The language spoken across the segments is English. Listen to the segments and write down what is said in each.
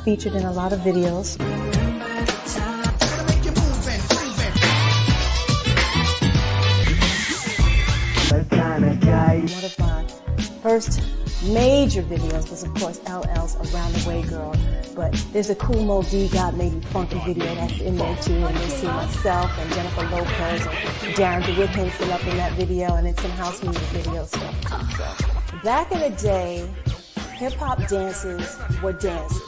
Featured in a lot of videos. One of my first major videos was, of course, LL's Around the Way Girl. But there's a Cool Mo D God Made Me Funky video that's in there too. And you'll see myself and Jennifer Lopez and Darren DeWitt Henson up in that video, and then some house music video stuff too. So, back in the day, hip-hop dances were dances.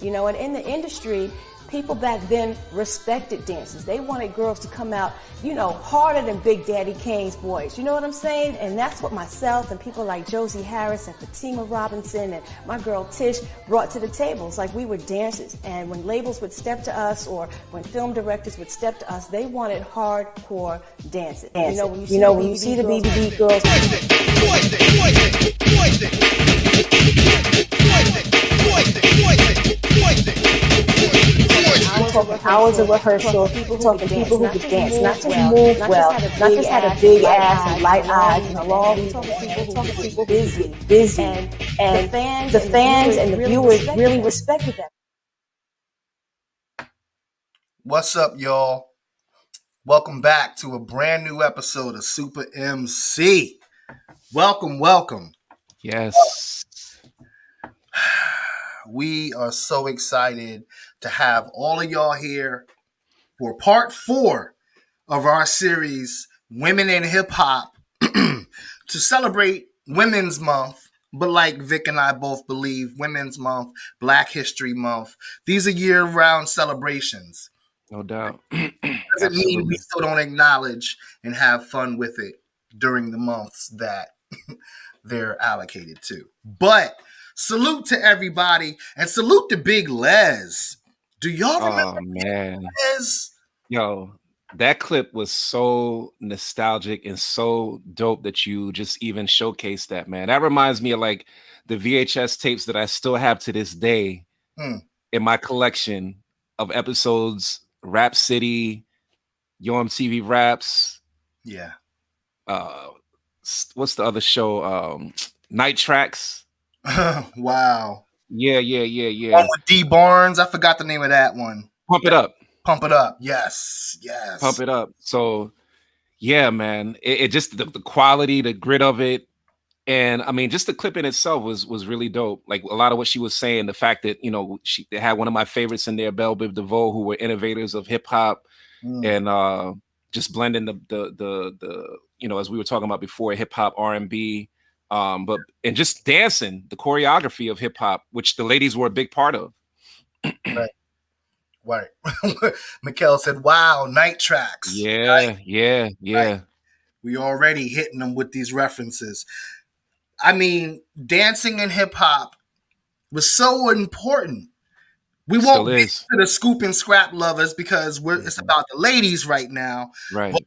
You know, and in the industry, people back then respected dances. They wanted girls to come out, you know, harder than Big Daddy Kane's boys. You know what I'm saying? And that's what myself and people like Josie Harris and Fatima Robinson and my girl Tish brought to the table. It's like we were dancers. And when labels would step to us or when film directors would step to us, they wanted hardcore dancing. You know, when you see the BBB girls. Hours of rehearsal, talking to people who could dance, not just move well, not just had a big ass and light eyes, and talking to people busy, and the fans and the viewers really respected that. What's up, y'all? Welcome back to a brand new episode of Super MC. Welcome. Yes. We are so excited to have all of y'all here for part 4 of our series, Women in Hip Hop, to celebrate Women's Month. But like Vic and I both believe, Women's Month, Black History Month, these are year-round celebrations. No doubt. Doesn't mean we still don't acknowledge and have fun with it during the months that they're allocated to. But salute to everybody and salute to Big Les. Do y'all remember? Oh, man. Les? Yo, that clip was so nostalgic and so dope that you just even showcased that, man. That reminds me of like the VHS tapes that I still have to this day in my collection of episodes, Rap City, Yo MTV Raps. Yeah. What's the other show? Night Tracks. Wow. Yeah. One with D Barnes. I forgot the name of that one. Pump It Up. Yes. Pump It Up. So, yeah, man. It just the quality, the grit of it, and I mean, just the clip in itself was really dope. Like a lot of what she was saying, the fact that they had one of my favorites in there, Belle Biv DeVoe, who were innovators of hip hop, and just blending the as we were talking about before, hip hop, R&B. But just dancing, the choreography of hip hop, which the ladies were a big part of. Right. Mikkel said, "Wow, Night Tracks." Yeah. Right. We already hitting them with these references. I mean, dancing in hip hop was so important. We won't get to the scoop and scrap lovers because it's about the ladies right now. Right. But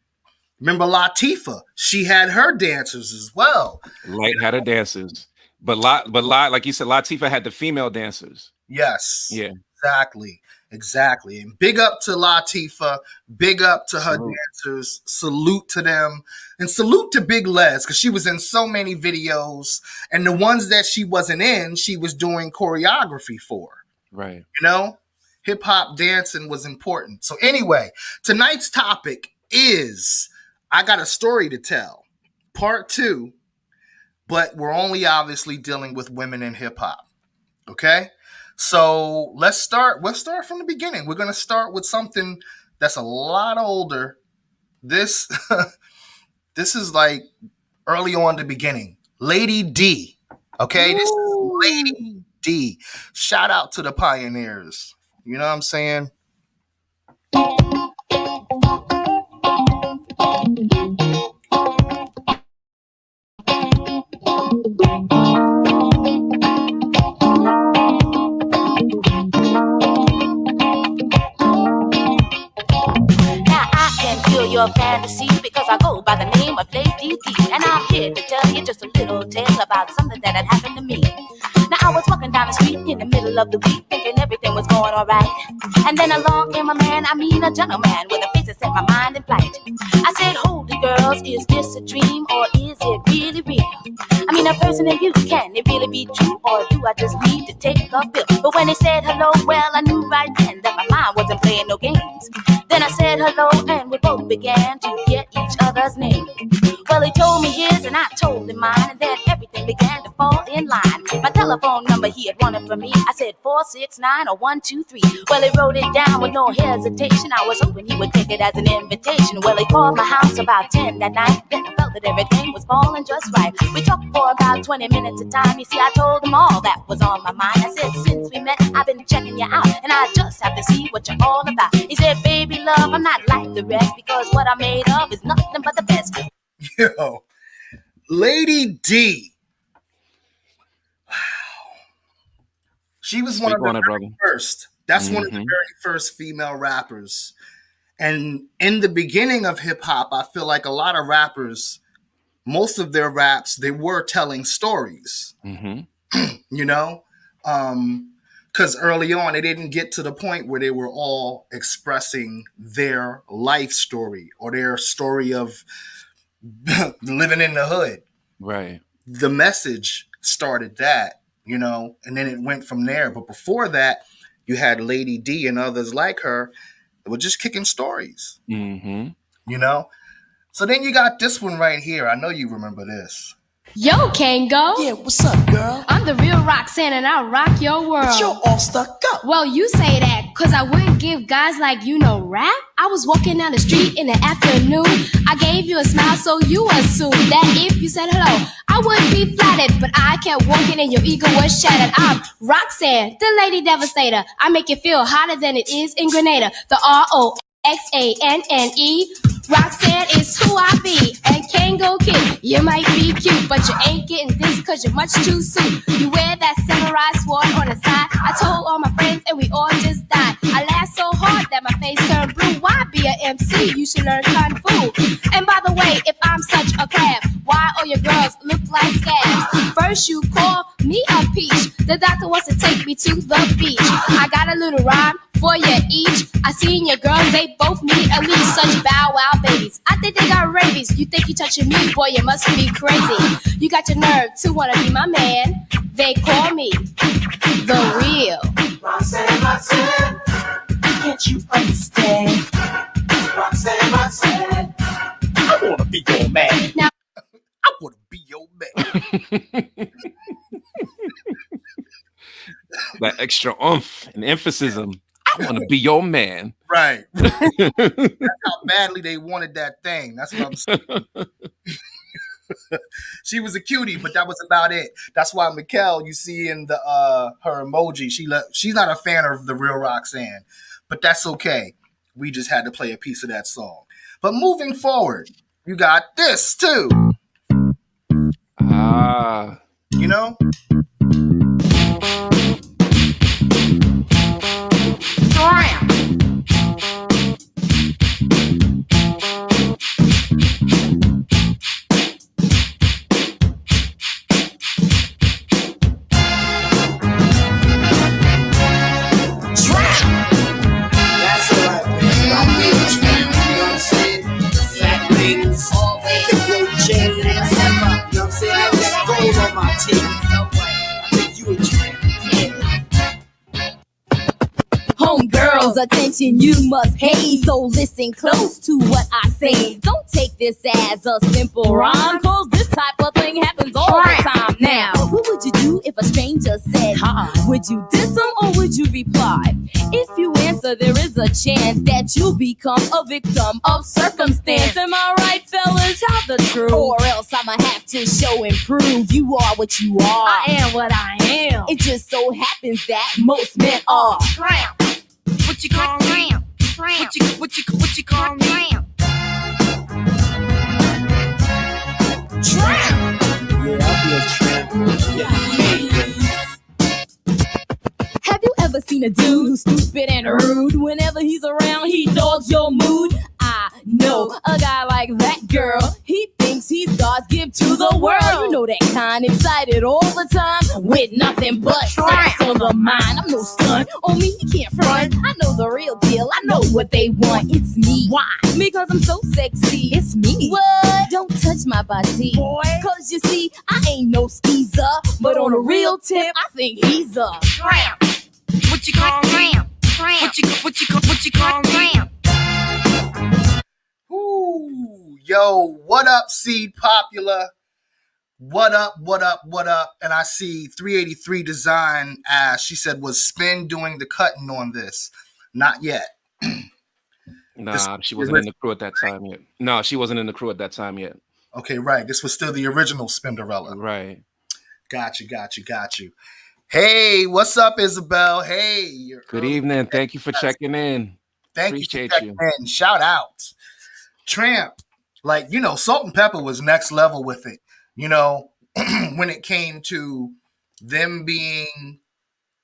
remember Latifah? She had her dancers as well. Light had her dancers, but like you said, Latifah had the female dancers. Yes. Yeah. Exactly. And big up to Latifah. Big up to her dancers. Salute to them, and salute to Big Les because she was in so many videos, and the ones that she wasn't in, she was doing choreography for. Right. Hip hop dancing was important. So anyway, tonight's topic is I got a story to tell, part 2, but we're only obviously dealing with women in hip hop. Okay, so let's start from the beginning. We're going to start with something that's a lot older. This is like early on the beginning. Lady D. Okay, this is Lady D. Shout out to the pioneers. You know what I'm saying? Your fantasy because because I go by the name of Lady D. And I'm here to tell you just a little tale about something that had happened to me. Now I was walking down the street in the middle of the week, thinking everything was going alright. And then along came a man, a gentleman, with a face that set my mind in flight. I said, hold it girls, is this a dream or is it really real? I mean, a person in beauty, can it really be true, or do I just need to take a pill? But when he said hello, well, I knew right then that my mind wasn't playing no games. Then I said hello, and we both began to get each other's names. Well, he told me his, and I told him mine, and then everything began to fall in line. My telephone number he had wanted from me, I said 469 or 123. Well, he wrote it down with no hesitation. I was hoping he would take it as an invitation. Well, he called my house about 10 that night. Then I felt that everything was falling just right. We talked for about 20 minutes of time. You see, I told him all that was on my mind. I said, since we met, I've been checking you out, and I just have to see what you're all about. He said, baby love, I'm not like the rest, because what I'm made of is nothing but the best. Yo, Lady D. Wow. She was one of the very first. That's one of the very first female rappers. And in the beginning of hip hop, I feel like a lot of rappers, most of their raps, they were telling stories. You know? Because early on, it didn't get to the point where they were all expressing their life story or their story of living in the hood. Right. The message started that, you know, and then it went from there. But before that, you had Lady D and others like her that were just kicking stories, you know? So then you got this one right here. I know you remember this. Yo, Kango. Yeah, what's up, girl? I'm the real Roxanne and I rock your world. But you're all stuck up. Well, you say that, cause I wouldn't give guys like you no rap. I was walking down the street in the afternoon. I gave you a smile, so you assumed that if you said hello, I would be flattered. But I kept walking and your ego was shattered. I'm Roxanne, the lady devastator. I make you feel hotter than it is in Grenada. The Roxanne. Roxanne is who I be, and Kango Kid. You might be cute, but you ain't getting this cause you're much too soon. You wear that samurai sword on the side. I told all my friends and we all just died. I laughed so hard that my face turned blue. Why be an MC? You should learn Kung Fu. And by the way, if I'm such a crab, why all your girls look like scabs? First you call me a peach. The doctor wants to take me to the beach. I got a little rhyme for you each. I seen your girls, they both need at least such bow wow babies. I think they got rabies. You think you touching me, boy, you must be crazy. You got your nerve to wanna be my man. They call me the real Roxanne, can't you understand? Roxanne, I wanna be your man. Now I wanna be your man. That extra oomph and emphasis. I want to be your man. Right. That's how badly they wanted that thing. That's what I'm saying. She was a cutie, but that was about it. That's why Mikkel, you see in the her emoji, she's not a fan of the real Roxanne, but that's okay. We just had to play a piece of that song. But moving forward, you got this too. You know? Homegirls, attention you must pay, so listen close to what I say. Don't take this as a simple rhyme, cause this type of thing happens all the time. Now, what would you do if a stranger said hi? Would you diss them or would you reply? If you answer, there is a chance that you'll become a victim of circumstance. Am I right, fellas? Tell the truth, or else I'ma have to show and prove you are what you are. I am what I am. It just so happens that most men are. What you call me? What you call me? Tramp. Yeah, I'll be a tramp. Have you ever seen a dude who's stupid and rude? Whenever he's around, he dogs your mood. I know know a guy like that, girl. He thinks he's God's gift to the world. You know that kind, excited all the time, with nothing but sex on the mind. I'm no stunt, on me you can't front. I know the real deal, I know what they want. It's me. Why? Because I'm so sexy. It's me. What? Don't touch my body, boy. Cause you see, I ain't no skeezer, but on a real tip, I think he's a tramp. What you call tramp? What you call tramp? Ooh, yo, what up, Seed Popular? What up? And I see 383 Design as she said, was Spin doing the cutting on this? Not yet. Nah, she wasn't in the crew at that time yet. No, she wasn't in the crew at that time yet. Okay, right. This was still the original Spinderella. Right. Got you. Hey, what's up, Isabel? Hey. Good evening. Thank you for checking in. Appreciate you for checking in. Shout out. Tramp. Like, Salt and Pepper was next level with it. When it came to them being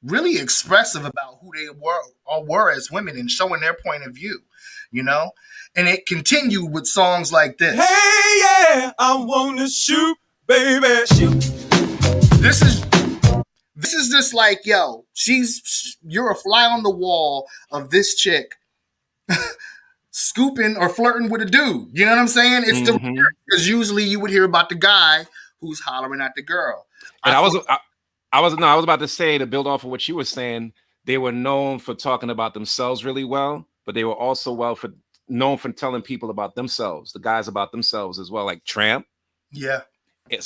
really expressive about who they were as women and showing their point of view, and it continued with songs like this. Hey, yeah, I wanna shoot, baby, shoot. This is just like, yo, you're a fly on the wall of this chick scooping or flirting with a dude. You know what I'm saying? It's the because usually you would hear about the guy who's hollering at the girl. And I was about to say, to build off of what you were saying, they were known for talking about themselves really well, but they were also known for telling people about themselves, the guys about themselves as well, like Tramp. Yeah.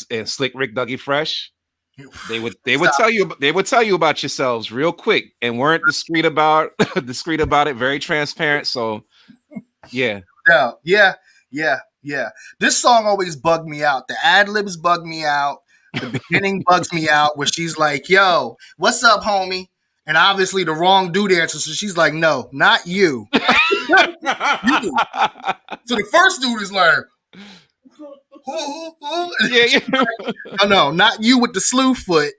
And Slick Rick Dougie Fresh. They would tell you about yourselves real quick and weren't discreet about it, very transparent. So yeah. This song always bugged me out. The ad-libs bug me out. The beginning bugs me out where she's like, yo, what's up, homie? And obviously the wrong dude answers. So she's like, no, not you. You. So the first dude is like, who? Yeah. No, not you with the slew foot.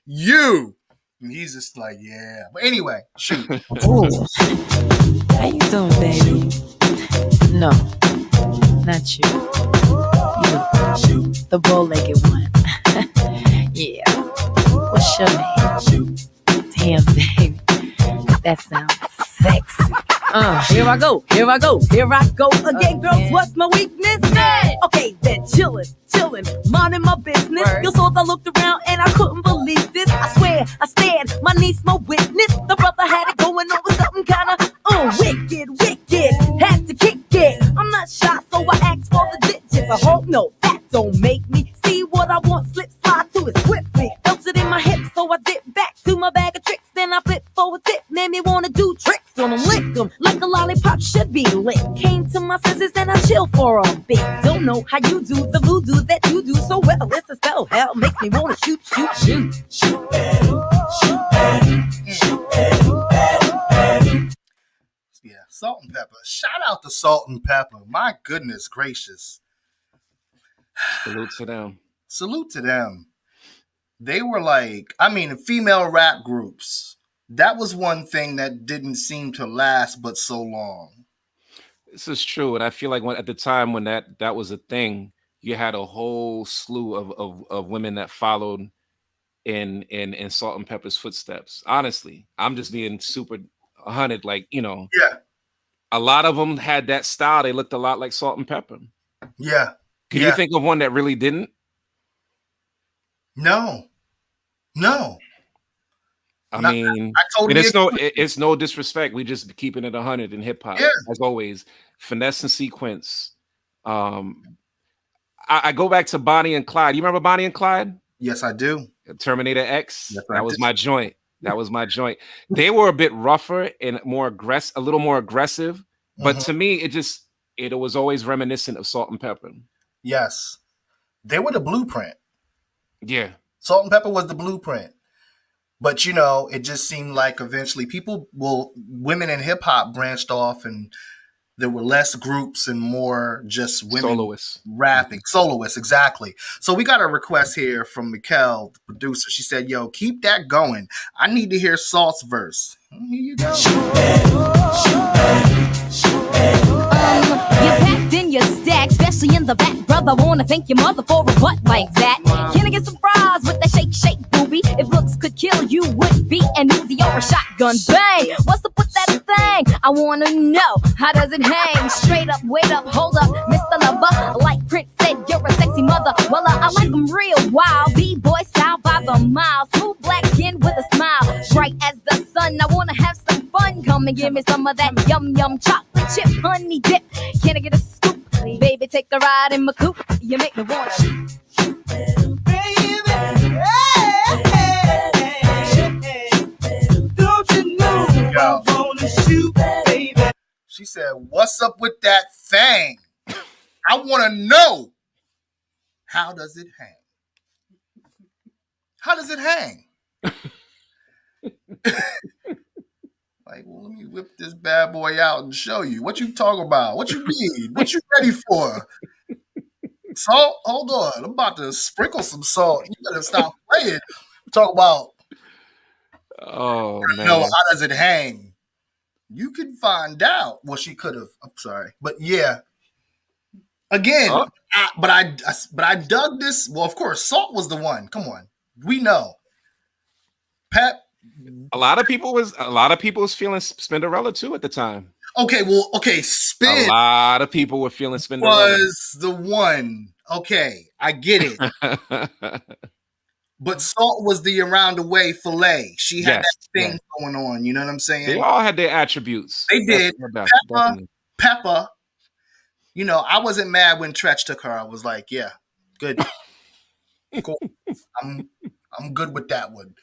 You. And he's just like, yeah. But anyway, shoot. Ooh. How you doing, baby? No, not you. You, the bow-legged one. Yeah. What's your name? Damn, baby. That sounds sexy. Here I go again, girls. What's my weakness? Hey. Okay, then chillin', minding my business. You saw I looked around and I couldn't believe this. I swear, I stand, my niece, my witness. The brother had it going on with something kinda wicked. Had to kick it. I'm not shy, so I asked for the digits. I hope no, that don't make me see what I want. Slip slide to it swiftly. Felt it in my hips, so I dip back to my bag of tricks. Then I flip forward dip, made me wanna do tricks on them, lick them like a lollipop should be lit. Came to my senses and I chill for a bit. Don't know how you do the voodoo that you do so well. It's a spell, hell makes me wanna shoot. Yeah, Salt and Pepper. Shout out to Salt and Pepper. My goodness gracious. Salute to them. They were like, female rap groups. That was one thing that didn't seem to last but so long. This is true. And I feel like at the time when that was a thing, you had a whole slew of women that followed in Salt and Pepper's footsteps. Honestly, I'm just being super 100. Like, Yeah. A lot of them had that style. They looked a lot like Salt and Pepper. Yeah. Can you think of one that really didn't? No. I mean, it's no disrespect. We just keeping it 100 in hip hop, as always. Finesse and sequence. I go back to Bonnie and Clyde. You remember Bonnie and Clyde? Yes, I do. Terminator X. Yes, that was my joint. They were a bit rougher and a little more aggressive. But to me, it was always reminiscent of Salt and Pepper. Yes, they were the blueprint. Yeah, Salt and Pepper was the blueprint. But it just seemed like eventually women in hip hop branched off, and there were less groups and more just women soloists rapping. Soloists, exactly. So we got a request here from Mikkel, the producer. She said, yo, keep that going. I need to hear Salt's verse. Here you go. especially in the back. Brother, wanna thank your mother for a butt like that. Can I get some fries with that shake, shake, booby? If looks could kill, you would be an Uzi or a shotgun. Bang! What's up with that thing? I wanna know, how does it hang? Straight up, wait up, hold up, Mr. Lover. Like Prince said, you're a sexy mother. Well, I like them real wild. B-boy style by the mile. Smooth black skin with a smile. Bright as the sun, I wanna have some fun. Come and give me some of that yum yum chocolate chip honey dip. Can I get a scoop? Baby, take a ride in my coupe. You make me wanna shoot. She said, "What's up with that thing? I want to know. How does it hang? How does it hang?" Like, well, let me whip this bad boy out and show you. What you talking about? What you need? What you ready for? Salt? Hold on. I'm about to sprinkle some salt. You better stop playing. Talk about, Oh man. no, how does it hang? You can find out. Well, she could have. I'm sorry. But yeah. Again, I dug this. Well, of course, Salt was the one. Come on. We know. Pep. A lot of people was feeling Spinderella too at the time. Okay, Spin A lot of people were feeling Spinderella. was the one. Okay, I get it. But Salt was the around the way fillet. She had Yes, that thing going on. You know what I'm saying? They all had their attributes. They did. Definitely. Peppa. You know, I wasn't mad when Tretch took her. I was like, yeah, good. Cool. I'm good with that one.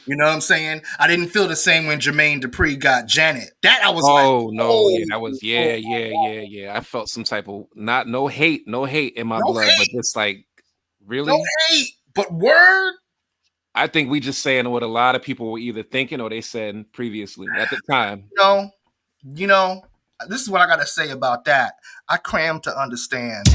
You know what I'm saying? I didn't feel the same when Jermaine Dupri got Janet. That I was that was yeah. I felt some type of no hate in my blood, but just like really no hate, but word. I think we just saying what a lot of people were either thinking or they said previously at the time. You know, this is what I gotta say about that. I crammed to understand.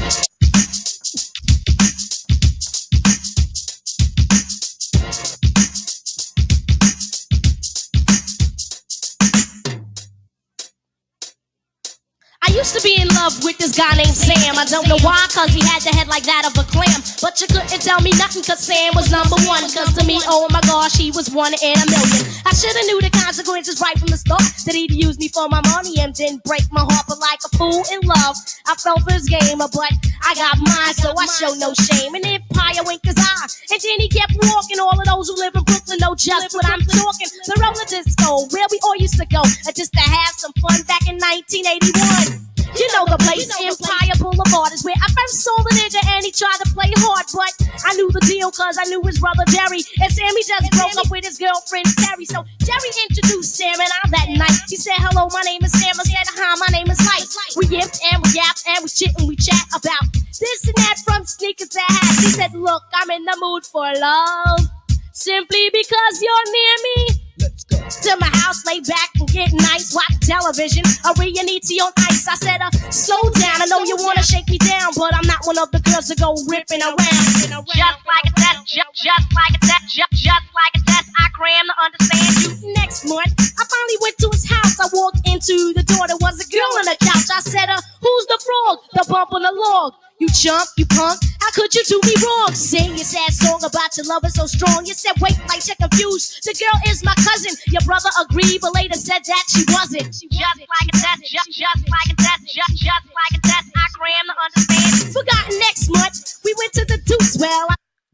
I used to be in love with this guy named Sam. I don't know why, cause he had the head like that of a clam. But you couldn't tell me nothing, cause Sam was number one. Cause to me, oh my gosh, he was one in a million. I should've knew the consequences right from the start. That he'd use me for my money and then break my heart. But like a fool in love, I fell for his game. But I got mine, so I show no shame. And Empire winked his eye, and then he kept walking. All of those who live in Brooklyn know just what I'm talking. The roller disco, where we all used to go, just to have some fun back in 1981. You know the place, Empire Boulevard is where I first saw the nigga, and he tried to play hard, but I knew the deal cause I knew his brother Jerry, and Sammy just broke up with his girlfriend Terry. So Jerry introduced Sam and I that night. He said, hello, my name is Sam. I said, hi, my name is Light. We yipped and we yapped and we chit and we chat about this and that, from sneakers to hats. He said, look, I'm in the mood for love, simply because you're near me. Let's go to my house, lay back and get nice, watch television, Arianiti on ice. I said, slow down, I know you wanna shake me down, but I'm not one of the girls that go ripping around. Just like a test, just like a test, just like a test, I cram to understand you. Next month, I finally went to his house. I walked into the door, there was a girl on the couch. I said, who's the frog? The bump on the log. You chump, you punk, how could you do me wrong? Sing your sad song about your love is so strong. You said, wait, like you're confused. The girl is my cousin. Your brother agreed, but later said that she wasn't. Just like a test, just like a test, just like a test, I cram to understand. Forgotten next month, we went to the Deuce. Well,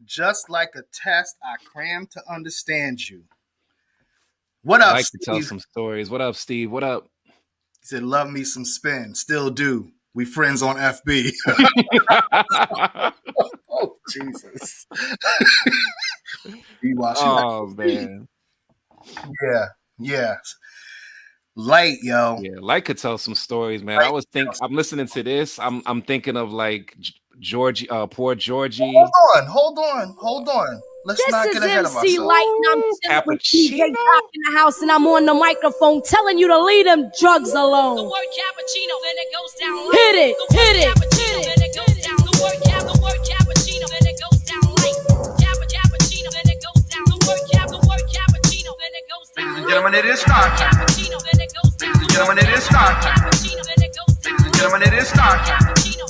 just like a test, I cram to understand you. What up, I like Steve? to tell some stories. What up, Steve? What up? He said, love me some Spin. Still do. We friends on FB. Oh, Jesus. Oh, man. Yeah. Light, yo. Yeah, Light could tell some stories, man. Light, I'm listening to this. I'm thinking of like Georgie, poor Georgie. Hold on. Let's not get ahead of ourselves. This is MC Light, and I'm chilling with DJ Doc in the house, and I'm on the microphone telling you to leave them drugs alone. The word cappuccino, then it goes down. Hit it. Cappuccino, then it goes down. The word cappuccino, then it goes down. Light. Cappuccino, then it goes down. The word cappuccino, then it goes down. Ladies and gentlemen, it is time. Cappuccino, then it goes down. Ladies and gentlemen, it is time. Cappuccino, then it goes down. Ladies and gentlemen, it is time. Cappuccino,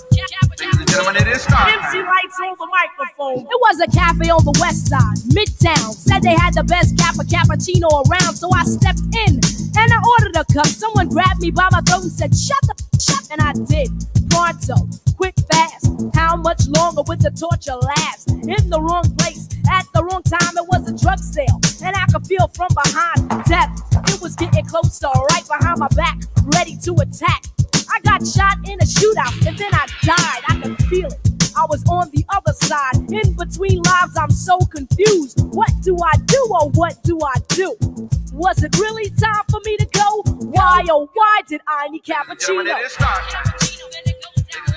it is start. MC Lights on the microphone. It was a cafe on the west side, Midtown. Said they had the best cappuccino around, so I stepped in and I ordered a cup. Someone grabbed me by my throat and said, shut the up, and I did. Pronto, quick, fast. How much longer would the torture last? In the wrong place, at the wrong time, it was a drug sale, and I could feel from behind death. It was getting closer, right behind my back, ready to attack. I got shot in a shootout, and then I died. I could feel it. I was on the other side. In between lives, I'm so confused. What do I do, or what do I do? Was it really time for me to go? Why, oh, why did I need cappuccino? Gentlemen, it is start.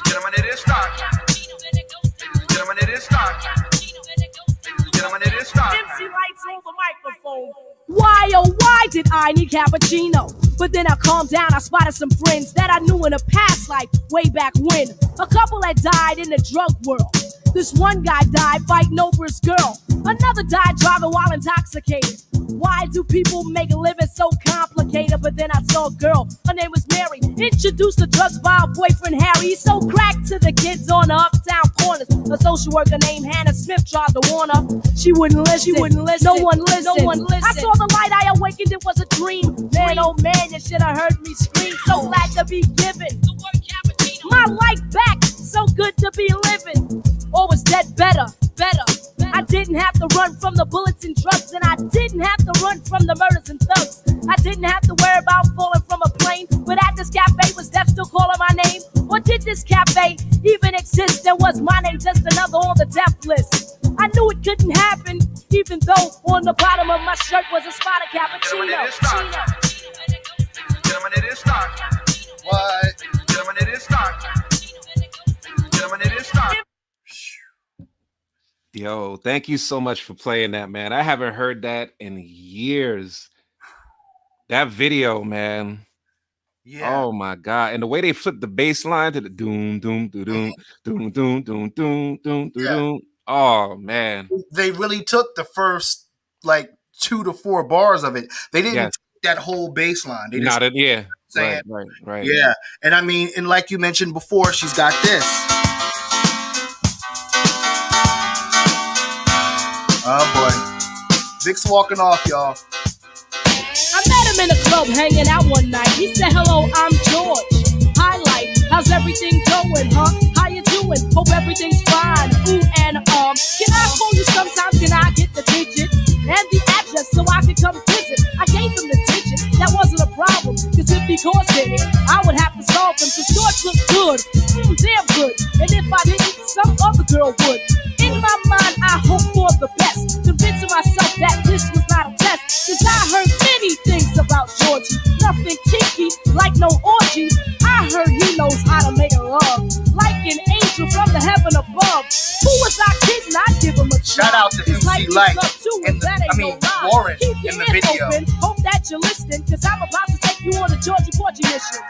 Gentlemen, it is start. Gentlemen, it is start. Gentlemen, it is start. MC Lights on the microphone. Why, oh, why did I need cappuccino? But then I calmed down, I spotted some friends that I knew in a past life, way back when. A couple had died in the drug world. This one guy died fighting over his girl. Another died driving while intoxicated. Why do people make a living so complicated? But then I saw a girl, her name was Mary. Introduced the drugs by her boyfriend Harry. He sold crack to the kids on the uptown corners. A social worker named Hannah Smith tried to warn her. She wouldn't listen. No one listened. I saw the light, I awakened, it was a dream. Man, oh man, you should have heard me scream. So glad to be given my life back, so good to be living. Or was dead better? I didn't have to run from the bullets and drugs, and I didn't have to run from the murders and thugs. I didn't have to worry about falling from a plane. But at this cafe, was death still calling my name? Or did this cafe even exist? And was my name just another on the death list? I knew it couldn't happen, even though on the bottom of my shirt was a spot of cappuccino. Gentlemen, it is start. What? Gentlemen, it is start. Gentlemen, it is start. Yo, thank you so much for playing that, man. I haven't heard that in years. That video, man. Yeah. Oh my God. And the way they flipped the bass line to the doom, doom, doom, doom, doom, doom, doom, doom, doom, doom. Oh man. They really took the first like 2 to 4 bars of it. They didn't take that whole bass line. They just saying, right. Yeah. And I mean, and like you mentioned before, she's got this. Oh boy. Vic's walking off, y'all. I met him in a club hanging out one night. He said, hello, I'm George. Hi, life. How's everything going, huh? How you doing? Hope everything's fine. Ooh, and can I call you sometimes? Can I get the digits and the address so I can come visit? I gave him the digits. That wasn't a problem. Cause if he caused it, I would have to solve them. Cause George looked good. Damn good. And if I didn't, some other girl would. In my mind, I hope for the best. Convincing myself that this was not a test. Cause I heard many things about Georgie. Nothing kinky, like no orgy. I heard he knows how to make a love. Like an angel from the heaven above. Who was I kidding? I'd give him a shout out to MC Light and Lauren in the video. Open. Hope that you're listening, cause I'm about to take you on a Georgie Porgy mission.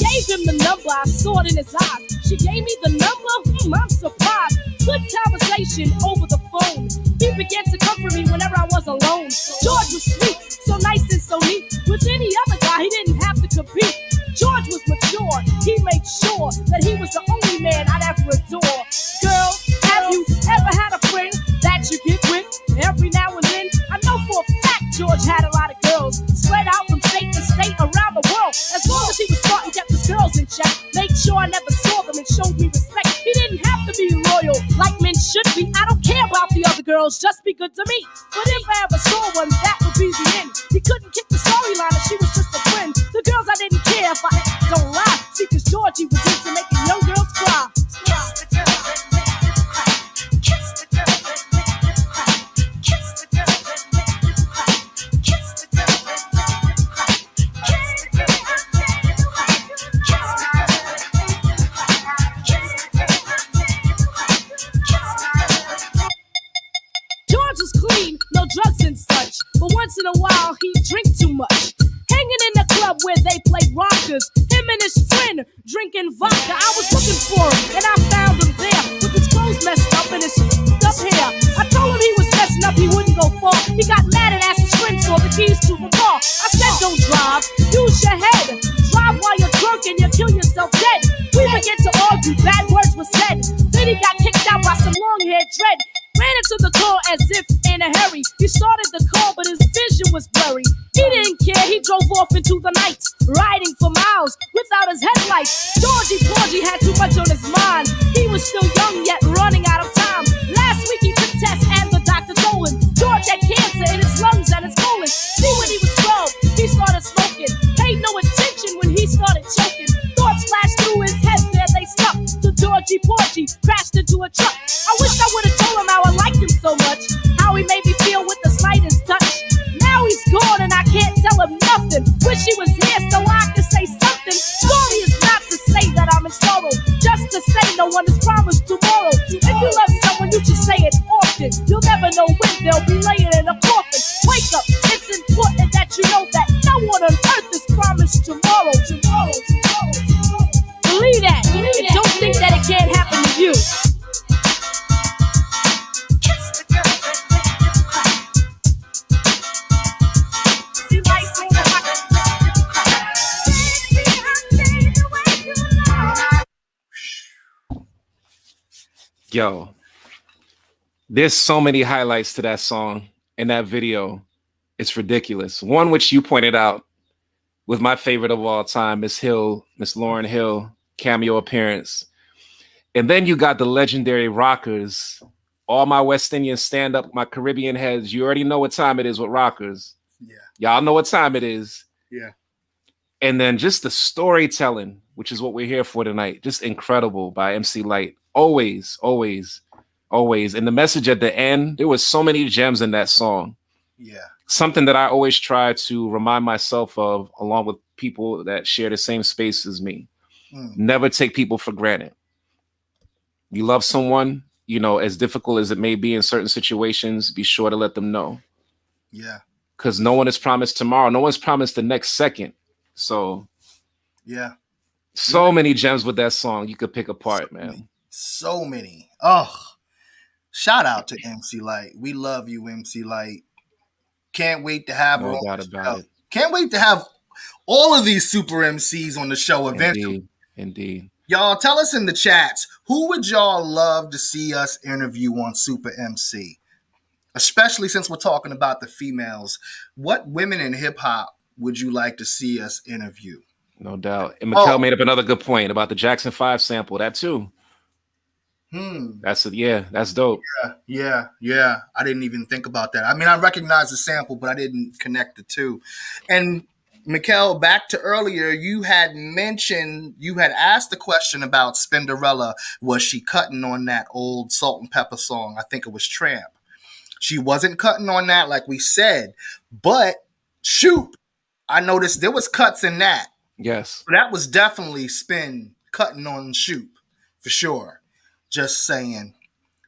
Gave him the number, I saw it in his eyes. She gave me the number, I'm surprised. Good conversation over the phone. He began to comfort me whenever I was alone. George was sweet, so nice and so neat. With any other guy, he didn't have to compete. George was mature, he made sure that he was the only man I'd ever adore. Girl, have you ever had a friend that you get with every now and then? I know for a fact George had a lot of girls spread out from state to state around the world. As long as he was smart and kept his girls in check, made sure I never saw them and showed me respect. He didn't have to be loyal like men should be. I don't care about the other girls, just be good to me. But if I ever saw one, that would be the end. He couldn't kick the storyline if she was just a friend. The girls I didn't care if I don't lie. See, cause Georgie was into making young girls cry. Kiss the girl that made them cry. Kiss the girl that made them cry. Kiss the girl that made them cry. Kiss the girl that made them cry. Kiss the girl that made them cry. Kiss the girl that made them cry. Kiss the girl that made them cry. Kiss the girl that made them cry. George was clean, no drugs and such. But once in a while, he'd drink too much. Hanging in the club where they played rockers. Him and his friend drinking vodka. I was looking for him and I found him there with his clothes messed up and his up hair. I told him he was messing up, he wouldn't go far. He got mad and asked his began to argue, bad words were said. Then he got kicked out by some long-haired dread. Ran into the car as if in a hurry. He started the car, but his vision was blurry. He didn't care, he drove off into the night, riding for miles without his headlights. Georgie Porgy had too much on his mind. He was still young, yet running out of time. Last week he took tests and the doctor told him George had cancer in his lungs and his colon. See, when he was 12, he started smoking. Paid no attention when he started choking. Thoughts flashed through his head, there they stuck. To Georgie Porgy, crashed into a truck. I wish I would have told him how I liked him so much, how he made me feel with the slightest touch. Now he's gone and I can't tell him nothing. Wish he was here so I could say something. Story is not to say that I'm in sorrow, just to say no one is promised tomorrow. If you love someone, you should say it often. You'll never know when they'll be laying in a coffin. Wake up, it's important that you know that no one on earth is promised tomorrow. Believe that, and don't think that it can't happen to you. Yo, there's so many highlights to that song and that video. It's ridiculous. One which you pointed out with my favorite of all time, Miss Lauryn Hill cameo appearance. And then you got the legendary Rockers, all my West Indian stand-up, my Caribbean heads. You already know what time it is with Rockers. Yeah. Y'all know what time it is. Yeah. And then just the storytelling, which is what we're here for tonight. Just incredible by MC Lyte. Always, always, always. And the message at the end, there was so many gems in that song. Yeah. Something that I always try to remind myself of, along with people that share the same space as me. Never take people for granted. You love someone, you know, as difficult as it may be in certain situations, be sure to let them know. Yeah. Because no one is promised tomorrow. No one's promised the next second. So, yeah. So many gems with that song you could pick apart, man. So many. Oh, shout out to MC Lyte. We love you, MC Lyte. Can't wait to have her on the show. Can't wait to have all of these super MCs on the show eventually. Indeed. Y'all, tell us in the chats, who would y'all love to see us interview on Super MC? Especially since we're talking about the females. What women in hip hop would you like to see us interview? No doubt. And Mikkel made up another good point about the Jackson 5 sample. That too. That's dope. Yeah. I didn't even think about that. I mean, I recognize the sample, but I didn't connect the two. And Mikkel, back to earlier, you had asked the question about Spinderella. Was she cutting on that old Salt and Pepper song? I think it was Tramp. She wasn't cutting on that, like we said, but shoot, I noticed there was cuts in that. Yes. That was definitely Spin cutting on Shoop, for sure. Just saying.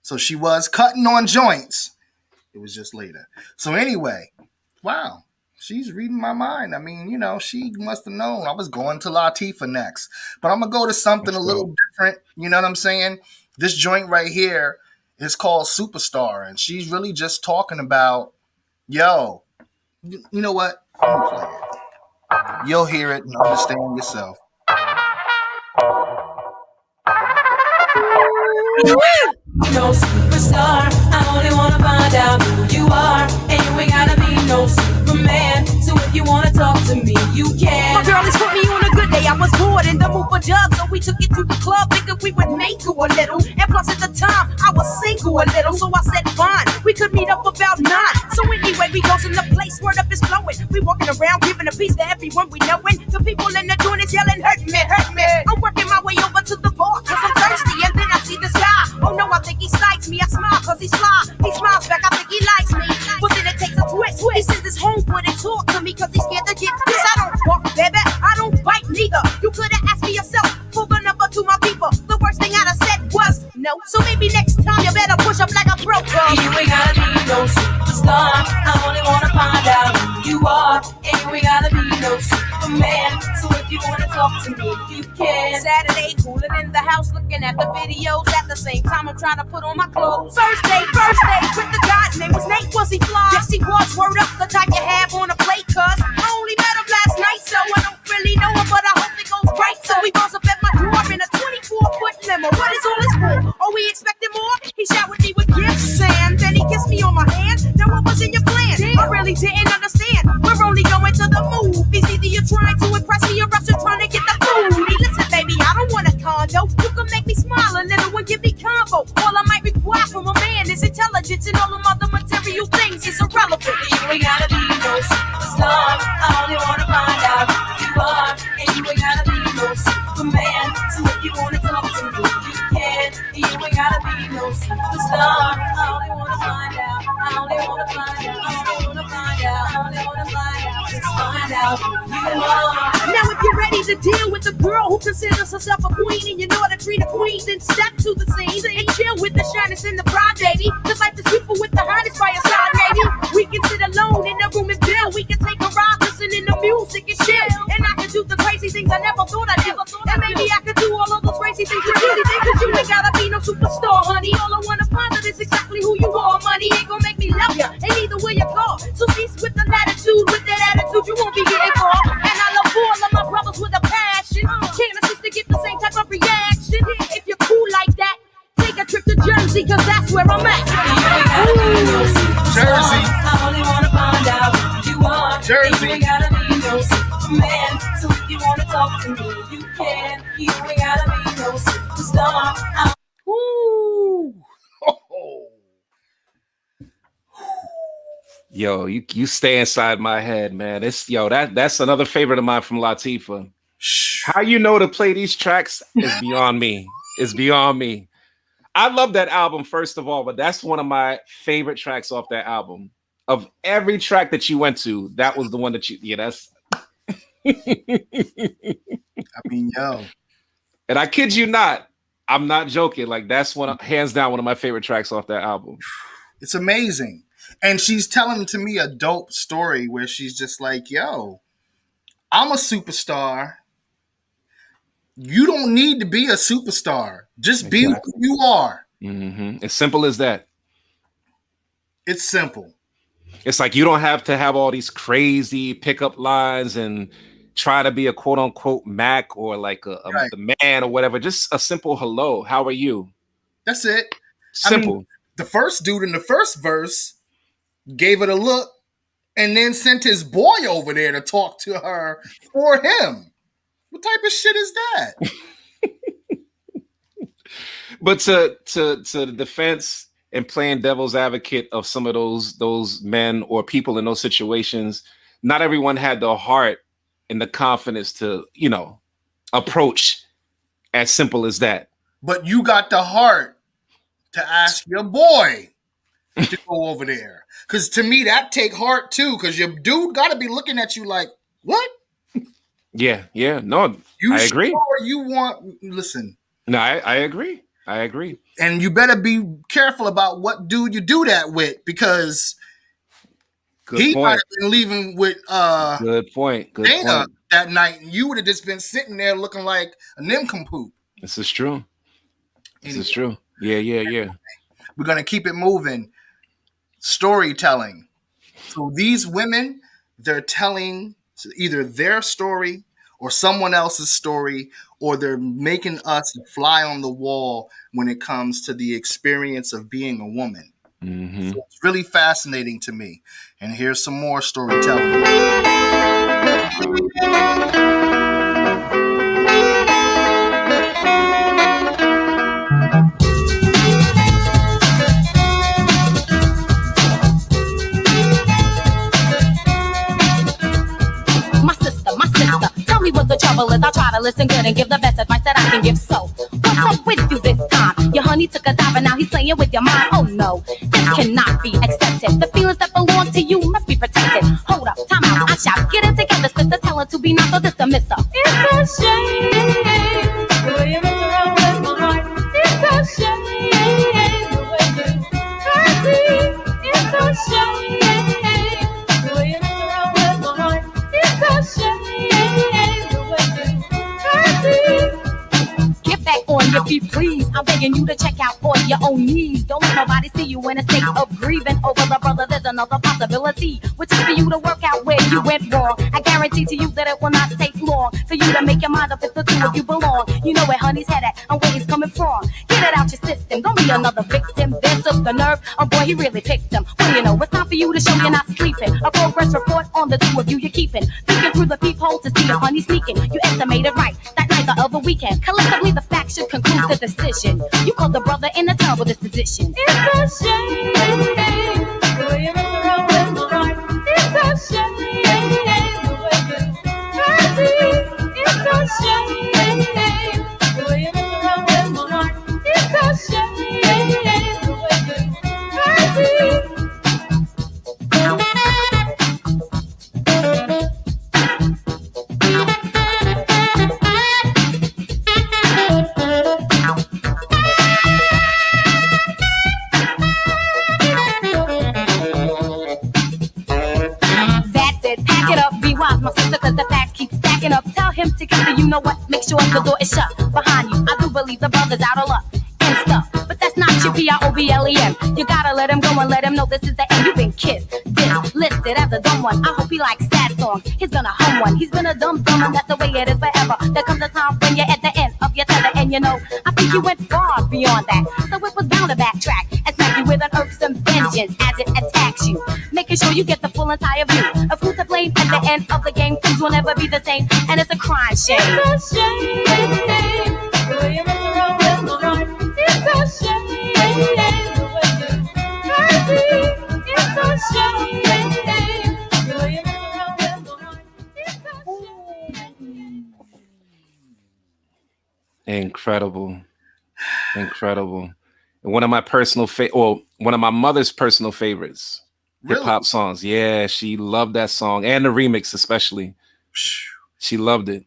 So she was cutting on joints. It was just later. So anyway, wow. She's reading my mind. I mean, you know, she must have known I was going to Latifah next. But I'm going to go to something a little different. You know what I'm saying? This joint right here is called Superstar. And she's really just talking about, yo, you know what? I'm going to play it. You'll hear it and understand yourself. No superstar, I only wanna find out who you are. And you ain't gotta be no Superman. So if you wanna talk to me, you can. My girl has put me on a good day. I was bored in the mood for dubs, so we took it to the club, thinking we would make you a little. And plus at the time, I was single a little, so I said fine. We could meet up about 9. So anyway, we goes in the place, word up is flowing. We walking around giving a piece to everyone we knowin'. The people in the joint is yelling, hurt me, hurt me. I'm working my way over to the bar, cause I'm thirsty, and then I see this guy. Oh no, I think he likes me. I smile cause he's fly. He smiles back, I think he likes me. But then it takes a twist. He sends his homeboy to talk to me cause he's scared to get this. I don't talk, baby. I don't bite neither. You could've asked me yourself for the number to my people. The worst thing I'd have said was no. So maybe next time you better push up like a pro. You ain't gotta be no superstar. I only wanna find out who you are. And you ain't gotta be no Superman. So if you wanna talk to me, you can. Saturday, cooling in the house, looking at the videos. At the same time, I'm trying to put on my clothes. First day with the guy's name was Nate. Was he fly? Yes, he was. Word up, the type you have on a plate. Cause I only met him last night, so I don't really know him, but I hope it goes right. So he goes up at my door in a 24 superstar. I only wanna find out. I only wanna find out. I only wanna find out. I only wanna find out. Just find out who you are. Now if you're ready to deal with a girl who considers herself a queen and you know how to treat a queen, then step to the scene and chill with the shyness and the pride, baby. Cause life is beautiful with the hottest by your side, baby. We can sit alone in a room and build. We can take a ride, listening to music and chill. And I can do the crazy things I never thought I'd do. And maybe I could do all of those crazy things with easy things. Cause you ain't gotta be no superstar, honey. All I wanna find out is exactly who you are. Money ain't gonna make me love ya, and neither will your car. So cease with the latitude, with that attitude, you won't be getting far. And I love all of my brothers with a passion. Can't assist to get the same type of reaction. If you're cool like that, take a trip to Jersey, cause that's where I'm at. Jersey. I only wanna find out who you are. Jersey. You ain't gotta be no Superman. So if you wanna talk to me, you can. You ain't gotta be no superstar. Woo. Yo, you stay inside my head, man. It's that's another favorite of mine from Latifah. How you know to play these tracks is beyond me. It's beyond me. I love that album, first of all, but that's one of my favorite tracks off that album. Of every track that you went to, that was the one that that's. I mean, yo. And I kid you not, I'm not joking. Like, that's hands down one of my favorite tracks off that album. It's amazing. And she's telling to me a dope story where she's just like, yo, I'm a superstar. You don't need to be a superstar. Just be who you are. Mm-hmm. As simple as that. It's simple. It's like you don't have to have all these crazy pickup lines and try to be a quote unquote Mac or like the man or whatever. Just a simple hello. How are you? That's it. Simple. I mean, the first dude in the first verse gave it a look and then sent his boy over there to talk to her for him. What type of shit is that? But to the defense and playing devil's advocate of some of those men or people in those situations, not everyone had the heart and the confidence to, approach as simple as that. But you got the heart to ask your boy to go over there. Because to me, that take heart too. Because your dude got to be looking at you like, what? Yeah. No, I agree. Sure you want, listen. No, I agree. And you better be careful about what dude you do that with, because he might have been leaving with good point. Dana that night, and you would have just been sitting there looking like a nincompoop. This is true. This is true. Yeah. We're gonna keep it moving. Storytelling. So these women, they're telling either their story or someone else's story, or they're making us fly on the wall when it comes to the experience of being a woman. Mm-hmm. So it's really fascinating to me. And here's some more storytelling. Me what the trouble is, I'll try to listen good and give the best advice that I can give. So, what's up with you this time? Your honey took a dive and now he's playing with your mind. Oh no, this cannot be accepted. The feelings that belong to you must be protected. Hold up, time out, I shout. Get it together, sister, tell her to be not so this the mister. It's a shame the way you mess around with my heart. It's a shame the way you hurt me. It's a shame the way you mess around with my heart. It's a shame. Get back on your feet, please. I'm begging you to check out on your own knees. Don't let nobody see you in a state of grieving over the brother. There's another possibility, which is for you to work out where you went wrong. I guarantee to you that it will not take long for you to make your mind up if the two of you belong. You know where honey's head at and where he's coming from. Get it out your system. Don't be another victim. There's the nerve. Oh boy, he really picked him. What do you know? It's time for you to show you're not sleeping. A progress report on the two of you you're keeping. Peeking through the peephole to see if honey's sneaking. You estimated right that night the other weekend. Collectively, the facts should conclude the decision. You called the brother in a terrible disposition. It's a shame the way you mess around with my heart. It's a shame the way you hurt me. It's a shame the way you mess around with my heart. It's a shame the way you be wise, my sister, cause the facts keep stacking up. Tell him to get the you know what, make sure the door is shut behind you. I do believe the brother's out of luck and stuff, but that's not your PROBLEM. You gotta let him go and let him know this is the end. You've been kissed, dissed, listed as a dumb one. I hope he likes sad songs. He's gonna hum one. He's been a dumb and that's the way it is forever. There comes a time when you're at the end of your tether, and you know, I think you went far beyond that. So it was bound to backtrack and smack you with an irksome vengeance as it attacks you, making sure you get the full entire view of who to blame at the end of the game. Things will never be the same, and it's a crying shame. It's a shame, the way you mess around with my heart. It's a shame, the way you hurt me. It's a shame, the way you mess around with my heart. It's a shame. Incredible. Incredible. And one of my personal one of my mother's personal favorites. Really? Hip hop songs. Yeah, she loved that song and the remix especially. She loved it.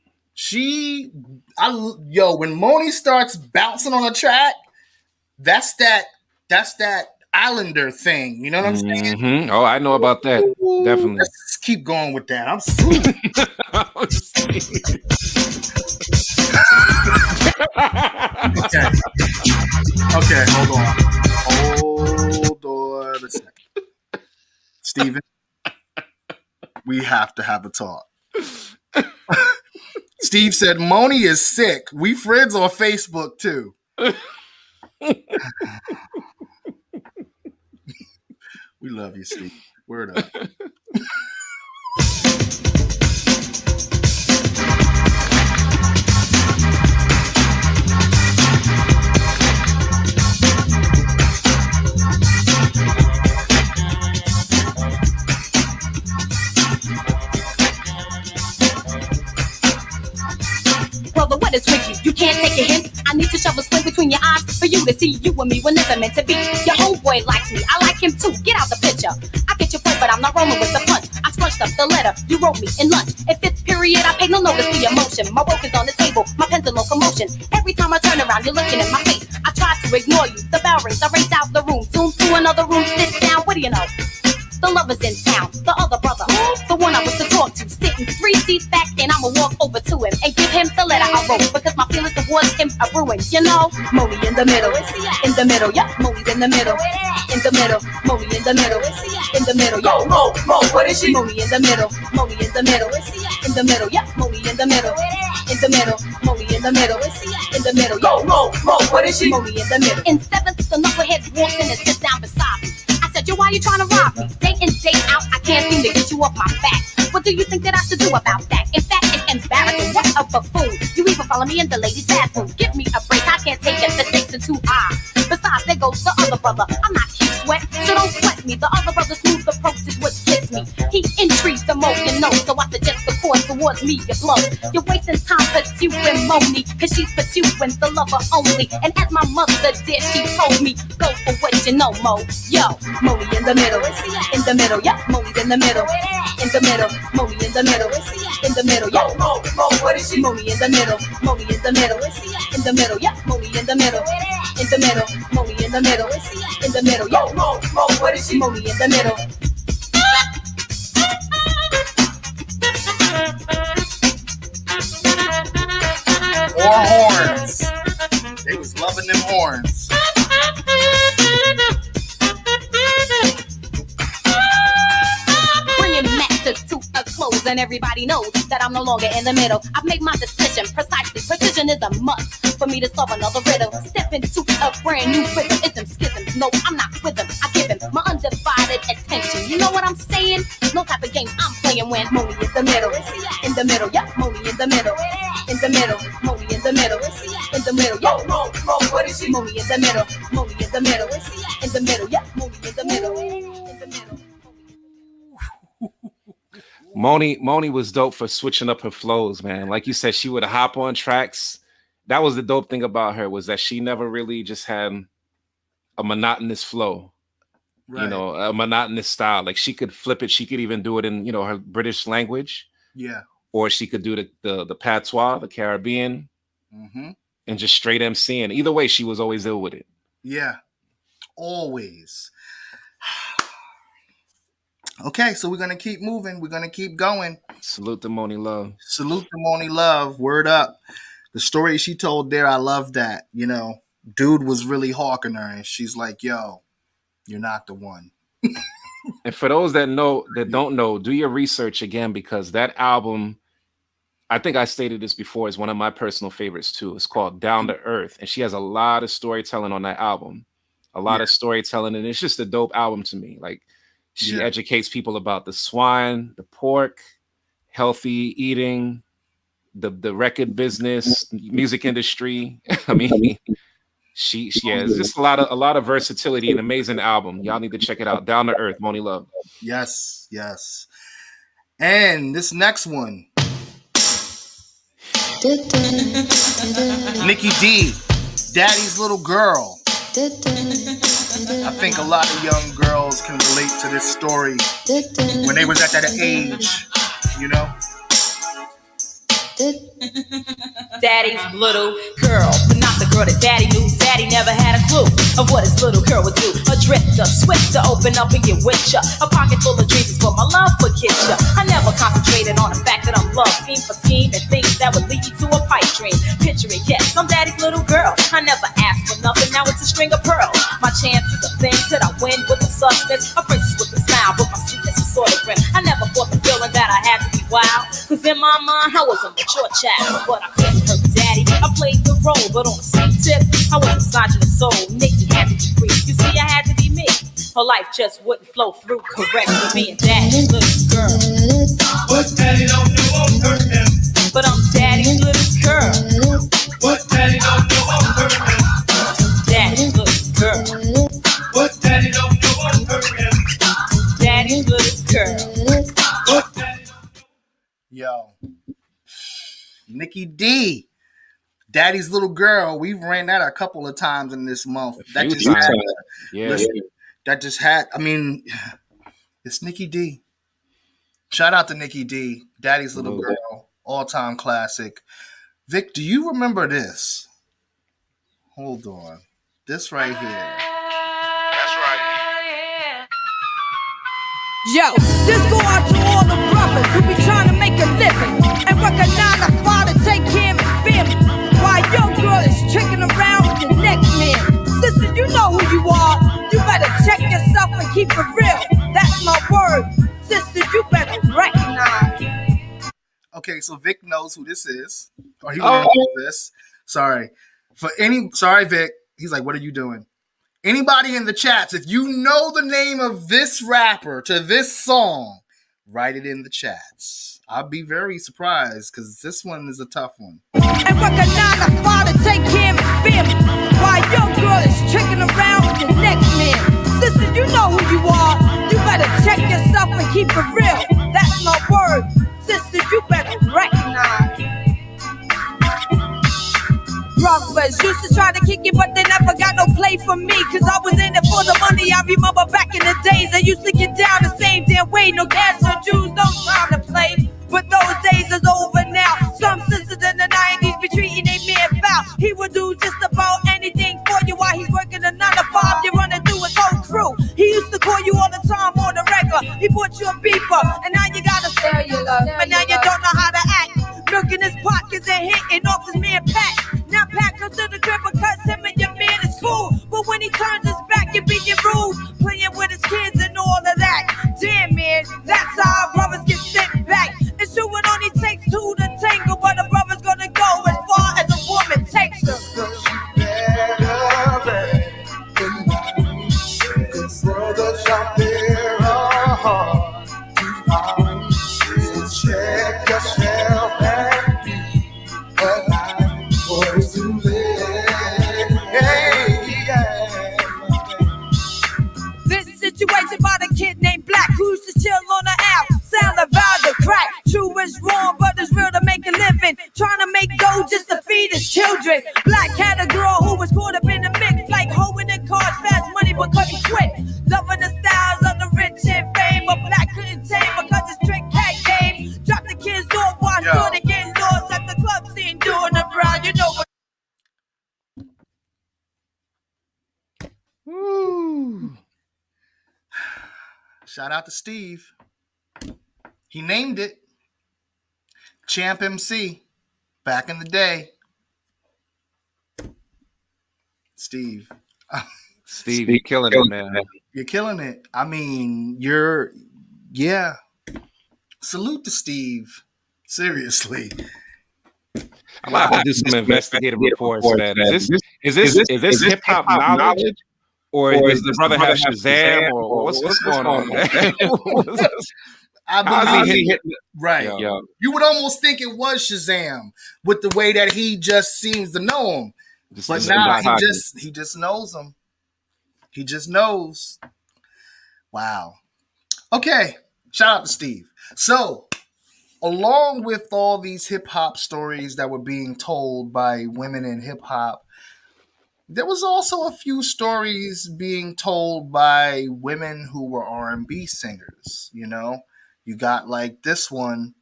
When Moni starts bouncing on a track, that's that Islander thing. You know what I'm saying? Mm-hmm. Oh, I know about that. Definitely. Let's keep going with that. I'm sorry. Okay, hold on a second. Steven, we have to have a talk. Steve said Moni is sick. We friends on Facebook too. We love you, Steve. Word up. Brother, what is with you? You can't take a hint. I need to shove a splint between your eyes for you to see you and me were never meant to be. Your homeboy likes me, I like him too. Get out the picture. I get your point, but I'm not rolling with the punch. I scrunched up the letter you wrote me in lunch. In fifth period, I paid no notice to your motion. My work is on the table, my pen's in locomotion. Every time I turn around, you're looking at my face. I try to ignore you. The bell rings, I race out the room. Zoom to another room, sit down. What do you know? The lover's in town, the other brother, the one I was to talk to, sitting 3 seats back, and I'ma walk over to him and give him the letter I wrote, because my feelings towards him are ruined. You know, Moni in the middle, yeah, Moni's in the middle, Moni in the middle, yo, Mo, what is she? Moni in the middle, yeah, Moni in the middle, Moni in the middle, yo, Mo, what is she? Moni in the middle. In seventh, the knucklehead walks in and sits down beside me. I said, yo, why you trying to rob me? Day in, day out, I can't seem to get you off my back. What do you think that I should do about that? In fact, it's embarrassing. What a buffoon. You even follow me in the ladies' bathroom. Give me a break. I can't take it. The stakes are too high. Besides, there goes the other brother. I'm not cute sweat, so don't sweat me. The other brother's smooth approach is what gets me. He intrigues the more you know, so I suggest the course towards me, you blow. You're wasting time pursuing Moni, cause she's pursuing the lover only. And as my mother did, she told me, go for what you know, Mo. Yo, Moni in the middle, yeah, Moni's in the middle, Moni in the middle, yo, Mo, what is she? Moni in the middle, yeah, Moni in the middle, Moni in the middle, yo, Mo, what is she? Moni in the middle. More horns. They was loving them horns. Bringing matters to a close, and everybody knows that I'm no longer in the middle. I've made my decision precisely. Precision is a must for me to solve another riddle. Step into a brand new rhythm. It's them schisms. No, I'm not with them. I give him my undivided attention. You know what I'm saying? No type of games I'm playing when Moni is the middle. In the middle, yeah, Moni in the middle. In the middle, Moni in the middle. In the middle, yo, Mo, what is she? Moni in the middle. Moni in the middle. In the middle, yeah, Moni in the middle. In the middle. Moni was dope for switching up her flows, man. Like you said, she would hop on tracks. That was the dope thing about her, was that she never really just had a monotonous flow, right. You know, a monotonous style. Like she could flip it. She could even do it in, you know, her British language. Yeah. Or she could do the patois, the Caribbean, and just straight MCing. Either way, she was always ill with it. Yeah, always. Okay, so we're going to keep moving. We're going to keep going. Salute to Moni Love. Salute to Moni Love. Word up. The story she told there, I love that. You know, dude was really hawking her, and she's like, "Yo, you're not the one." And for those that don't know, do your research again, because that album, I think I stated this before, is one of my personal favorites too. It's called Down to Earth, and she has a lot of storytelling on that album. A lot of storytelling, and it's just a dope album to me. Like, she educates people about the swine, the pork, healthy eating, the record business, music industry. I mean, she has just a lot of versatility, an amazing album. Y'all need to check it out. Down to Earth, Moni Love. Yes, yes. And this next one, Nikki D, Daddy's Little Girl. I think a lot of young girls can relate to this story when they was at that age, you know? Daddy's little girl, but not the girl that daddy knew. Daddy never had a clue of what his little girl would do. A drifter, swift to open up and get with ya. A pocket full of dreams for my love for kids ya. I never concentrated on the fact that I'm loved, scheme for scheme, and things that would lead you to a pipe dream. Picture it, yes, I'm daddy's little girl. I never asked for nothing, now it's a string of pearls. My chances of things that I win with the substance. A princess with a smile, with my sweetness and sort of grin. I never fought the feeling that I had to be wild, cause in my mind I was a mature child. But I couldn't hurt daddy. I played the role, but on the same tip, I was misogynist soul. Nikki had to be free. You see, I had to be me. Her life just wouldn't flow through correctly. Being daddy's little girl. But daddy don't know I'm hurt him. But I'm daddy's little girl. But daddy don't know I'm hurt him. Daddy's little girl. But daddy don't know I'm hurt him. Daddy's little girl. But daddy don't know. Yo. Nikki D, Daddy's Little Girl. We've ran that a couple of times in this month. That just had, I mean, it's Nikki D. Shout out to Nikki D, Daddy's Little Girl, all-time classic. Vic, do you remember this? Hold on. This right here. That's right. Yo, this go out to all the brothers who be trying to make a living and work a 9 to 5 to take care of his family, while your girl is tricking around with the next man. Sister, you know who you are. You better check yourself and keep it real. That's my word. Sister, you better recognize. Okay, so Vic knows who this is, or he remembers this. Sorry, Vic. He's like, "What are you doing?" Anybody in the chats, if you know the name of this rapper to this song, write it in the chats. I'll be very surprised because this one is a tough one. And work a 9 to 5 to take care of his family, while your girl is tricking around with the next man. Sister, you know who you are. You better check yourself and keep it real. That's my word. Sister, you better recognize. Brothers used to try to kick it, but they never got no play for me, cause I was in it for the money. I remember back in the days I used to get down the same damn way. No cash or Jews, no time to play. But those days is over now. Some sisters in the 90s be treating they man foul. He would do just about anything for you while he's working a 9 to 5. You're running through his whole crew. He used to call you all the time on the regular. He bought you a beeper, and now you got a cellular. But now you don't know how to act. Milking his pockets and hitting off his man Pat. Now Pat comes to the crib because him and your man is cool. But when he turns his back, you're being rude, playing with his kids and all of that. Damn, man, that's how our brothers get sent back. It's true, it only takes 2 to tangle, but a brother's gonna go as far as a woman takes him. Brothers out there are hard to find. So check yourself and be alive for it's too late. Hey, yeah. This situation by the kid named Black, who used to chill on the app. Sound about the crack. True is wrong, but it's real to make a living. Trying to make dough just to feed his children. Black had a girl who was caught up in the mix, like hoeing in cars, fast money, but couldn't quit. Loving the styles of the rich and fame, but Black couldn't tame because his trick had game. Drop the kids off while sure they get lost at the club scene doing the brown. You know what? Woo. Shout out to Steve. He named it. Champ MC, back in the day. Steve. Steve, you're killing it, man. You're killing it. I mean, yeah. Salute to Steve. Seriously. I'm gonna have to do some investigative reports, man. Is this hip hop knowledge, or does the brother have Shazam, or what's going on, man? I believe right. Yo. You would almost think it was Shazam with the way that he just seems to know him. But now he just knows him. He just knows. Wow. Okay. Shout out to Steve. So, along with all these hip hop stories that were being told by women in hip hop, there was also a few stories being told by women who were R&B singers. You know, you got like this one.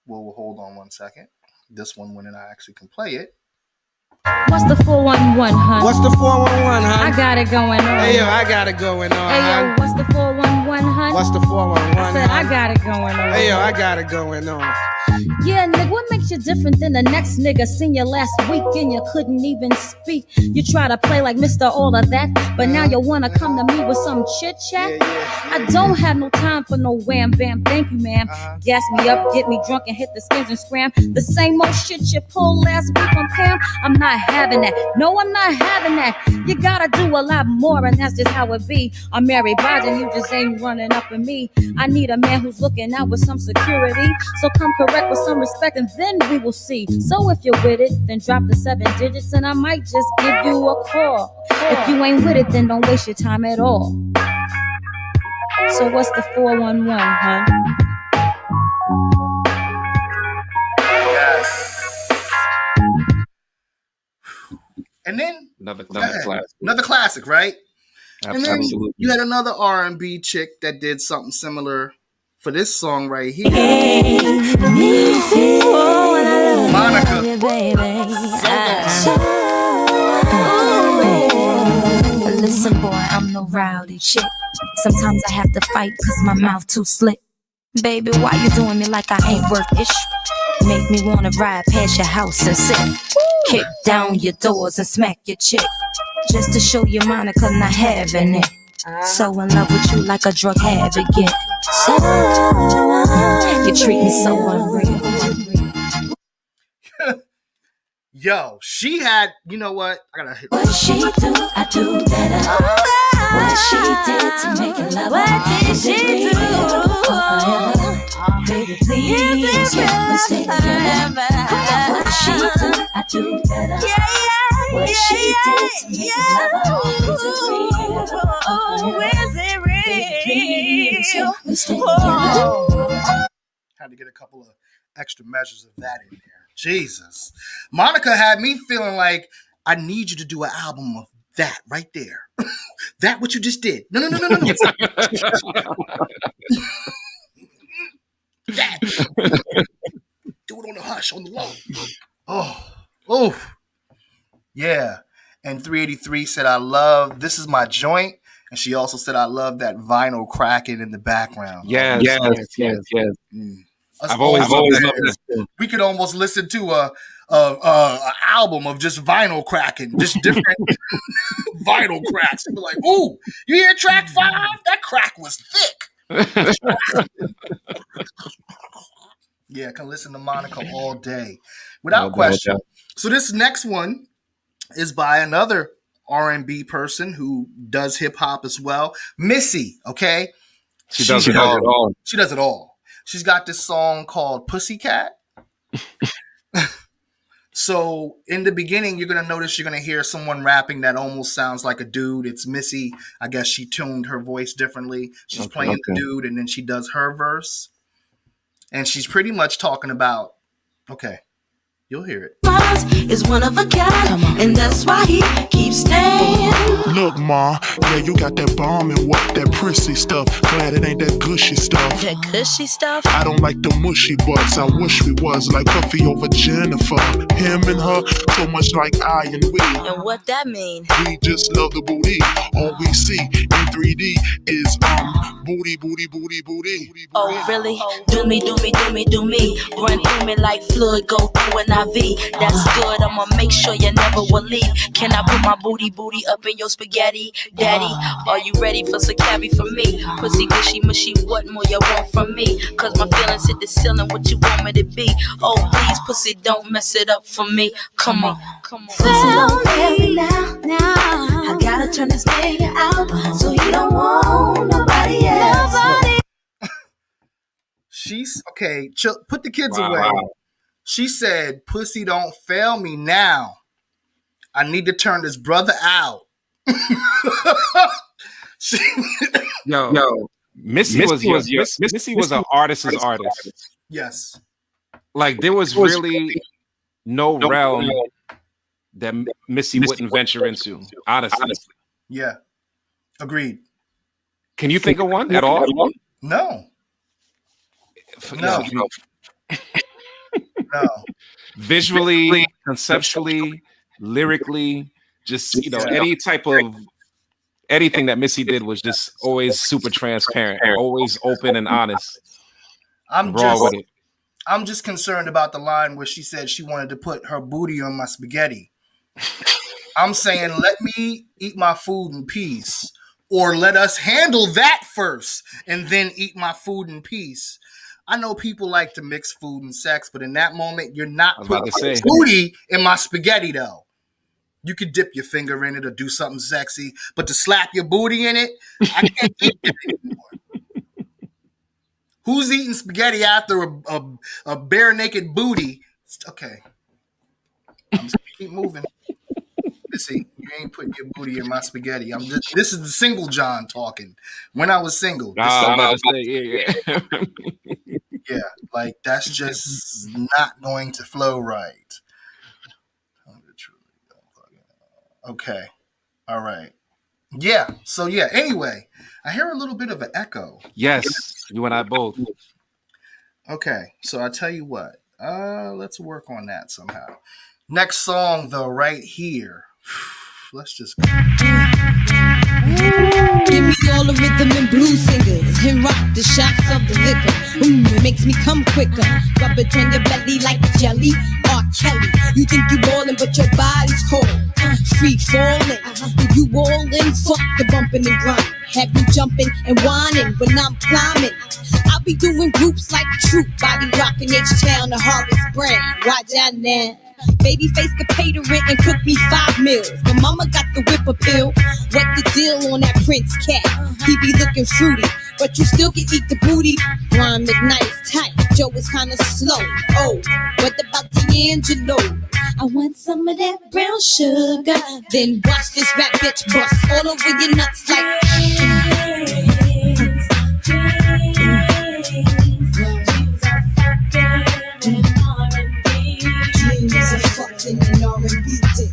Well, hold on one second. This one, when I actually can play it. What's the 411, hun? What's the 411, hun? I got it going on. Hey, yo, I got it going on, Hey, yo, hun. what's the 411, hun? What's the 411, I said, I got it going on. Hey, yo, I got it going on. Yeah, nigga, what makes you different than the next nigga? Seen you last week and you couldn't even speak. You try to play like Mr. All of that, but now you wanna come to me with some chit chat? I don't have no time for no wham bam, thank you, ma'am. Gas me up, get me drunk and hit the skins and scram. The same old shit you pulled last week on Pam. I'm not having that. No, I'm not having that. You gotta do a lot more, and that's just how it be. I'm Mary Biden, you just ain't running up in me. I need a man who's looking out with some security. So come correct with some respect, and then we will see. So if you're with it, then drop the 7 digits, and I might just give you a call. If you ain't with it, then don't waste your time at all. So what's the 411, huh? Yes. And then Another classic. Another classic, right? Absolutely. And then you had another R&B chick that did something similar for this song right here. Monica. Listen, boy, I'm no rowdy chick. Sometimes I have to fight cause my mouth too slick. Baby, why you doing me like I ain't worth it? Make me wanna ride past your house and sit. Kick down your doors and smack your chick. Just to show you Monica not having it. So in love with you like a drug advocate. So you treat me so unreal. Yo, she had, you know what? I gotta hit. What she do, I do better. What she did to make it love. What did she do? Baby, please, let's stay together. What she do, I do better. What she did to make it love. Is it real? Baby, please, let's stay together. Had to get a couple of extra measures of that in there. Jesus. Monica had me feeling like I need you to do an album of that right there. That what you just did. No. That. Do it on the hush, on the low. Oh. Yeah. And 383 said, this is my joint. And she also said, I love that vinyl cracking in the background. Yes. I've always loved that. We could almost listen to a album of just vinyl cracking, just different vinyl cracks. And be like, ooh, you hear track 5? That crack was thick. Yeah, I can listen to Monica all day without question. So this next one is by another R&B person who does hip hop as well, Missy. Okay, she does it all. She does it all. She's got this song called Pussycat. So in the beginning, you're going to notice you're going to hear someone rapping that almost sounds like a dude. It's Missy. I guess she tuned her voice differently. She's playing the dude, and then she does her verse. And she's pretty much talking about, you'll hear it. response is one of a kind, and that's why he keeps staying. Look, ma, yeah, you got that bomb and what, that prissy stuff. Glad it ain't that gushy stuff. That cushy stuff? I don't like the mushy butts. I wish we was like Puffy over Jennifer. Him and her, so much like I and we. And what that mean? We just love the booty. All we see in 3D is booty, booty, booty, booty. Oh, really? Do me, do me, do me, do me. Run through me like fluid, go through an IV. That's good, I'ma make sure you never will leave. Can I put my booty up in your spaghetti? Daddy, are you ready for some cavi for me? Pussy, gushy, mushy, what more you want from me? Cause my feelings hit the ceiling, what you want me to be? Oh, please, pussy, don't mess it up for me. Come on, come on. Pussy don't fail me now. I gotta turn this nigga out, so he don't want nobody else. She's okay. Chill, put the kids away. She said, "Pussy don't fail me now. I need to turn this brother out." Yo, Missy was an artist's artist. Yes. Like there was really no realm that Missy wouldn't venture into. Honestly. Yeah. Agreed. Can you think of one at all? No. No. Visually, conceptually, lyrically, just any type of anything that Missy did was just always super transparent, always open and honest. I'm just concerned about the line where she said she wanted to put her booty on my spaghetti. I'm saying, let me eat my food in peace, or let us handle that first and then eat my food in peace. I know people like to mix food and sex, but in that moment, you're not putting my booty in my spaghetti, though. You could dip your finger in it or do something sexy, but to slap your booty in it, I can't eat it anymore. Who's eating spaghetti after a bare naked booty? Okay. I'm just gonna keep moving. Missy, you ain't putting your booty in my spaghetti. This is the single John talking. When I was single. Yeah, like that's just not going to flow right. Okay. All right. Yeah. So yeah, anyway, I hear a little bit of an echo. Yes, you and I both. Okay. So I tell you what. Let's work on that somehow. Next song though, right here. Let's just go. Give me all the rhythm and blues singers and rock the shots of the liquor. It makes me come quicker. Rub it on your belly like jelly. R. Kelly, you think you ballin', but your body's cold. Free falling, you all in. Fuck the bumping and grinding. Have you jumping and whining when I'm climbing. I'll be doing groups like Troop, body rocking H-Town, the Horace Brand. Watch out now. Babyface could pay the rent and cook me 5 meals. My mama got the whip appeal. What the deal on that Prince cat? He be looking fruity, but you still can eat the booty. Ron McKnight's tight, Joe is kinda slow. Oh, what about D'Angelo? I want some of that brown sugar. Then watch this rap bitch bust all over your nuts like. Dreams of fucking an R&B dick.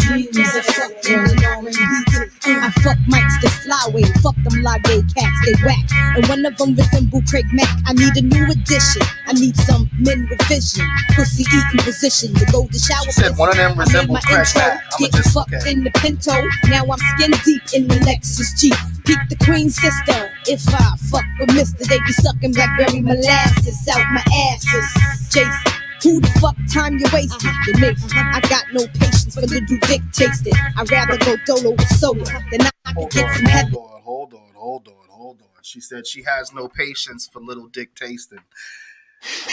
Dreams of fucking an R&B dick. I fuck mics that fly away, fuck them live gay cats, they whack. And one of them resemble Craig Mack. I need a new addition. I need some men with vision. Pussy eating position. The golden shower. She said one of them resemble Craig Mack. Get fucked in the Pinto. Now I'm skin deep in the Lexus Jeep. Peep the queen sister. If I fuck with Mister, they be sucking blackberry molasses out my asses. Jason. Who the fuck time you wasting? The nigga, I got no patience for little dick tasting. I'd rather go dolo with solo than I can get some heavy. Hold on. She said she has no patience for little dick tasting.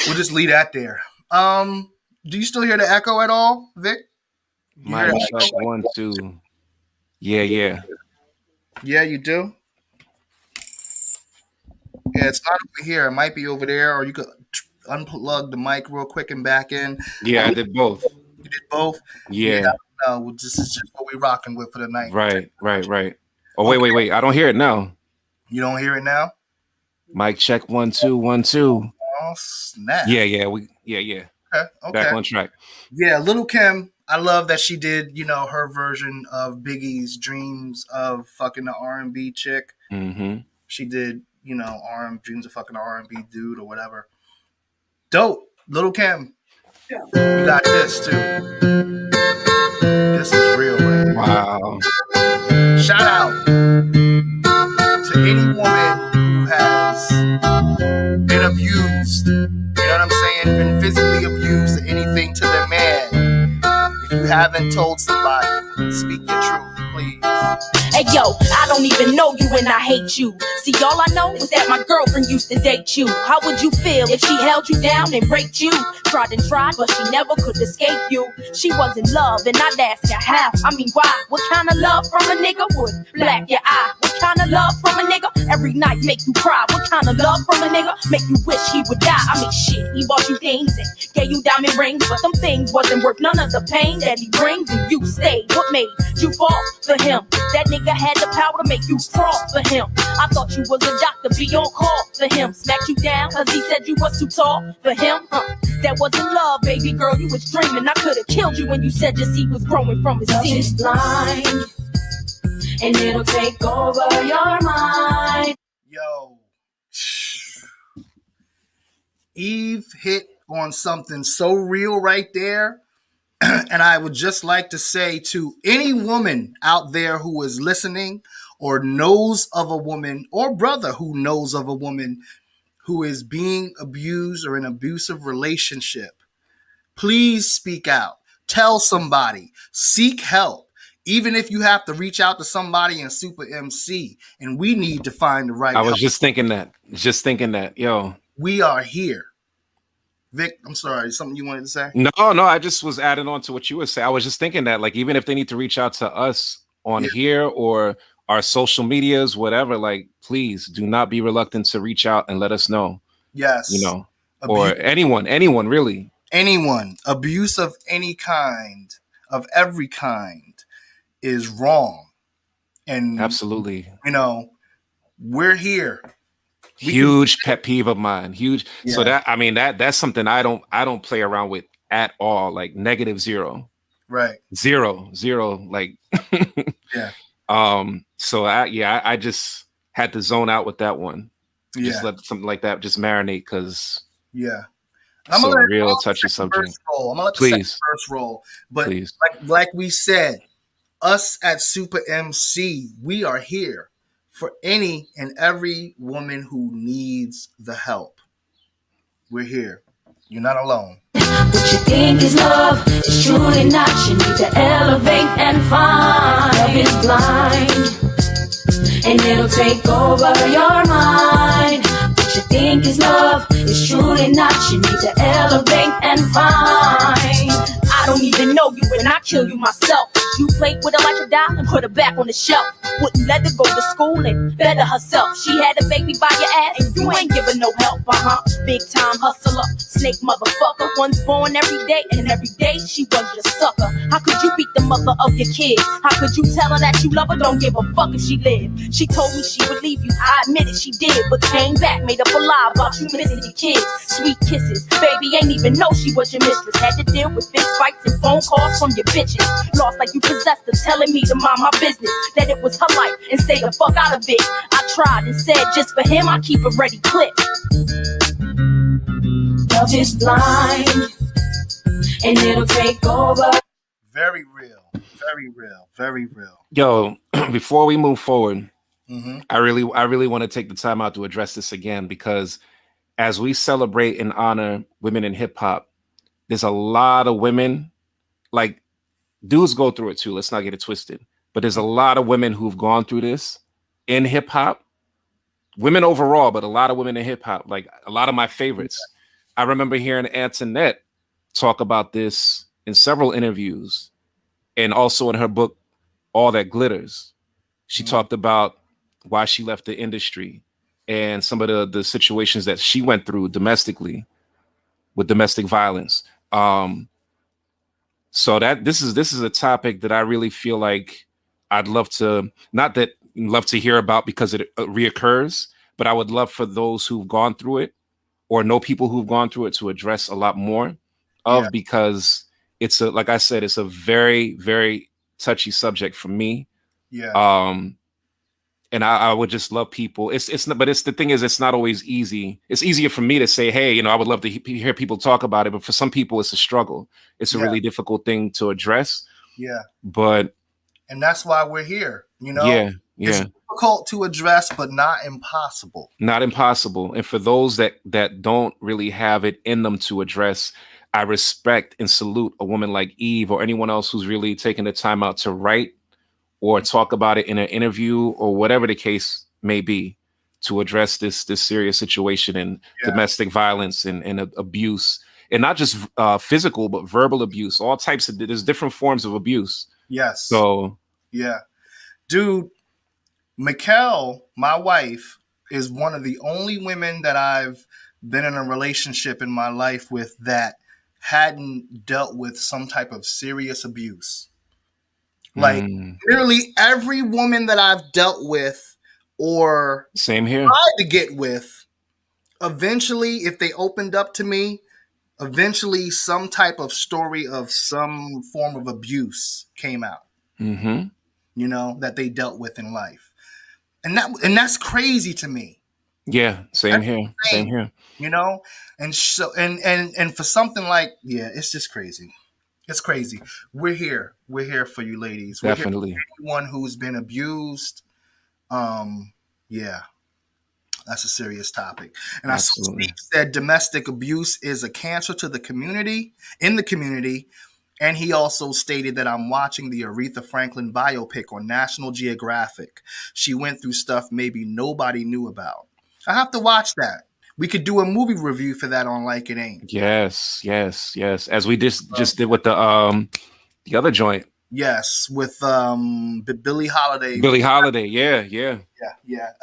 We'll just leave that there. Do you still hear the echo at all, Vic? Mine check 1, 2. Yeah. Yeah, you do? Yeah, it's not over here. It might be over there, or you could unplug the mic real quick and back in. Yeah, I did both. You did both? Yeah. No, this is just what we're rocking with for the night. Right. Oh, wait. I don't hear it now. You don't hear it now? Mic check 1 2 1 2. Oh snap! Yeah. Okay. Back on track. Yeah, Little Kim. I love that she did, her version of Biggie's "Dreams of Fucking the R&B Chick." Mm-hmm. She did, "Dreams of Fucking the R&B Dude" or whatever. Dope, Little Kim. You got this too. This is real, man. Wow. Shout out to any woman who has been abused. You know what I'm saying? Been physically abused or anything to their man. If you haven't told somebody, speak your truth, please. Hey yo, I don't even know you and I hate you. See, all I know is that my girlfriend used to date you. How would you feel if she held you down and raped you? Tried and tried, but she never could escape you. She was in love, and I'd ask her how. I mean, why? What kind of love from a nigga would black your eye? What kind of love from a nigga every night make you cry? What kind of love from a nigga make you wish he would die? I mean, shit, he bought you things and gave you diamond rings, but them things wasn't worth none of the pain that he brings, and you stayed. What made you fall for him? That nigga had the power to make you crawl for him. I thought you was a doctor, be on call for him. Smacked you down cause he said you was too tall for him. That wasn't love, baby girl, you was dreaming. I could've killed you when you said your seed was growing from his seed. It's blind, and it'll take over your mind. Yo, Eve hit on something so real right there. And I would just like to say to any woman out there who is listening or knows of a woman or brother who knows of a woman who is being abused or in an abusive relationship, please speak out. Tell somebody. Seek help. Even if you have to reach out to somebody in Super MC, and we need to find the right I was help. just thinking that. Yo. We are here. Vic, I'm sorry, something you wanted to say? No, I just was adding on to what you were saying. I was just thinking that, like, even if they need to reach out to us on here or our social medias, whatever, like, please do not be reluctant to reach out and let us know. Yes. Or anyone, really. Anyone. Abuse of any kind, of every kind, is wrong. And absolutely. We're here. Huge pet peeve of mine. Huge. Yeah. So that's something I don't play around with at all. Like -0. Right. Zero. Like yeah. So I just had to zone out with that one. Yeah. Just let something like that just marinate because I'm so gonna real touchy subject. I'm gonna let the Please. first roll. But Please. like we said, us at Super MC, we are here for any and every woman who needs the help. We're here. You're not alone. What you think is love is truly not. You need to elevate and find. Love is blind, and it'll take over your mind. What you think is love is truly not. You need to elevate and find. I don't even know you and I kill you myself. You played with her like a doll and put her back on the shelf. Wouldn't let her go to school and better herself. She had a baby by your ass and you ain't giving no help, Big time hustler, snake motherfucker. One's born every day and every day she was your sucker. How could you beat the mother of your kids? How could you tell her that you love her? Don't give a fuck if she lived. She told me she would leave you. I admit it, she did, but came back, made up a lie about you missing your kids. Sweet kisses, baby ain't even know she was your mistress. Had to deal with fist fights and phone calls from your bitches. Lost like you possessed her, telling me to mind my business. That it was her life and stay the fuck out of it. I tried and said just for him I keep a ready clip. Love is blind, and it'll take over. Very real. Very real. Very real. Yo, before we move forward, Mm-hmm. I really want to take the time out to address this again, because as we celebrate and honor women in hip hop, there's a lot of women, like dudes go through it too. Let's not get it twisted. But there's a lot of women who've gone through this in hip hop, women overall, but a lot of women in hip hop, like a lot of my favorites. I remember hearing Antoinette talk about this in several interviews, and also in her book, All That Glitters. She talked about why she left the industry and some of the situations that she went through domestically with domestic violence. So that this is a topic that I really feel like I'd love to, not that, love to hear about because it reoccurs. But I would love for those who've gone through it or know people who've gone through it to address a lot more of, because it's like I said, it's a very, very touchy subject for me. Yeah. And I would just love people. But the thing is, it's not always easy. It's easier for me to say, hey, I would love to hear people talk about it. But for some people, it's a struggle. It's a really difficult thing to address. Yeah. And that's why we're here. Yeah. It's difficult to address, but not impossible. Not impossible. And for those that don't really have it in them to address, I respect and salute a woman like Eve or anyone else who's really taking the time out to write or talk about it in an interview or whatever the case may be, to address this serious situation and domestic violence and abuse, and not just physical, but verbal abuse, all types of, there's different forms of abuse. Yes. So, yeah. Dude, Mikkel, my wife, is one of the only women that I've been in a relationship in my life with that hadn't dealt with some type of serious abuse. Like literally every woman that I've dealt with or same here tried to get with, eventually, if they opened up to me, eventually some type of story of some form of abuse came out. That they dealt with in life. And that's crazy to me. Yeah, same here. Same here. And so and for something like, it's just crazy. It's crazy. We're here. We're here for you ladies. Definitely. We're here for anyone who's been abused. That's a serious topic. And Absolutely. I said domestic abuse is a cancer to the community, in the community. And he also stated that I'm watching the Aretha Franklin biopic on National Geographic. She went through stuff maybe nobody knew about. I have to watch that. We could do a movie review for that on Like It Ain't. Yes. As we just did with the other joint. Yes, with Billie Holiday. Billie Holiday, yeah.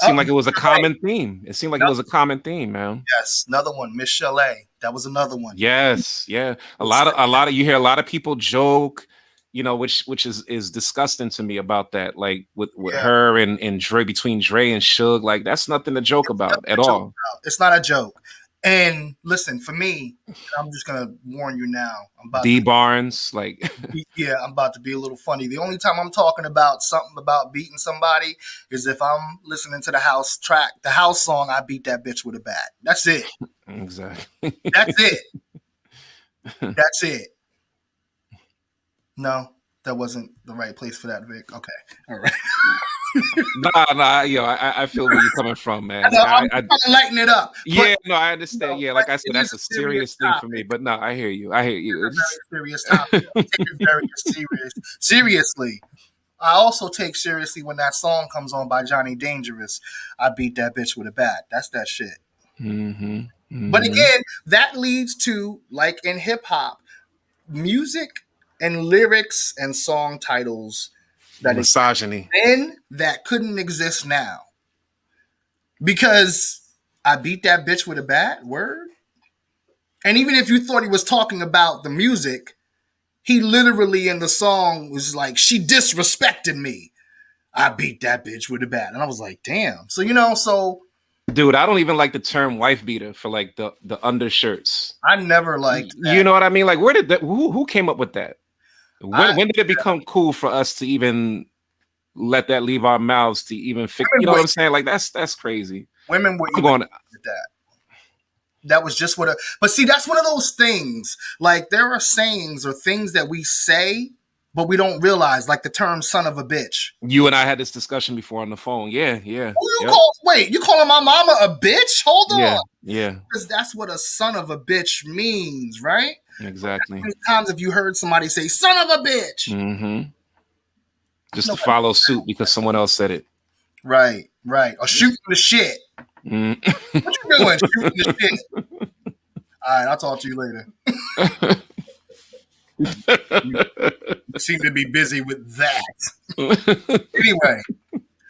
Seemed like it was a common theme. It seemed like it was a common theme, man. Yes, another one, Miss Chalet. That was another one. Yes, yeah. A lot of you hear a lot of people joke, which is disgusting to me about that. Like with her and Dre, between Dre and Suge, like that's nothing to joke about at all. It's not a joke. And listen, for me, I'm just gonna warn you now. I'm about Barnes, like I'm about to be a little funny. The only time I'm talking about something about beating somebody is if I'm listening to the house song, I beat that bitch with a bat. That's it. Exactly. That's it. That's it. No, that wasn't the right place for that, Vic. Okay. All right. I feel where you're coming from, man. I'm trying to lighten it up. I understand. Like I said, that's a serious thing for me. But no, I hear you. It's a very serious topic. I take it very seriously. I also take seriously when that song comes on by Johnny Dangerous. I beat that bitch with a bat. That's that shit. But again, that leads to, like in hip hop, music and lyrics and song titles that misogyny then that couldn't exist now. Because I beat that bitch with a bat, word. And even if you thought he was talking about the music, he literally in the song was like, she disrespected me. I beat that bitch with a bat. And I was like, damn. So, dude, I don't even like the term wife beater for like the undershirts. I never liked that. You know what I mean? Like, where did that, who came up with that? When did it become cool for us to even let that leave our mouths to even fix? You know what I'm saying? Like that's crazy. Women were going with that. That was just but see, that's one of those things. Like there are sayings or things that we say, but we don't realize, like the term "son of a bitch." You and I had this discussion before on the phone. Yeah. You calling my mama a bitch? Hold on. Yeah. Because that's what a son of a bitch means, right? Exactly. How many times have you heard somebody say "son of a bitch"? Mm-hmm. Just to follow suit because someone else said it. Right. Or shooting the shit. What you doing? Shooting the shit. All right, I'll talk to you later. You seem to be busy with that. Anyway,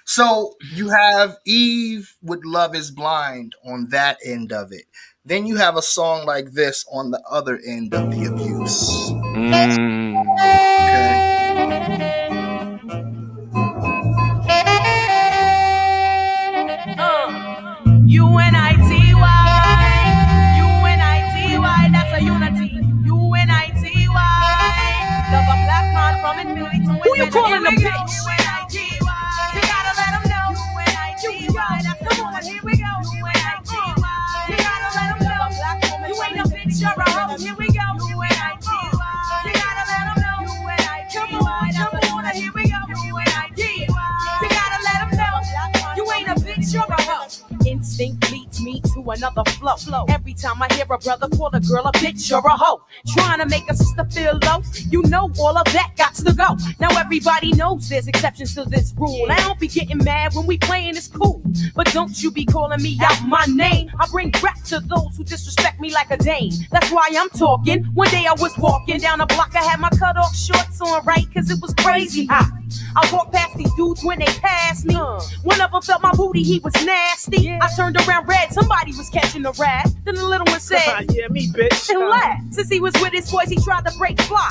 so you have Eve with "Love Is Blind" on that end of it. Then you have a song like this on the other end of the abuse. Okay. another flow. Every time I hear a brother call a girl a bitch or a hoe, trying to make a sister feel low, you know all of that got to go. Now everybody knows there's exceptions to this rule. I don't be getting mad when we playing, it's cool, but don't you be calling me out my name. I bring rap to those who disrespect me like a dame. That's why I'm talking. One day I was walking down a block, I had my cut off shorts on, right, cause it was crazy hot. I walked past these dudes when they passed me. One of them felt my booty, he was nasty. I turned around red, somebody was catching a rat. Then the little one said, yeah, me, bitch. And laughed. Since he was with his boys, he tried to break fly.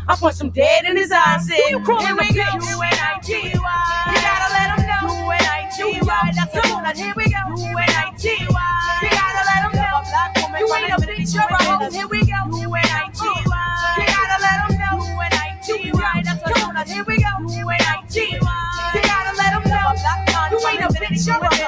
I punched him dead in his eyes and said, who you calling a bitch? U-N-I-T-Y. You gotta let him know. U-N-I-T-Y. That's the one. Here we go. U-N-I-T-Y. You gotta let him know. You ain't a bitch, you're a hoe. Here we go. U-N-I-T-Y. You gotta let him know. U-N-I-T-Y. That's the one. Here we go. U-N-I-T-Y. You gotta let him know. You ain't a bitch, you're a hoe.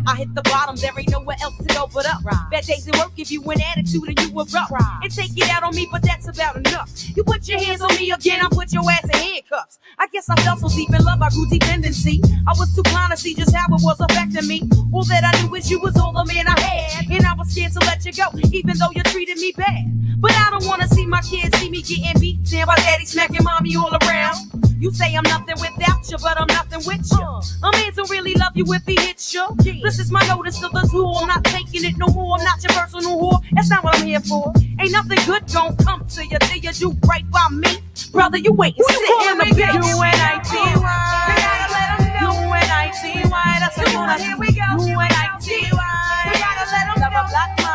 I hit the bottom, there ain't nowhere else to go but up. Bad days at work give you an attitude and you erupt. And take it out on me, but that's about enough. You put your hands on me again, I'll put your ass in handcuffs. I guess I fell so deep in love, I grew dependency. I was too blind to see just how it was affecting me. All that I knew is you was all the man I had, and I was scared to let you go, even though you treated me bad. But I don't wanna see my kids see me getting beat down by daddy smacking mommy all around. You say I'm nothing without you, but I'm nothing with you. A man don't really love you if he hits you. This is my notice to the zoo. I'm not taking it no more. I'm not your personal whore. That's not what I'm here for. Ain't nothing good gon' come to you till you do right by me. Brother, you ain't sitting in the bitch. U-N-I-T-Y. You gotta let him know. U-N-I-T-Y. That's the one. Here we go. U-N-I-T-Y. You gotta let him know.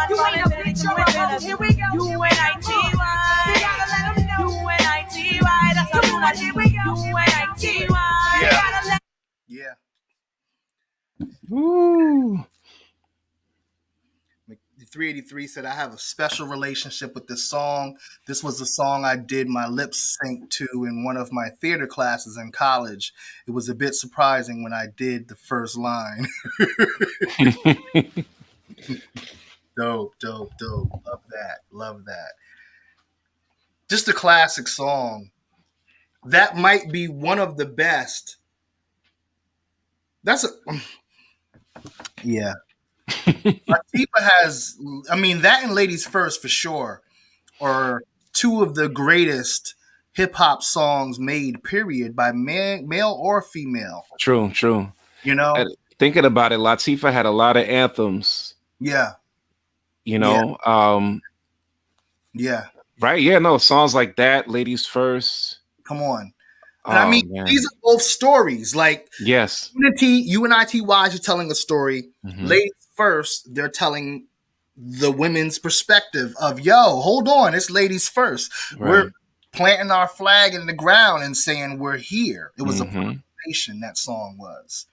You ain't a bitch, you're a hoe. Here we go. U-N-I-T-Y. You gotta let him know. U-N-I-T-Y. That's the one. Here we go. U-N-I-T-Y. You gotta let. Yeah. Ooh. 383 said, I have a special relationship with this song. This was the song I did my lip sync to in one of my theater classes in college. It was a bit surprising when I did the first line. Dope. Love that. Just a classic song. That might be one of the best. Yeah. Latifah has, that and Ladies First for sure are two of the greatest hip hop songs made, period, by male or female. True. You know? And thinking about it, Latifah had a lot of anthems. Yeah. You know? Yeah. Right? Yeah, no, songs like that, Ladies First. Come on. And these are both stories. Like, yes, UNITY is telling a story. Mm-hmm. Ladies First, they're telling the women's perspective of, yo, hold on, it's ladies first. Right. We're planting our flag in the ground and saying we're here. It was a proclamation, that song was.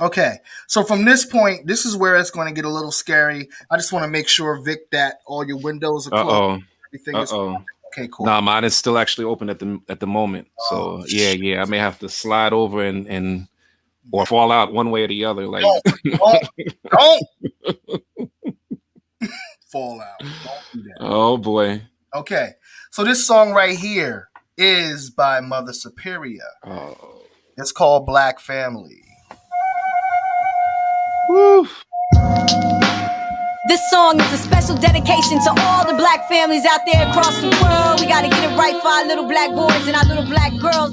Okay, so from this point, this is where it's going to get a little scary. I just want to make sure, Vic, that all your windows are closed. Everything is okay, cool. No, mine is still actually open at the moment. So yeah, I may have to slide over and or fall out one way or the other. Like don't fall out. Don't do that. Oh boy. Okay, so this song right here is by Mother Superior. Oh. It's called Black Family. Woo. This song is a special dedication to all the black families out there across the world. We gotta get it right for our little black boys and our little black girls.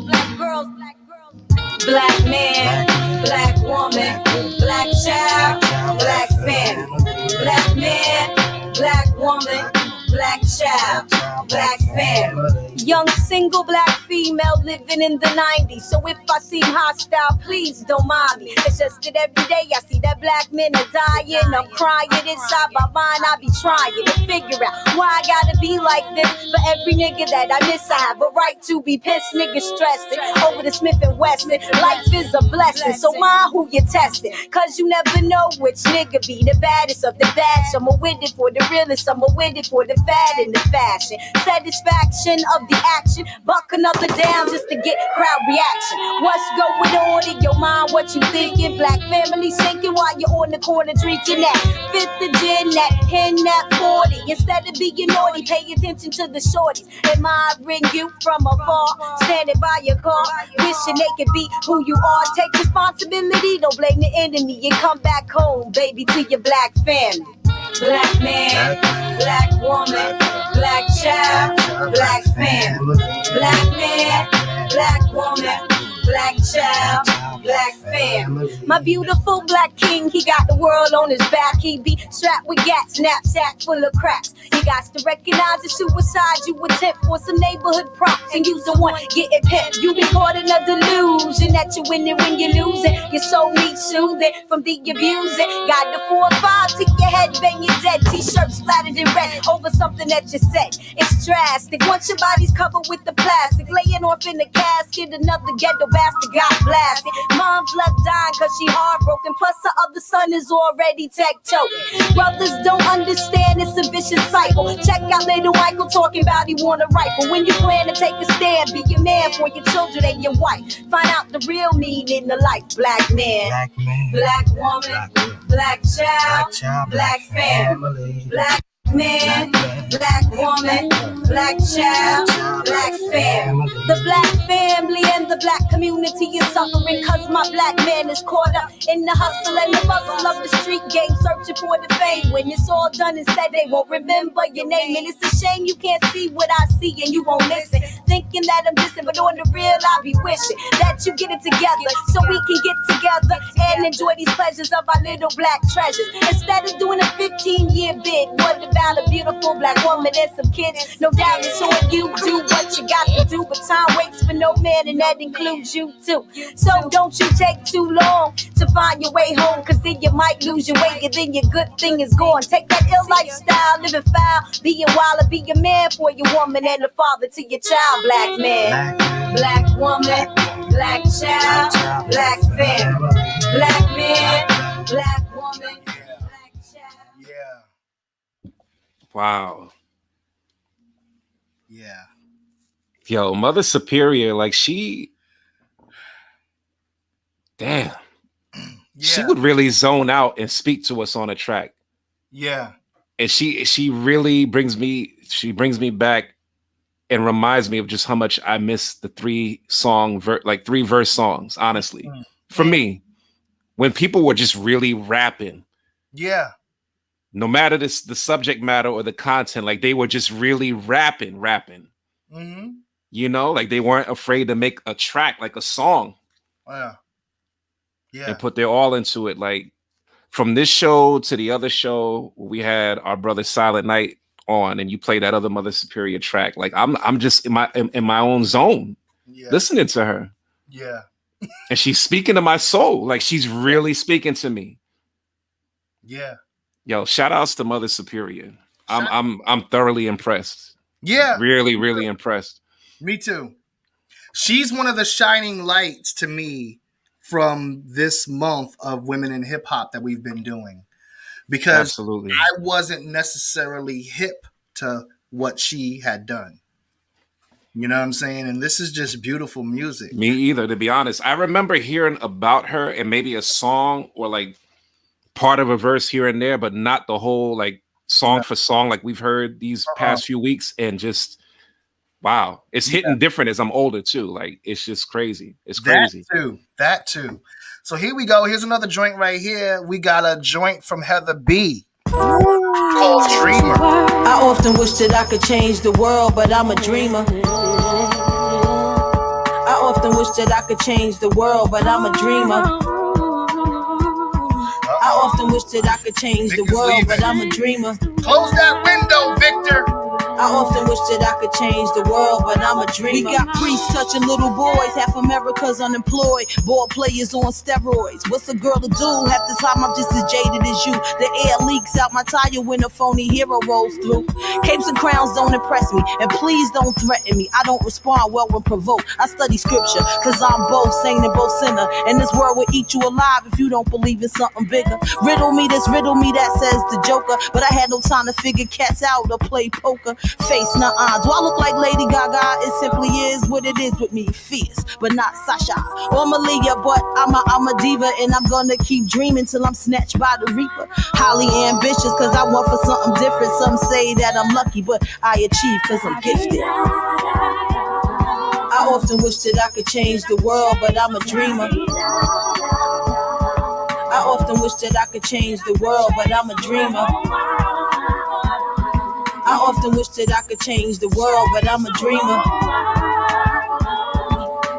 Black man, black woman, black child, black family. Black man, black woman, black child, black family. Young single black female living in the 90s. So if I seem hostile, please don't mind me. It's just that every day I see that black men are dying. I'm crying inside my mind. I be trying to figure out why I gotta be like this. For every nigga that I miss, I have a right to be pissed. Niggas stressing over the Smith and Wesson. Life is a blessing, so mind who you testing. Cause you never know which nigga be the baddest of the bad. Some are with it for the realest, some are with it for the fad and the fashion. Satisfaction of the action, buck another down just to get crowd reaction. What's going on in your mind? What you thinking? Black family sinking while you're on the corner drinking that fifth of gin, that hen, that 40. Instead of being naughty, pay attention to the shorties. Admiring you from afar, standing by your car, wishing they could be who you are. Take responsibility, don't blame the enemy, and come back home, baby, to your black family. black man, black woman, black child, black family. Black man, black woman, black child, black family. My beautiful black king, he got the world on his back. He be strapped with gats, knapsack full of cracks. He got to recognize the suicide you attempt for some neighborhood props, and you's the one getting pimped. You be caught in a delusion that you win it when you lose it. Your soul needs soothing from the abusing. Got the 4 or 5 to your head, bang your dead. T-shirt splattered in red over something that you said. It's drastic. Once your body's covered with the plastic, laying off in the casket, another ghetto bastard got blasted. Mom's left dying cause she heartbroken, plus her other son is already tech-toting. Brothers don't understand, it's a vicious cycle. Check out little Michael talking about he want a rifle. When you plan to take a stand, be a man for your children and your wife. Find out the real meaning in the life. Black man, black woman, black child, black family. Black man, black woman, black child, black family. The black family and the black community is suffering cause my black man is caught up in the hustle and the bustle of the street game, searching for the fame. When it's all done and said, they won't remember your name. And it's a shame you can't see what I see and you won't listen. Thinking that I'm distant, but on the real I be wishing that you get it together so we can get together and enjoy these pleasures of our little black treasures. Instead of doing a 15-year bid, what about a beautiful black woman and some kids? No doubt it's on you, do what you got to do, but time waits for no man and that includes you too. So don't you take too long to find your way home, cause then you might lose your way and then your good thing is gone. Take that ill lifestyle, living foul, being wild, and be a man for your woman and a father to your child. Black man, black woman, black child, black family. Black man, black woman, black child. Yeah. Wow. Yeah. Yo, Mother Superior, like damn. She would really zone out and speak to us on a track. Yeah. And she really brings me back and reminds me of just how much I miss the 3-verse songs, honestly. For me, when people were just really rapping. Yeah. No matter the subject matter or the content, like they were just really rapping. Mm-hmm. You know, like they weren't afraid to make a track, like a song. Yeah. Yeah. And put their all into it. Like from this show to the other show, we had our brother Silent Night on, and you play that other Mother Superior track. Like I'm just in my own zone, listening to her. Yeah. And she's speaking to my soul. Like she's really speaking to me. Yeah. Yo, shout outs to Mother Superior. I'm thoroughly impressed. Yeah. Really, really impressed. Me too. She's one of the shining lights to me from this month of Women in Hip Hop that we've been doing. Because absolutely, I wasn't necessarily hip to what she had done. You know what I'm saying? And this is just beautiful music. Me either, to be honest. I remember hearing about her and maybe a song or like part of a verse here and there, but not the whole like song for song like we've heard these past few weeks. And just, wow, it's hitting different as I'm older too. Like, it's just crazy. It's crazy. That too. So here we go. Here's another joint right here. We got a joint from Heather B. Called Dreamer. I often wish that I could change the world, but I'm a dreamer. I often wish that I could change the world, but I'm a dreamer. I often wish that I could change the world, but I'm a dreamer. Close that window, Victor. I often wish that I could change the world, but I'm a dreamer. We got priests touching little boys, half America's unemployed, ball players on steroids. What's a girl to do? Half the time I'm just as jaded as you. The air leaks out my tire when a phony hero rolls through. Capes and crowns don't impress me, and please don't threaten me. I don't respond well when provoked. I study scripture, cause I'm both saint and both sinner. And this world will eat you alive if you don't believe in something bigger. Riddle me this, riddle me that, says the Joker. But I had no time to figure cats out or play poker. Face, nuh-uh. Do I look like Lady Gaga? It simply is what it is with me. Fierce, but not Sasha or Malia, but I'm a diva, and I'm gonna keep dreaming till I'm snatched by the Reaper. Highly ambitious, cause I want for something different. Some say that I'm lucky, but I achieve cause I'm gifted. I often wish that I could change the world, but I'm a dreamer. I often wish that I could change the world, but I'm a dreamer. I often wish that I could change the world, but I'm a dreamer.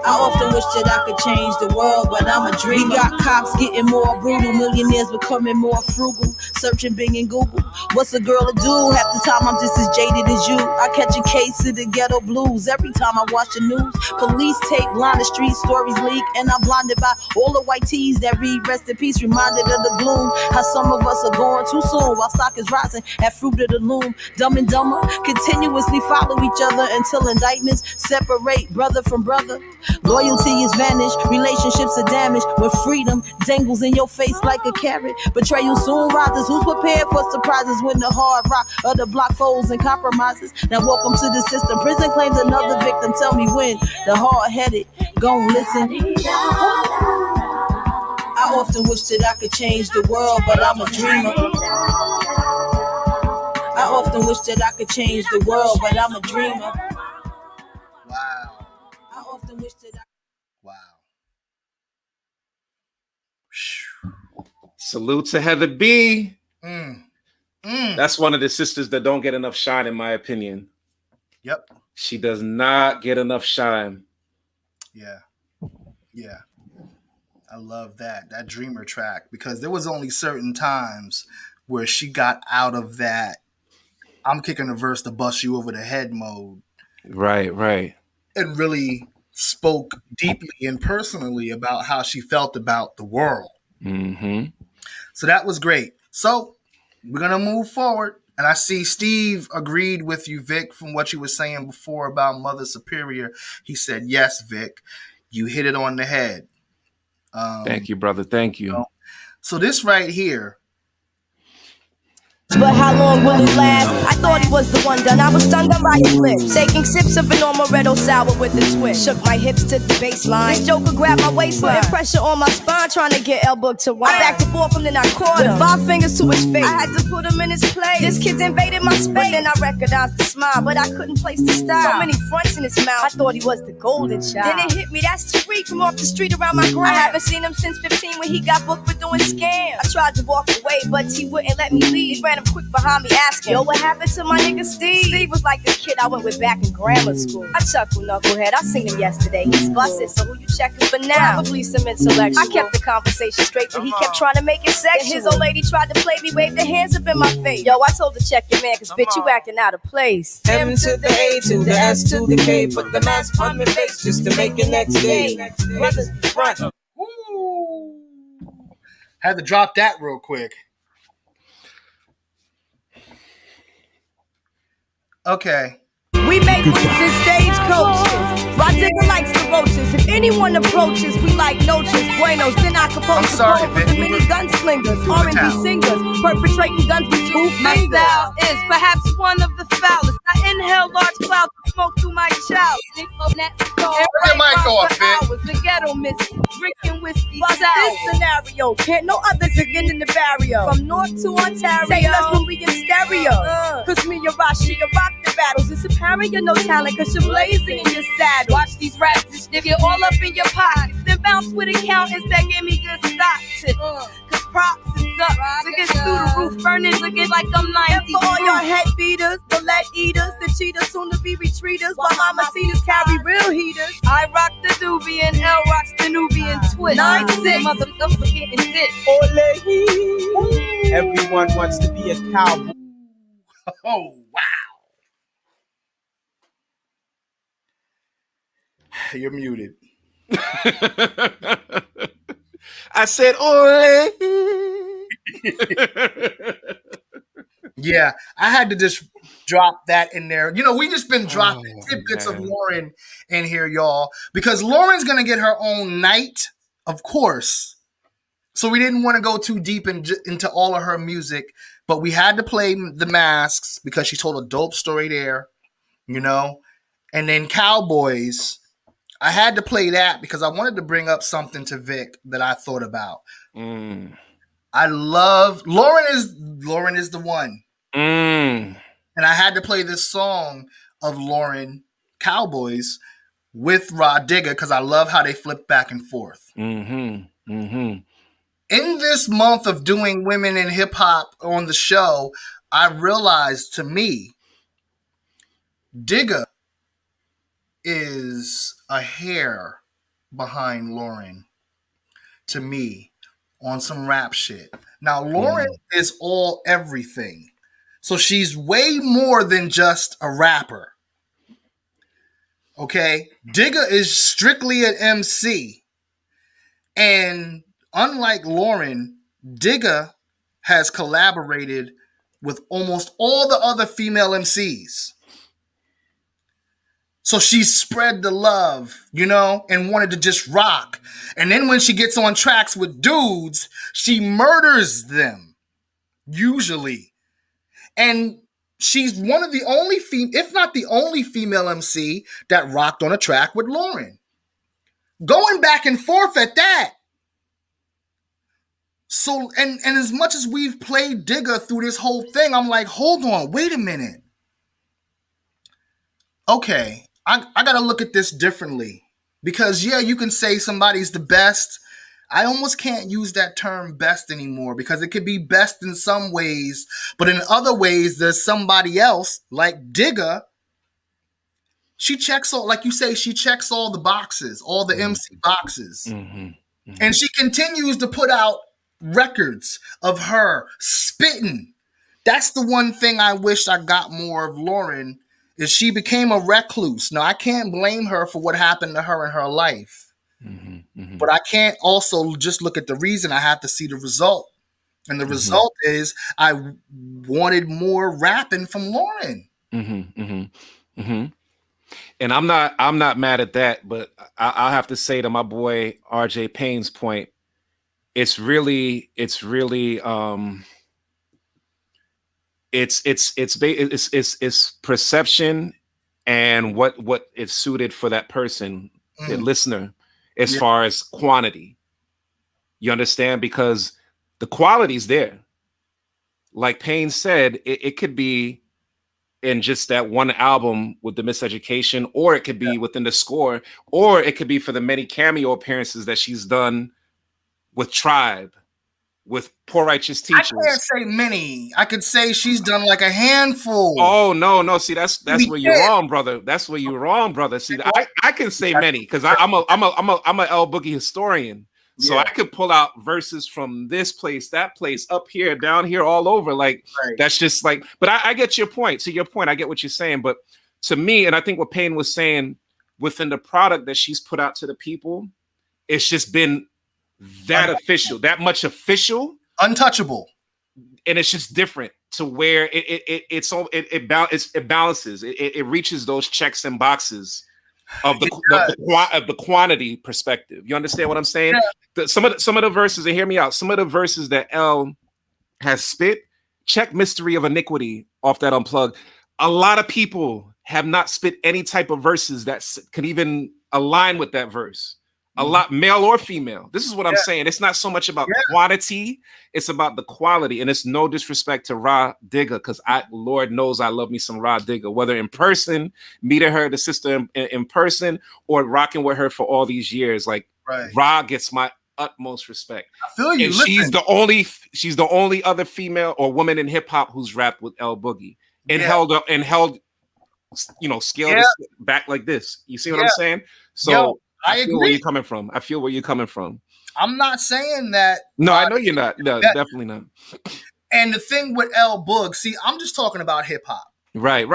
I often wish that I could change the world, but I'm a dreamer. We got cops getting more brutal, millionaires becoming more frugal, searching Bing and Google. What's a girl to do? Half the time I'm just as jaded as you. I catch a case of the ghetto blues every time I watch the news. Police tape, blind the street, stories leak, and I'm blinded by all the white tees that read rest in peace, reminded of the gloom. How some of us are going too soon while stock is rising at fruit of the loom. Dumb and dumber continuously follow each other until indictments separate brother from brother. Loyalty is vanished, relationships are damaged when freedom dangles in your face like a carrot. Betrayal soon rises. Who's prepared for surprises when the hard rock of the block folds and compromises? Now welcome to the system. Prison claims another victim. Tell me when the hard-headed gon' listen. I often wish that I could change the world, but I'm a dreamer. I often wish that I could change the world, but I'm a dreamer. Wow. I often wish that I Salute to Heather B. That's one of the sisters that don't get enough shine, in my opinion. Yep. She does not get enough shine. Yeah. Yeah. I love that Dreamer track, because there was only certain times where she got out of that I'm kicking a verse to bust you over the head mode. Right. And really spoke deeply and personally about how she felt about the world. Mm-hmm. So that was great. So we're going to move forward. And I see Steve agreed with you, Vic, from what you were saying before about Mother Superior. He said, yes, Vic, you hit it on the head. Thank you, brother. Thank you. So this right here. But how long will it last? I thought he was the one done. I was stunned on by his lips, taking sips of an amaretto sour with a twist. Shook my hips to the baseline. This joker grabbed my waistline, putting pressure on my spine, trying to get elbow to wine. I backed and forth and then I caught him with 5 fingers to his face. I had to put him in his place. This kid's invaded my space. But then I recognized the smile, but I couldn't place the style. So many fronts in his mouth. I thought he was the golden child. Then it hit me, that's Tariq from off the street around my gram. I haven't seen him since 15 when he got booked for doing scams. I tried to walk away, but he wouldn't let me leave. He ran him quick behind me, asking, yo, what happened to my nigga Steve? Steve was like this kid I went with back in grammar school. I chuckled, knucklehead, I seen him yesterday. He's busted, so who you checking for now? Probably some intellectual. I kept the conversation straight, but he kept trying to make it sexual. And his old lady tried to play me, waved her hands up in my face. Yo, I told her check your man, cause bitch, you acting out of place. M to the A to the S to the K. Put the mask on my face just to make it next day. Brothers be front. Had to drop that real quick. Okay. We make moves in stagecoaches. Rodriguez likes the roaches. If anyone approaches, we like noches. Buenos, then I compose the poem for the mini gunslingers, R&B singers, perpetrating guns with 2 fingers. My style is perhaps one of the foulest. I inhale large clouds of smoke through my child. Your mic off, hours, the ghetto mist, drinking whiskey. Bust this scenario. Can't no others again in the barrio. From North to Ontario, say less when we in stereo. Cause me and Rashi rock the battles. It's apparent you're no talent, cause you're blazing in your saddle. Watch these rats, this nigga all up in your pockets. Then bounce with accountants that give me good stock tips. Cause props is up to get through the roof, burning looking like I'm 90. And for all your head beaters, the lead eaters, the cheaters, soon to be retreaters, while mama cenas carry real heaters. I rock the doobie and L rocks the Nubian twist. 9-6, motherfucker getting this. Everyone wants to be a cowboy. Oh, wow. You're muted. I said, ole. Yeah, I had to just drop that in there. You know, we just been dropping tidbits of Lauren in here, y'all, because Lauren's going to get her own night, of course. So we didn't want to go too deep into all of her music, but we had to play The Masks because she told a dope story there, you know. And then Cowboys, I had to play that because I wanted to bring up something to Vic that I thought about. I love Lauren is the one. And I had to play this song of Lauren, Cowboys, with Rod Digger because I love how they flip back and forth. In this month of doing women in hip hop on the show, I realized to me Digga is a hair behind Lauren to me on some rap shit. Now, Lauren is all everything. So she's way more than just a rapper. Okay? Digga is strictly an MC. And unlike Lauren, Digga has collaborated with almost all the other female MCs. So she spread the love, you know, and wanted to just rock. And then when she gets on tracks with dudes, she murders them, usually. And she's one of the only, if not the only female MC that rocked on a track with Lauren. Going back and forth at that. So, and as much as we've played Digga through this whole thing, I'm like, hold on, wait a minute. Okay, I got to look at this differently. Because, yeah, you can say somebody's the best. I almost can't use that term best anymore because it could be best in some ways. But in other ways, there's somebody else like Digga. She checks all, like you say, she checks all the boxes, all the MC boxes. And she continues to put out records of her spitting. That's the one thing I wish I got more of Lauren is she became a recluse. Now, I can't blame her for what happened to her in her life. But I can't also just look at the reason. I have to see the result. And the result is I wanted more rapping from Lauren. And I'm not mad at that, but I'll have to say to my boy RJ Payne's point, it's really it's perception and what is suited for that person, the listener, as far as quantity. You understand? Because the quality's there. Like Payne said, it could be in just that one album with the Miseducation, or it could be within the score, or it could be for the many cameo appearances that she's done with Tribe, with Poor Righteous Teachers. I can't say many. I could say she's done like a handful. Oh no! See, that's where you're wrong, brother. That's where you're wrong, brother. See, I can say many because I'm a L Boogie historian. So I could pull out verses from this place, that place, up here, down here, all over. Like that's just like. But I get your point. To your point, I get what you're saying. But to me, and I think what Payne was saying within the product that she's put out to the people, it's just been that official, that much official, untouchable, and it's just different to where it balances. It reaches those checks and boxes of the quantity perspective. You understand what I'm saying? Some of the verses, and hear me out. Some of the verses that L has spit, check Mystery of Iniquity off that Unplugged. A lot of people have not spit any type of verses that can even align with that verse. A lot, male or female. This is what I'm saying. It's not so much about quantity, it's about the quality. And it's no disrespect to Ra Digga, because Lord knows I love me some Ra Digga, whether in person, meeting her, the sister in person, or rocking with her for all these years. Like Ra gets my utmost respect. I feel you. And she's the only other female or woman in hip hop who's rapped with L Boogie and held scaled this back like this. You see what I'm saying? So I feel where you're coming from. I feel where you're coming from. I'm not saying that. No, I know you're not. No, definitely not. And the thing with L Boog, see, I'm just talking about hip hop. Right.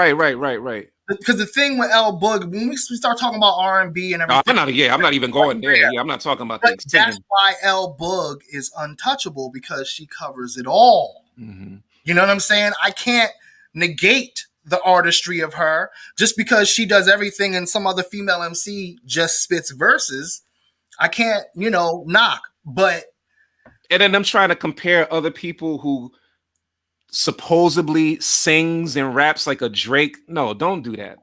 Because the thing with L Boog, when we start talking about R&B and everything, I'm not even going there. Yeah, I'm not talking about that. That's why L Boog is untouchable, because she covers it all. You know what I'm saying? I can't negate the artistry of her just because she does everything and some other female MC just spits verses. I can't, knock. But and then I'm trying to compare other people who supposedly sings and raps like a Drake. No, don't do that.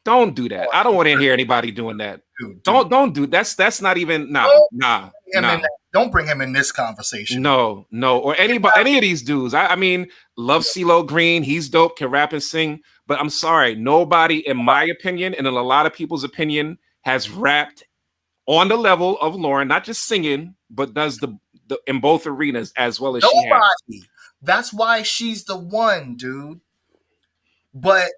Don't do that. I don't want to hear anybody doing that. Don't do that's not even nah. Don't bring him in this conversation. No, or any of these dudes. I mean, love CeeLo Green. He's dope, can rap and sing. But I'm sorry, nobody, in my opinion, and in a lot of people's opinion, has rapped on the level of Lauren, not just singing, but does the in both arenas as well as she has. That's why she's the one, dude. But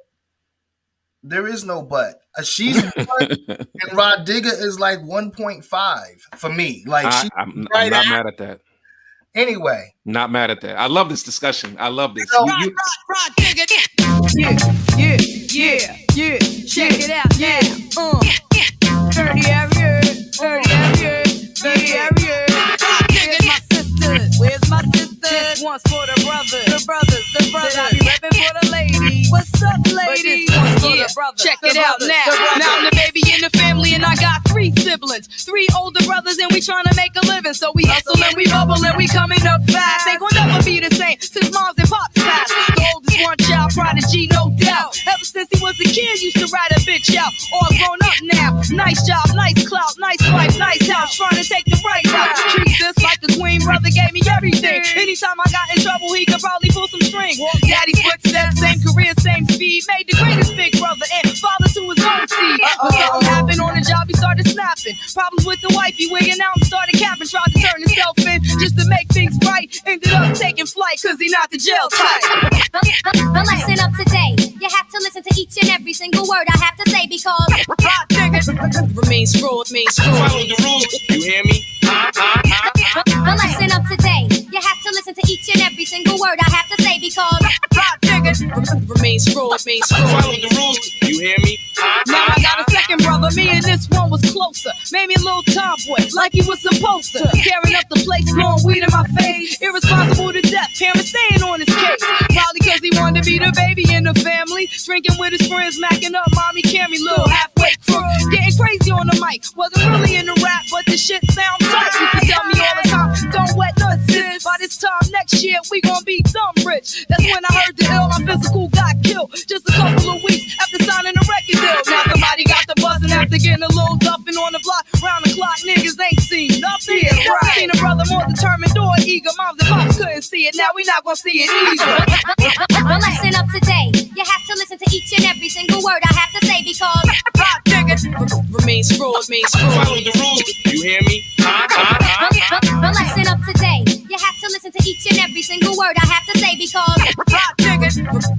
There is no but. She's 1, and Rod Digger is like 1.5 for me. Like I'm not mad at that. Anyway, not mad at that. I love this discussion. I love this. Rod Digger. Yeah. Check it out. Yeah. Dirty area. Where's my sisters? This one's for the brothers. The brothers. I be reppin' for the ladies. What's up, ladies? Yeah. Check it out now. Now I'm the baby in the family, and I got 3 siblings, 3 older brothers, and we trying to make a living. So we hustle and we bubble and we coming up fast. Ain't gonna never be the same since moms and pops passed. The oldest one child prodigy, no doubt. Ever since he was a kid, used to ride a bitch out. All grown up now. Nice job, nice clout, nice wife, nice house. Trying to take the right route. Treat this like a queen. Brother gave me everything. Anytime I got in trouble, he could probably pull some strings. Daddy's footsteps, same career, same speed. Made the greatest big brother and father to his own seed. When something happened on the job, he started snapping. Problems with the wife, he wigging out and started capping. Tried to turn himself in just to make things right. Ended up taking flight cause he not the jail type. The lesson of today, you have to listen to each and every single word I have to say because Rod Digger remains fraud. Follow the rules. You hear me? The lesson of today, you have to listen to each and every single word I have to say because Rod Digger remains fraud. Follow the rules. You hear me? Now I got a second brother, me and this one was closer. Made me a little tomboy, like he was supposed to. Tearing up the place, blowing weed in my face. Irresponsible to death, parents staying on his case. Probably cause he wanted to be the baby in the family. Drinking with his friends, macking up mommy Cammy, little halfway crook. Getting crazy on the mic, wasn't really in the rap, but the shit sound tight. Used to tell me all the time, don't wet nuts, sis. By this time next year, we gon' be dumb rich. That's when I heard the ill, my physical got killed. Just a couple of weeks after signing a record deal. Now somebody got the buzzing after getting a little duffing on the block. Round the clock, niggas ain't seen nothing. Yeah, right. Seen a brother more determined or eager. Moms and pops couldn't see it, now we not gonna see it either. the lesson of today, you have to listen to each and every single word I have to say because Rod Digger remains fraud. Follow the rules. You hear me? The lesson of today, you have to listen to each and every single word I have to say because Rod Digger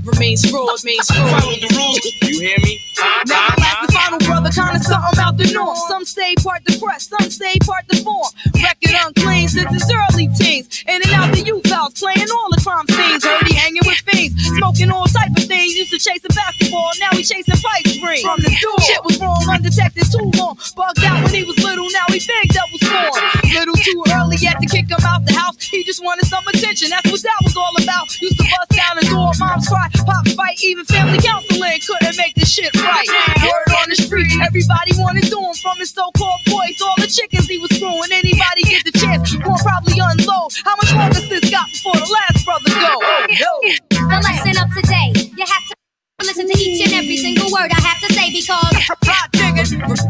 remains fraud. Follow the rules. You hear me? Now my last and final brother, kinda something about the norm. Some say part depressed, some say part deformed. Record unclean since his early teens. In and out the youth house, playing all the crime scenes. Heard he hanging with fiends, smoking all type of things. Used to chase a basketball, now he chasing pipe strings. From the door, shit was wrong, undetected too long. Bugged out when he was little, now he big double spawn. Little too early yet to kick him out the house. He just wanted some attention, that's what that was all about. Used to bust down the door, moms cry, pop fight, even family counseling couldn't make this shit right. Word on the street, everybody wanted to him. From his so-called boys, all the chickens he was screwing. Anybody get the chance, will probably unload. How much longer this got before the last brother go? Oh, no. the lesson of today, you have to listen to each and every single word I have to say because Rod Digger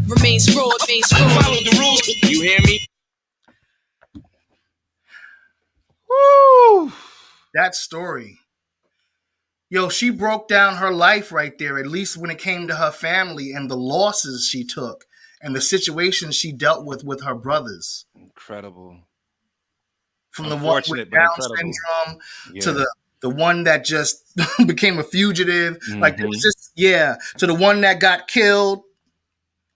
remains fraud. Follow the rules. You hear me? Woo! That story. Yo, she broke down her life right there, at least when it came to her family and the losses she took and the situations she dealt with her brothers. Incredible. From the one with Down syndrome to the one that just became a fugitive. Like, it was just, to the one that got killed,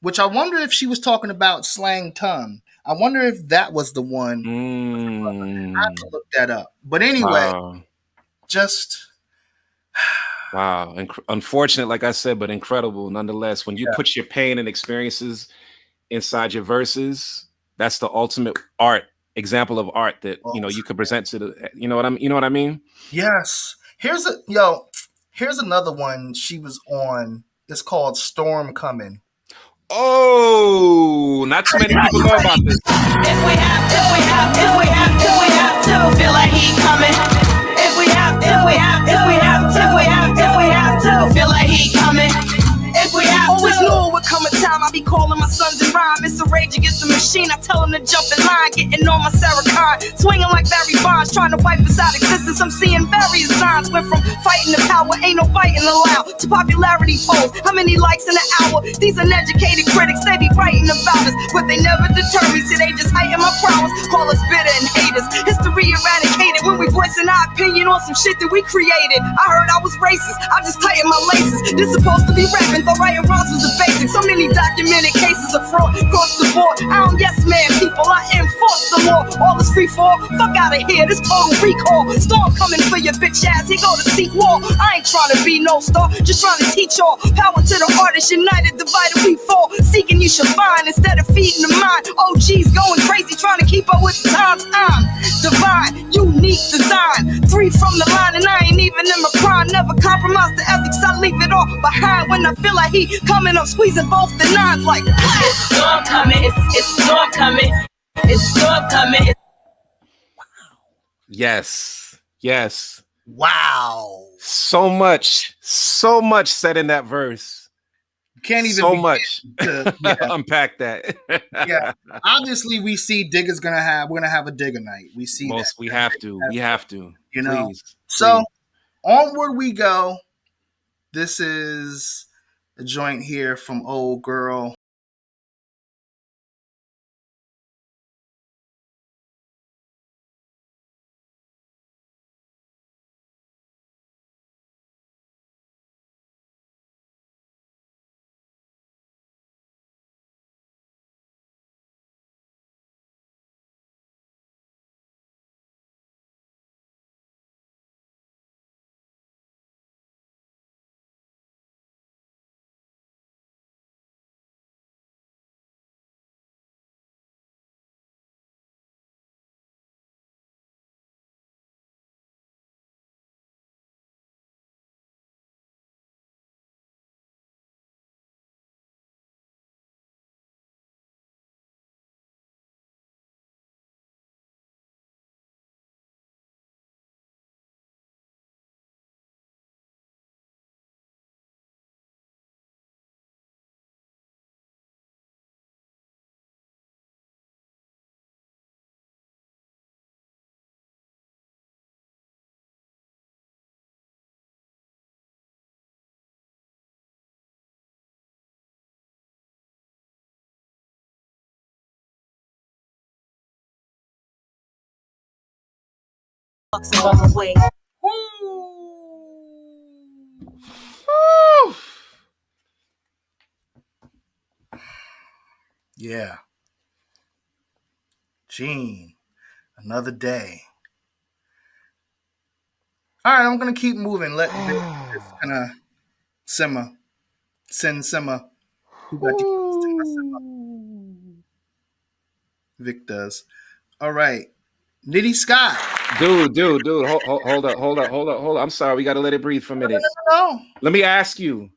which I wonder if she was talking about Slang Ton. I wonder if that was the one. I have to look that up. But anyway, just... Wow. Unfortunate, like I said, but incredible nonetheless. When you put your pain and experiences inside your verses, that's the ultimate example of art that you could present to the you know what I mean? Yes. Here's another one she was on. It's called Storm Coming. Oh, not too many people know about this. If we have to, feel like he coming. If we have to, feel like he coming. If we have always knew it would come a time I be calling my sons in rhyme. It's a rage against the machine. I tell them to jump in line, getting on my Sarah Khan, swinging like Barry Bonds, trying to wipe us out existence. I'm seeing various signs. Went from fighting to power, ain't no fighting allowed, to popularity polls. How many likes in an hour? These uneducated critics, they be writing about us, but they never deter me. See, they just heighten my prowess, call us bitter and haters. History eradicated when we voice voicing our opinion on some shit that we created. I heard I was racist, I just tightened my laces. This supposed to be rapping, though writing rhymes was the basic. So many documented cases of fraud across the board. I don't yes man people, I enforce the law. All is free for all, fuck out of here, this total recall. Storm coming for your bitch ass, he go to seek war. I ain't trying to be no star, just trying to teach y'all. Power to the artists, united, divided we fall. Seeking you should find instead of feeding the mind. OGs going crazy, trying to keep up with the times. I'm divine, unique design. 3 from the line and I ain't even in my prime. Never compromise the ethics, I leave it all behind. When I feel like heat coming up, squeezing both the nines like it's storm coming, it's storm coming, it's storm coming. Yes. Yes. Wow. So much said in that verse. Can't even so much to unpack that. Yeah. Obviously, we see we're gonna have a Digger night. We see that. We have to. You know. Please. So onward we go. This is a joint here from Old Girl. On the way. Yeah. Gene, another day. All right, I'm gonna keep moving. Let Vic just kind of simmer. Simmer. Who got you simmer? Vic does. All right. Nitty Scott. Dude. Hold up. I'm sorry. We got to let it breathe for a minute. No. Let me ask you,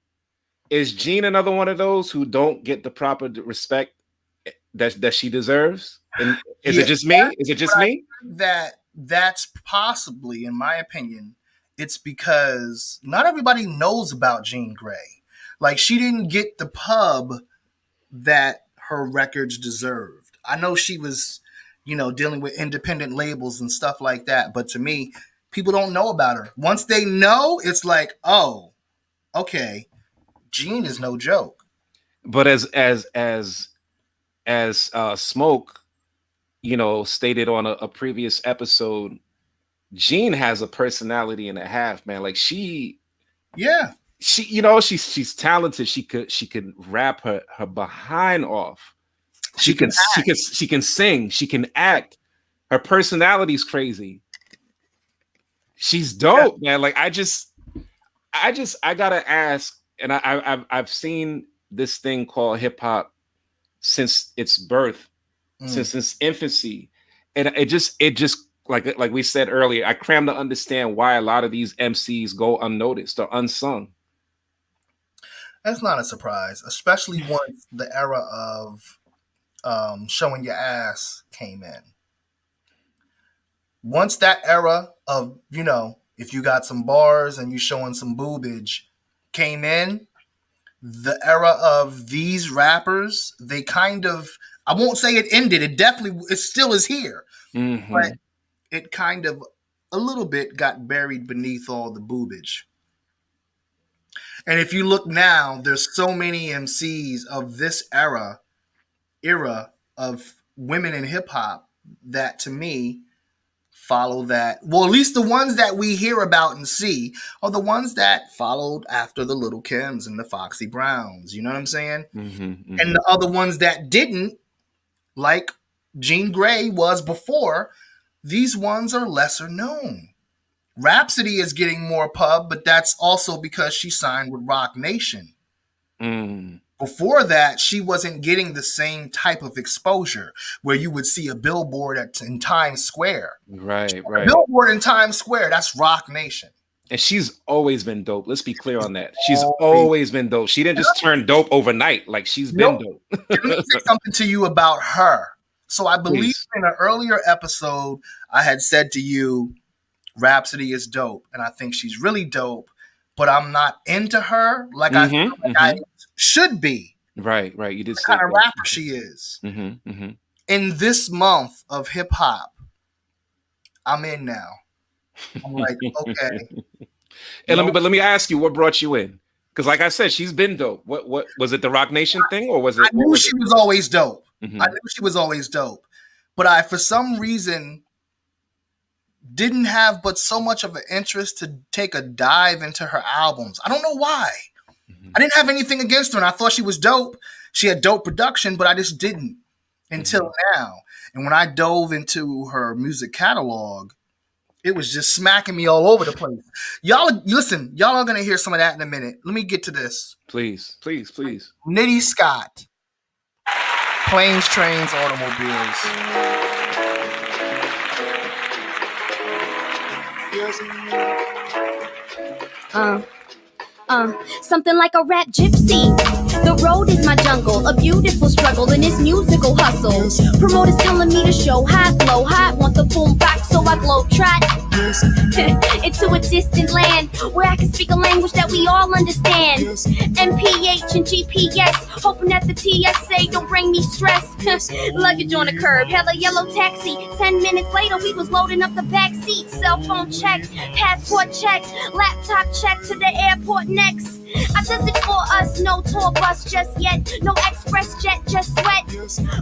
is Jean another one of those who don't get the proper respect that she deserves? And is it just me? Is it just me? That's possibly, in my opinion, it's because not everybody knows about Jean Grey. Like, she didn't get the pub that her records deserved. I know she was, dealing with independent labels and stuff like that. But to me, people don't know about her. Once they know, it's like, oh, okay, Jean is no joke. But as Smoke, stated on a previous episode, Jean has a personality and a half, man. Like she's talented. She could rap her behind off. She can sing. She can act. Her personality's crazy. She's dope, man. Like I gotta ask, and I've seen this thing called hip hop since its birth, since its infancy, and it just like we said earlier, I cram to understand why a lot of these MCs go unnoticed or unsung. That's not a surprise, especially once the era of showing your ass came in. Once that era of, if you got some bars and you showing some boobage came in, the era of these rappers, they kind of, I won't say it ended. It still is here. Mm-hmm. But it kind of a little bit got buried beneath all the boobage. And if you look now, there's so many MCs of this era of women in hip hop that to me follow that. Well, at least the ones that we hear about and see are the ones that followed after the Little Kims and the Foxy Browns. You know what I'm saying? And the other ones that didn't, like Jean Grey was before, these ones are lesser known. Rhapsody is getting more pub, but that's also because she signed with Rock Nation. Before that, she wasn't getting the same type of exposure where you would see a billboard in Times Square. Right. A billboard in Times Square, that's Rock Nation. And she's always been dope. Let's be clear on that. She's always been dope. She didn't just turn dope overnight. Like, she's been dope. Let me say something to you about her. So I believe in an earlier episode, I had said to you, Rhapsody is dope. And I think she's really dope. But I'm not into her like I feel like I should be. Right. You did the kind of rapper she is. In this month of hip hop, I'm in now. I'm like, okay. And let me ask you, what brought you in? Because, like I said, she's been dope. What was it? The Rock Nation thing, or was it? I knew she was always dope. I knew she was always dope, but I, for some reason, didn't have but so much of an interest to take a dive into her albums. I don't know why. I didn't have anything against her, and I thought she was dope. She had dope production, but I just didn't until now. And when I dove into her music catalog, it was just smacking me all over the place. Y'all, listen, y'all are going to hear some of that in a minute. Let me get to this. Please. Nitty Scott. Planes, Trains, Automobiles. Something like a rap gypsy. The road is my jungle, a beautiful struggle in this musical hustle. Promoters telling me to show high flow, high want the boom box, so I globe trot into a distant land where I can speak a language that we all understand. MPH and GPS, hoping that the TSA don't bring me stress. Luggage on the curb, hella yellow taxi. 10 minutes later, we was loading up the back seat. Cell phone check, passport check, laptop check to the airport next. I does it for us, no tour bus just yet, no express jet, just sweat.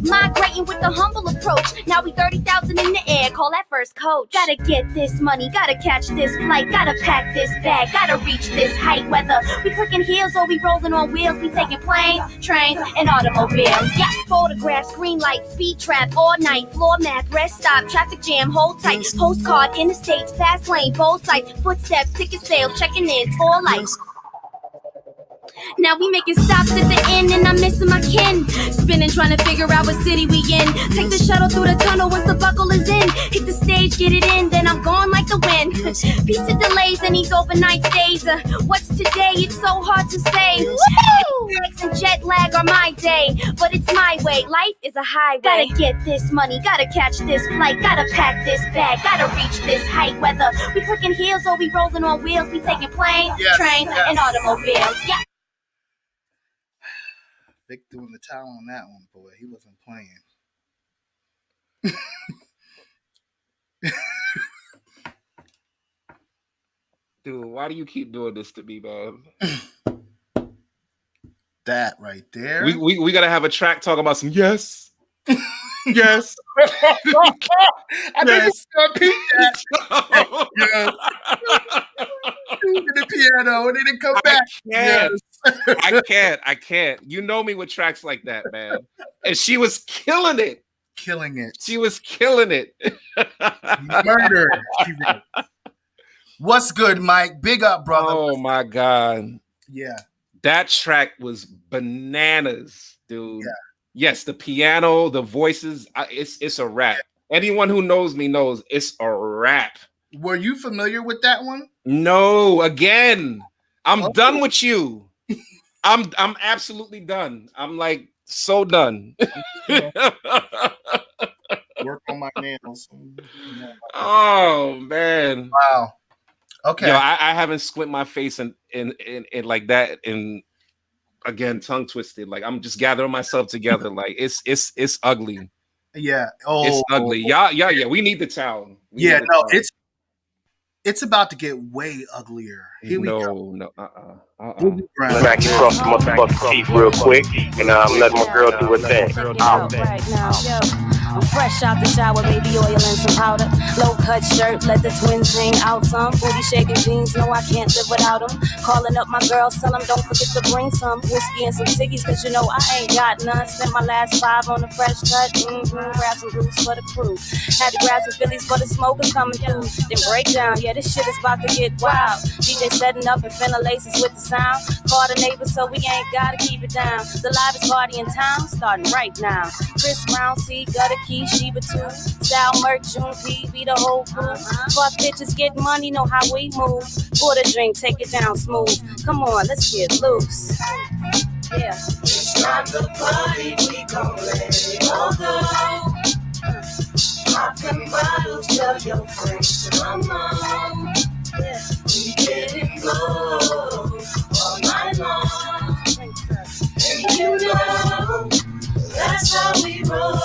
Migrating with a humble approach. Now we 30,000 in the air, call that first coach. Gotta get this money, gotta catch this flight, gotta pack this bag, gotta reach this height. Whether we clicking heels or we rolling on wheels, we taking planes, trains, and automobiles. Yeah, photographs, green light, speed trap, all night, floor math, rest stop, traffic jam, hold tight, postcard, interstates, fast lane, bold sights, footsteps, ticket sales, checking in, tour lights. Now we making stops at the end and I'm missing my kin. Spinning trying to figure out what city we in. Take the shuttle through the tunnel once the buckle is in. Hit the stage, get it in, then I'm gone like the wind. Piece of delays and these overnight stays. What's today? It's so hard to say. Bags and jet lag are my day, but it's my way. Life is a highway. Gotta get this money, gotta catch this flight, gotta pack this bag, gotta reach this height. Whether we clicking heels or we rolling on wheels, we taking planes, trains, and automobiles. Yeah. Vic threw in the towel on that one, boy. He wasn't playing. Dude, why do you keep doing this to me, man? That right there. We gotta have a track talking about some yes. Yes. I think it's gonna beat that. Yes. The piano and then it come back. I can't. You know me with tracks like that, man. And she was killing it. She was killing it. Murder. What's good, Mike? Big up, brother. Oh my God. Yeah. That track was bananas, dude. Yeah. Yes, the piano, the voices, it's a rap. Anyone who knows me knows it's a rap. Were you familiar with that one? No, again. I'm done with you. I'm absolutely done. I'm like so done. Work on my nails. Oh man. Wow. Okay. Yo, I haven't squint my face in like that and again tongue twisted. Like I'm just gathering myself together. Like it's ugly. Yeah. It's ugly. Yeah. We need the towel. It's about to get way uglier. Here we go. Smack you across the motherfucking teeth real quick, and let my girl do her thing. Right now, yo. I'm fresh out the shower, baby oil and some powder. Low cut shirt, let the twins hang out some. Booty shaking jeans, no I can't live without them. Calling up my girls, tell them don't forget to bring some whiskey and some ciggies, cause you know I ain't got none. Spent my last 5 on a fresh cut, grab some brews for the crew. Had to grab some Phillies for the smokers coming through. Then break down, yeah this shit is about to get wild. DJ setting up and finna laces with the sound. Call the neighbors so we ain't gotta keep it down. The livest party in town, starting right now. Chris Brown, C, Gutter Key, Sheba 2, Sal, Merk, June P, be the whole crew. Fuck bitches, get money, know how we move. Pour the drink, take it down smooth. Come on, let's get loose. Yeah. It's time to party, we gon' let it all go. Pop them bottles, tell your friends to come on. Yeah. We getting low all night long. And you know that's how we roll.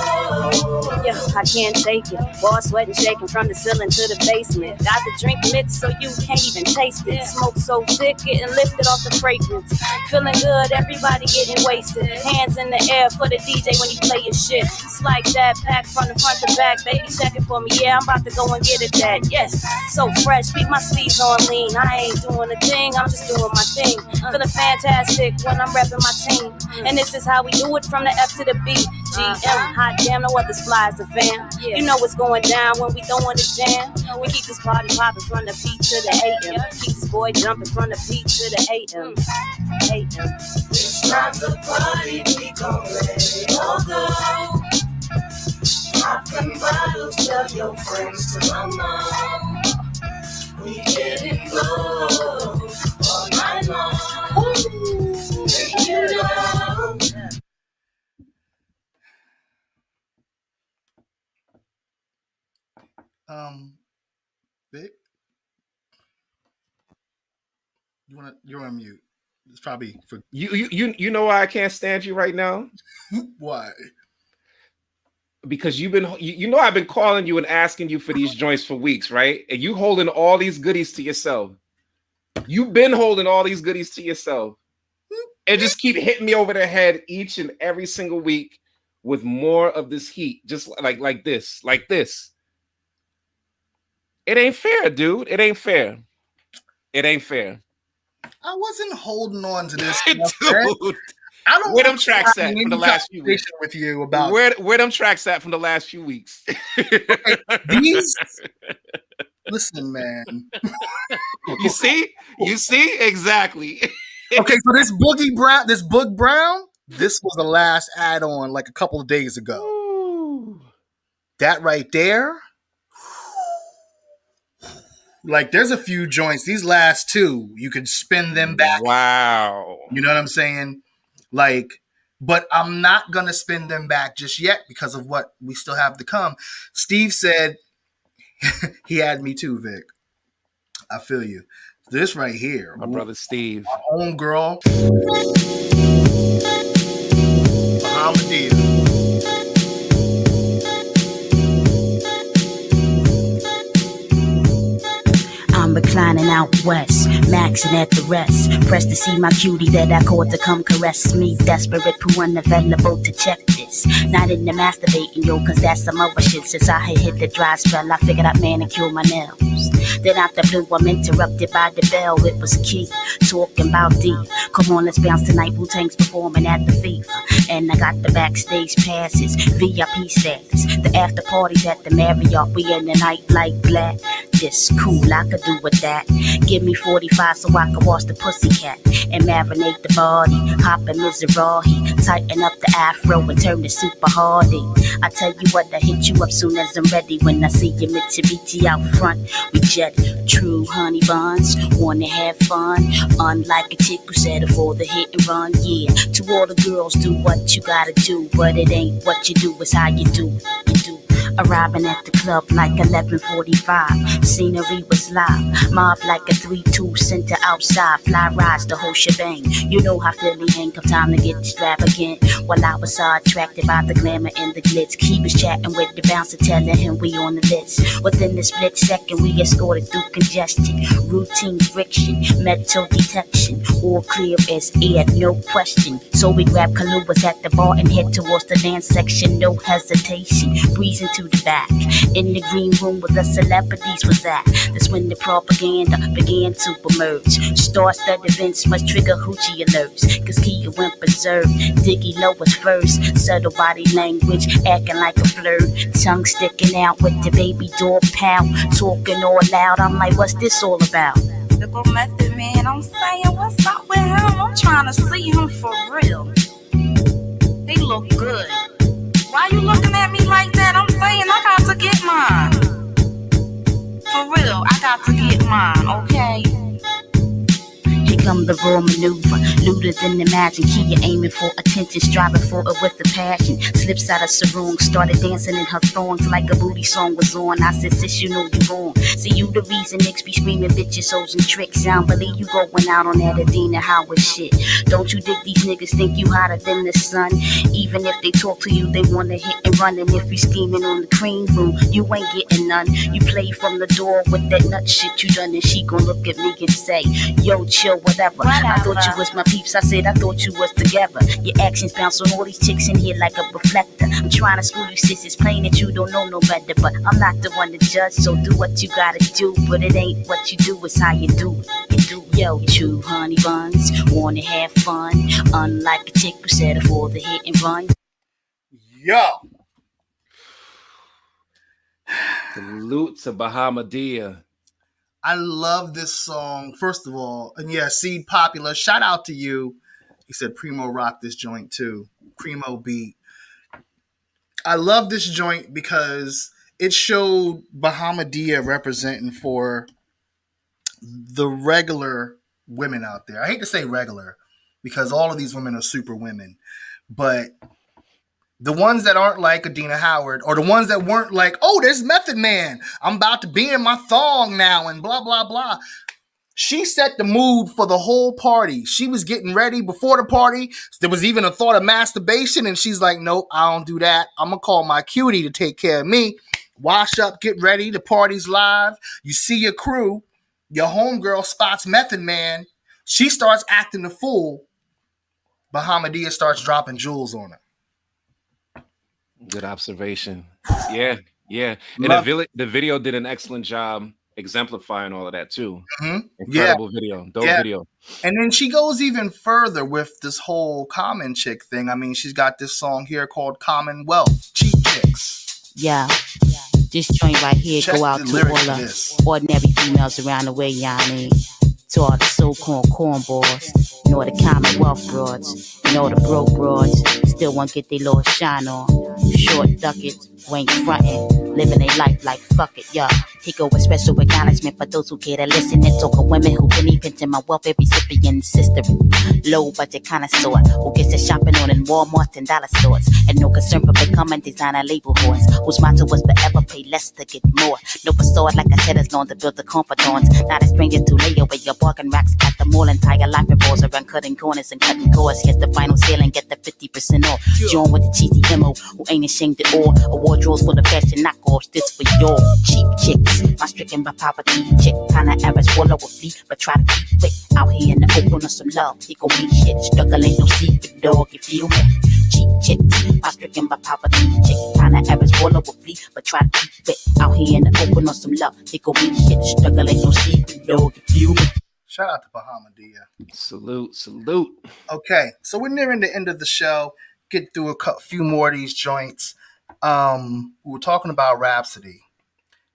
Yo, I can't take it. Ball sweating, shaking from the ceiling to the basement. Got the drink mixed so you can't even taste it. Smoke so thick, getting lifted off the fragrance. Feeling good, everybody getting wasted. Hands in the air for the DJ when he play your shit. It's like that, pack from the front to back. Baby, check it for me. Yeah, I'm about to go and get it that. Yes, so fresh, keep my sleeves on lean. I ain't doing a thing, I'm just doing my thing. Feeling fantastic when I'm repping my team. And this is how we do it from the F to the B. GM, hot damn, no others fly as a fam. You know what's going down when we throwing the jam. We keep this party popping from the P to the AM. Keep this boy jumping from the P to the AM. It's time to party, we gon' let it all go. Pop them bottles, tell your friends to come on. We getting low all night long. And you know. Vic, you're on mute. It's probably for you know why I can't stand you right now? Why? Because you've been I've been calling you and asking you for these joints for weeks, right? And you holding all these goodies to yourself. You've been holding all these goodies to yourself. And just keep hitting me over the head each and every single week with more of this heat. Just like this. It ain't fair, dude. It ain't fair. It ain't fair. I wasn't holding on to this, dude. I don't. Where them tracks at from the last few weeks? With you about where them tracks at from the last few weeks? Okay, these. Listen, man. You see exactly. Okay, so this Boog Brown, this was the last add-on like a couple of days ago. Ooh. That right there. Like, there's a few joints. These last two, you could spin them back. Wow. You know what I'm saying? Like, but I'm not going to spin them back just yet because of what we still have to come. Steve said he had me too, Vic. I feel you. This right here. My brother Steve. My own girl. Bahamadia. I'm reclining out west, maxing at the rest. Pressed to see my cutie that I called to come caress me. Desperate, poo unavailable to check this. Not into masturbating, yo, cause that's some other shit. Since I had hit the dry spell, I figured I'd manicure my nails. Then out the blue, I'm interrupted by the bell. It was Key, talking about D. Come on, let's bounce tonight. Wu-Tang's performing at the Fever. And I got the backstage passes, VIP status. The after parties at the Marriott. We in the night like glad. This cool, I could do with that. Give me 45 so I can wash the pussycat and marinate the body. Hop in Mizrahi, tighten up the afro and turn the super hardy. I tell you what, I hit you up soon as I'm ready. When I see your Mitsubishi out front, we jet true honey buns. Wanna have fun, unlike a chick who settle for the hit and run. Yeah, to all the girls, do what you gotta do, but it ain't what you do, it's how you do. Arriving at the club like 11:45. Scenery was live. Mob like a 3-2 center outside. Fly rides the whole shebang. You know how Philly hang. Come time to get extravagant. While I was so attracted by the glamour and the glitz. He was chatting with the bouncer, telling him we on the list. Within the split second, we escorted through congestion. Routine friction, metal detection. All clear as air, no question. So we grabbed Kaluas at the bar and head towards the dance section. No hesitation, breezing to the back. In the green room where the celebrities was at. That's when the propaganda began to emerge. Star-studded events must trigger hoochie alerts. Cause Kia went berserk. Diggy Low was first. Subtle body language, acting like a flirt. Tongue sticking out with the baby door pout. Talking all loud, I'm like, what's this all about? Typical Method Man, I'm saying, what's up with him? I'm trying to see him for real. They look good. Why you looking at me like that? I'm saying I got to get mine. For real, I got to get mine, okay? Here come the raw maneuver, looter than imagine. Kia aiming for attention, striving for it with a passion. Slips out of sarong, started dancing in her thongs like a booty song was on. I said, sis, you know you wrong. See, you the reason niggas be screaming bitches, hoes and tricks. I don't believe you going out on that Adina Howard shit. Don't you dig these niggas think you hotter than the sun? Even if they talk to you, they wanna hit and run. And if you scheming on the cream room, you ain't getting none. You play from the door with that nut shit you done, and she gon' look at me and say, yo, chill, whatever. I thought you was my peeps, I said I thought you was together. Your actions bounce on all these chicks in here like a reflector. I'm trying to school you sis, it's plain that you don't know no better. But I'm not the one to judge, so do what you gotta do. But it ain't what you do, it's how you do it. You do, yo, true honey buns, wanna have fun. Unlike a chick who settle for the hit and run. Yo. Salute to Bahamadia. I love this song, first of all. And yeah, Seed Popular, shout out to you. He said Primo rocked this joint too. Primo beat. I love this joint because it showed Bahamadia representing for the regular women out there. I hate to say regular because all of these women are super women. But the ones that aren't like Adina Howard, or the ones that weren't like, oh, there's Method Man, I'm about to be in my thong now, and blah, blah, blah. She set the mood for the whole party. She was getting ready before the party. There was even a thought of masturbation, and she's like, nope, I don't do that. I'm going to call my cutie to take care of me. Wash up, get ready. The party's live. You see your crew. Your homegirl spots Method Man. She starts acting the fool. Bahamadia starts dropping jewels on her. Good observation. Yeah. And the video did an excellent job exemplifying all of that too. Mm-hmm. Incredible video. Dope video. And then she goes even further with this whole Common chick thing. I mean, she's got this song here called Commonwealth, Cheap Chicks. Yeah. This joint right here go out to all the ordinary females around the way, y'all mean. To all the so-called cornballs, and all the Commonwealth broads, and all the broke broads, still won't get their little shine on. Short duckets, who ain't frontin', living their life like fuck it, yeah. Here go a special acknowledgement for those who care to listen and talk of women who been pinching my welfare recipient sister. Low budget connoisseur who gets to shopping on in Walmart and dollar stores, and no concern for becoming designer label horse, whose motto was forever pay less to get more. No facade like I said, as long to build the confidence. Not a stranger to lay away your bargain racks at the mall. Entire life revolves around cutting corners and cutting cords. Here's the final sale and get the 50% off. Join with the cheesy MO who ain't ashamed at all. A wardrobe's full of fashion knockoffs. This for your cheap chicks. My stricken by poverty chick. Kinda average, swallow a fee, but try to keep it out here in the open of some love. He gon' be shit. Struggle ain't no secret, dog. You feel me? Cheap chicks. My stricken by poverty chick. Kinda average, swallow a fee, but try to keep it out here in the open of some love. He gon' be shit. Struggle ain't no secret, dog. You feel me? Shout out to Bahamadia. Salute. Okay, so we're nearing the end of the show. Get through a few more of these joints. We were talking about Rhapsody.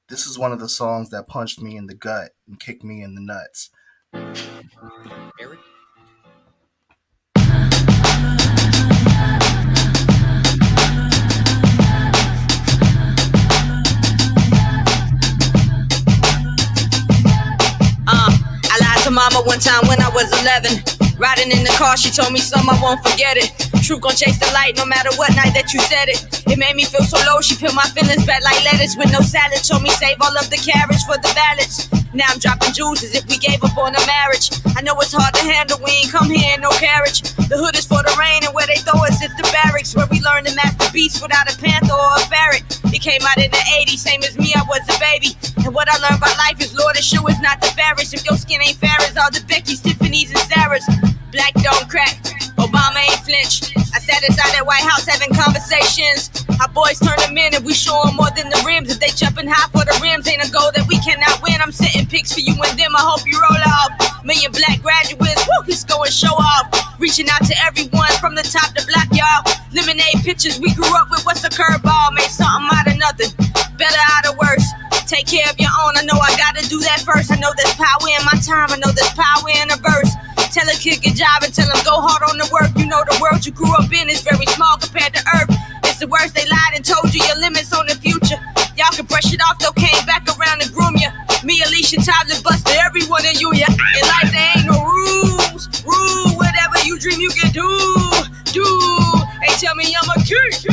This is one of the songs that punched me in the gut and kicked me in the nuts. Eric? I lied to mama one time when I was 11. Riding in the car, she told me something I won't forget it. Truth gon' chase the light no matter what night that you said it. It made me feel so low, she peeled my feelings back like lettuce with no salad. Told me save all of the carriage for the ballots. Now I'm dropping jewels as if we gave up on a marriage. I know it's hard to handle, we ain't come here in no carriage. The hood is for the rain and where they throw us is the barracks. Where we learn to match the beast without a panther or a ferret. It came out in the 80s, same as me, I was a baby. And what I learned about life is Lord, the shoe is not the fairest. If your skin ain't fair as all the Beckys, Tiffany's and Sarah's. Black don't crack, Obama ain't flinch. I sat inside that White House having conversations. Our boys turn them in and we show them more than the rims. If they jumping high for the rims, ain't a goal that we cannot win. I'm setting pics for you and them, I hope you roll off. Million black graduates, woo, let's go and show off. Reaching out to everyone from the top to block, y'all. Lemonade pictures, we grew up with what's a curveball. Made something out of nothing, better out of worse. Take care of your own, I know I gotta do that first. I know there's power in my time, I know there's power in a verse. Tell a kid good job and tell him go hard on the work. You know the world you grew up in is very small compared to Earth. It's the worst, they lied and told you your limits on the future. Y'all can brush it off, though came back around and groom ya. Me, Alicia, Tyler, Buster, everyone in you, yeah. In life there ain't no rules. Rule whatever you dream you can do. Do. Hey, tell me I'm a king. Woo.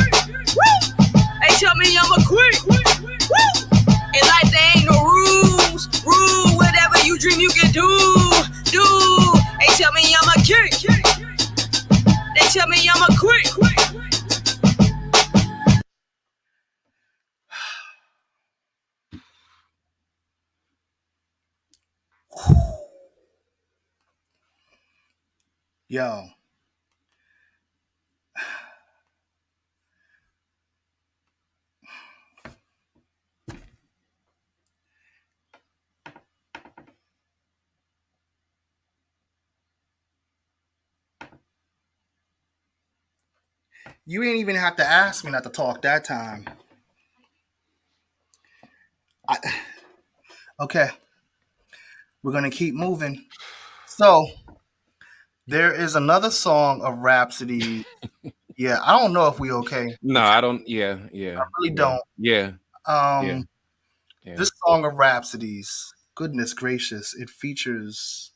Hey, tell me I'm a queen. Woo. In life there ain't no rules. Rule whatever you dream you can do. Do. They tell me I'm a king. They tell me I'm a queen. Yo. You ain't even have to ask me not to talk that time. Okay. We're going to keep moving. So, there is another song of Rhapsody. Yeah, I don't know if we okay. No, I don't. Yeah. I really don't. Yeah. This song of Rhapsodies, goodness gracious, it features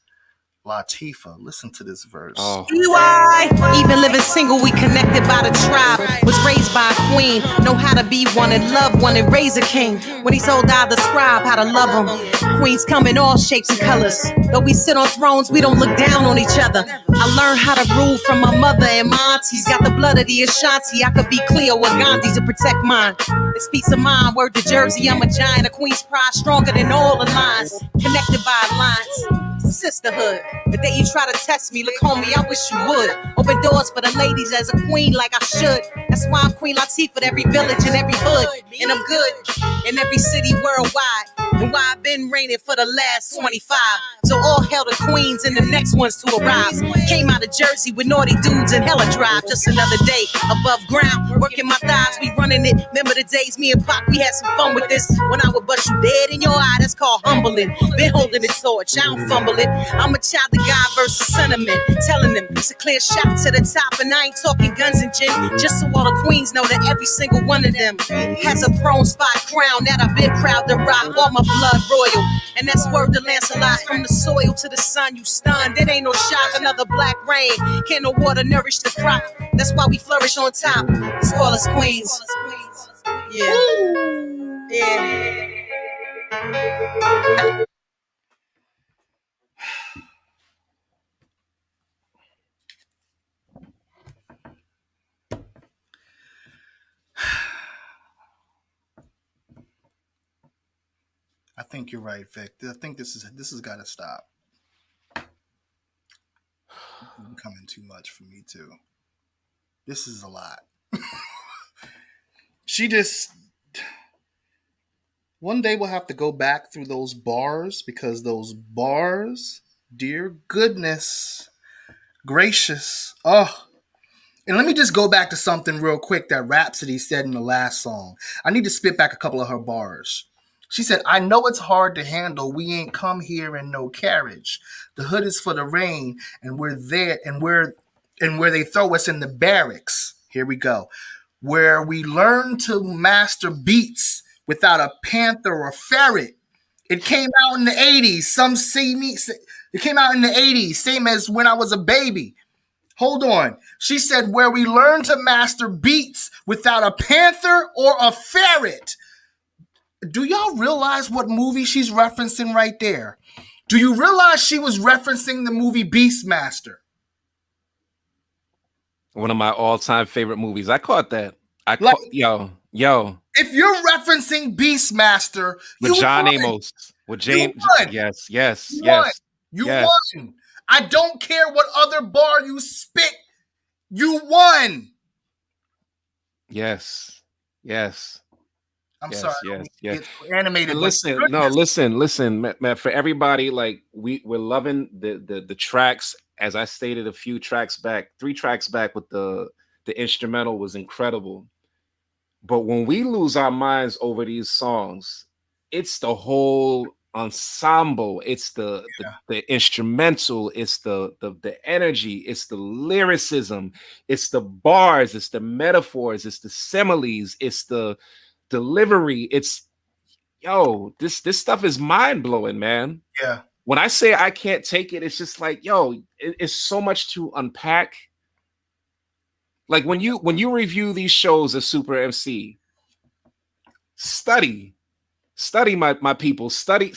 Latifah. Listen to this verse. Oh. EY, even living single, we connected by the tribe. Was raised by a queen, know how to be one and love one and raise a king. When he's old, I'll describe how to love him. Queens come in all shapes and colors. Though we sit on thrones, we don't look down on each other. I learned how to rule from my mother and my aunties. Got the blood of the Ashanti. I could be Cleo or Gandhi to protect mine. It's peace of mind. Word to Jersey, I'm a giant. A queen's pride stronger than all the lines. Connected by lines. Sisterhood. The day you try to test me, look homie, I wish you would. Open doors for the ladies as a queen like I should. That's why I'm Queen Latifah, every village and every hood. And I'm good in every city worldwide. And why I've been reigning for the last 25. So all hail the queens and the next ones to arrive. Came out of Jersey with naughty dudes and hella drive. Just another day above ground, working my thighs, we running it. Remember the days me and Pop, we had some fun with this. When I would bust you dead in your eye, that's called humbling. Been holding the torch, I don't fumble it. I'm a child of God versus sentiment. Telling them it's a clear shot to the top. And I ain't talking guns and gin. Just so all the queens know that every single one of them has a throne spot crown that I've been proud to rock. All my blood royal. And that's word to Lancelot. From the soil to the sun, you stunned. It ain't no shock, another black rain. Can't no water nourish the crop. That's why we flourish on top. It's call us queens. Yeah. Yeah. I think you're right, Vic. I think this has got to stop. It's becoming too much for me too. This is a lot. One day we'll have to go back through those bars, because those bars, dear goodness gracious. Oh. And let me just go back to something real quick that Rhapsody said in the last song. I need to spit back a couple of her bars. She said, I know it's hard to handle. We ain't come here in no carriage. The hood is for the rain, and we're there, and where they throw us in the barracks. Here we go. Where we learn to master beats without a panther or ferret. It came out in the 80s. Some see me. It came out in the 80s, same as when I was a baby. Hold on. She said, where we learn to master beats without a panther or a ferret. Do y'all realize what movie she's referencing right there? Do you realize she was referencing the movie Beastmaster? One of my all-time favorite movies. I caught that. Yo. If you're referencing Beastmaster, With John won. Amos. With James. Yes. You won. I don't care what other bar you spit. You won. Yes. I'm sorry. Yes. Animated. Listen, man, for everybody, like we're loving the tracks. As I stated a few tracks back, 3 tracks back, with the instrumental was incredible. But when we lose our minds over these songs, it's the whole ensemble, it's the instrumental, it's the energy, it's the lyricism, it's the bars, it's the metaphors, it's the similes, it's the delivery. It's this stuff is mind-blowing, man. Yeah. When I say I can't take it, it's just like, it's so much to unpack. Like when you review these shows as Super MC, study my people, study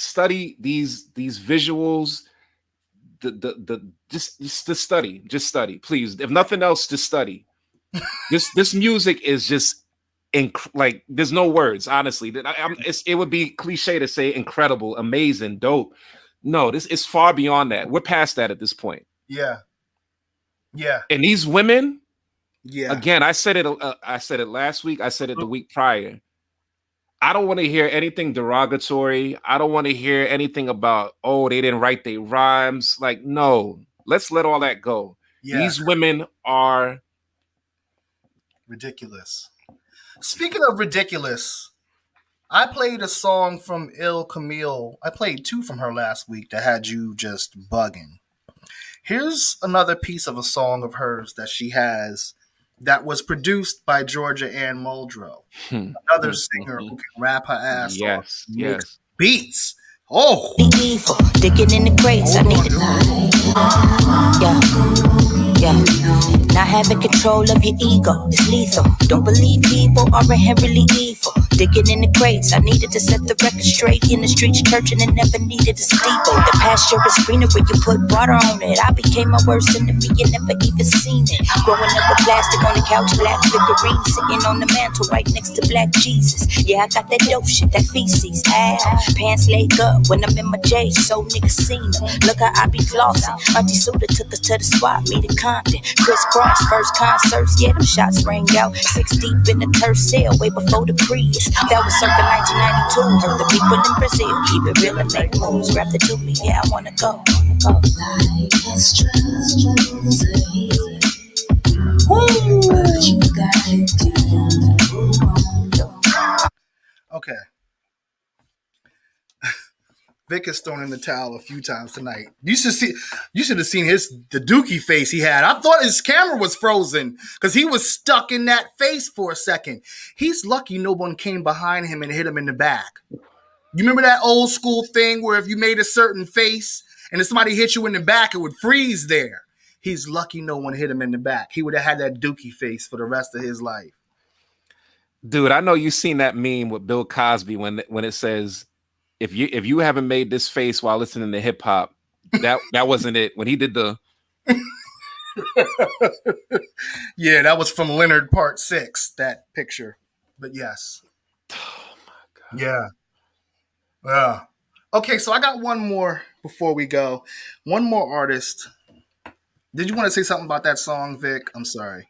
these visuals, just study, please. If nothing else, just study. This music is just like there's no words, honestly. It would be cliche to say incredible, amazing, dope. No, this is far beyond that. We're past that at this point. Yeah. And these women, yeah. Again, I said it last week. I said it the week prior. I don't want to hear anything derogatory. I don't want to hear anything about, they didn't write their rhymes. Like, no, let's let all that go. Yeah. These women are ridiculous. Speaking of ridiculous, I played a song from Il Camille. I played 2 from her last week that had you just bugging. Here's another piece of a song of hers that she has that was produced by Georgia Ann Muldrow, another singer who can rap her ass off. Yes. Beats. Oh. Be evil, digging in the crates. I need it. Yeah. Not having control of your ego is lethal. Don't believe people are inherently evil. Digging in the crates, I needed to set the record straight. In the streets, churching and never needed a steeple. The pasture is greener when you put water on it. I became my worst enemy and never even seen it. Growing up with plastic on the couch, black figurines sitting on the mantle right next to black Jesus. Yeah, I got that dope shit, that feces. Pants laid up when I'm in my J, so niggas seen them. Look how I be flossing. Auntie Suda took us to the spot, me to Compton. Crisscross, first concerts, yeah, them shots rang out. 6 deep in the turf cell, way before the Prius. That was circa 1992. Heard the people in Brazil keep it real and make moves. Grab the doobie, yeah, I wanna go. Okay. Vic has thrown in the towel a few times tonight. You should have seen the dookie face he had. I thought his camera was frozen because he was stuck in that face for a second. He's lucky no one came behind him and hit him in the back. You remember that old school thing where if you made a certain face and if somebody hit you in the back, it would freeze there. He's lucky no one hit him in the back. He would have had that dookie face for the rest of his life. Dude, I know you've seen that meme with Bill Cosby when it says, if you haven't made this face while listening to hip hop, that wasn't it. When he did the yeah, that was from Leonard Part 6, that picture. But yes. Oh my God. Yeah. Okay, so I got one more before we go. One more artist. Did you want to say something about that song, Vic? I'm sorry.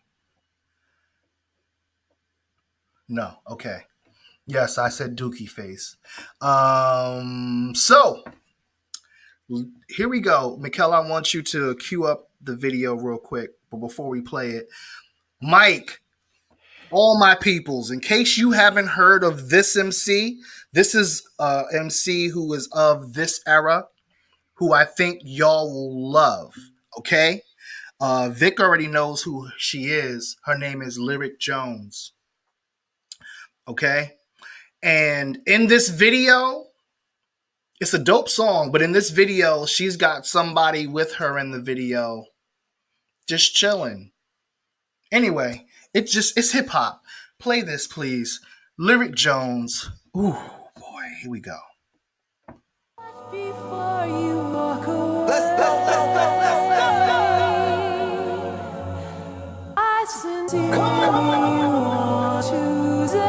No. Okay. Yes, I said dookie face. So here we go. Mikkel, I want you to cue up the video real quick. But before we play it, Mike, all my peoples, in case you haven't heard of this MC, this is MC who is of this era, who I think y'all will love. Okay? Vic already knows who she is. Her name is Lyric Jones. Okay? And in this video, it's a dope song, but in this video, she's got somebody with her in the video just chilling. Anyway, it's hip hop. Play this, please. Lyric Jones. Ooh, boy, here we go. Before you walk away, I sincerely want to say,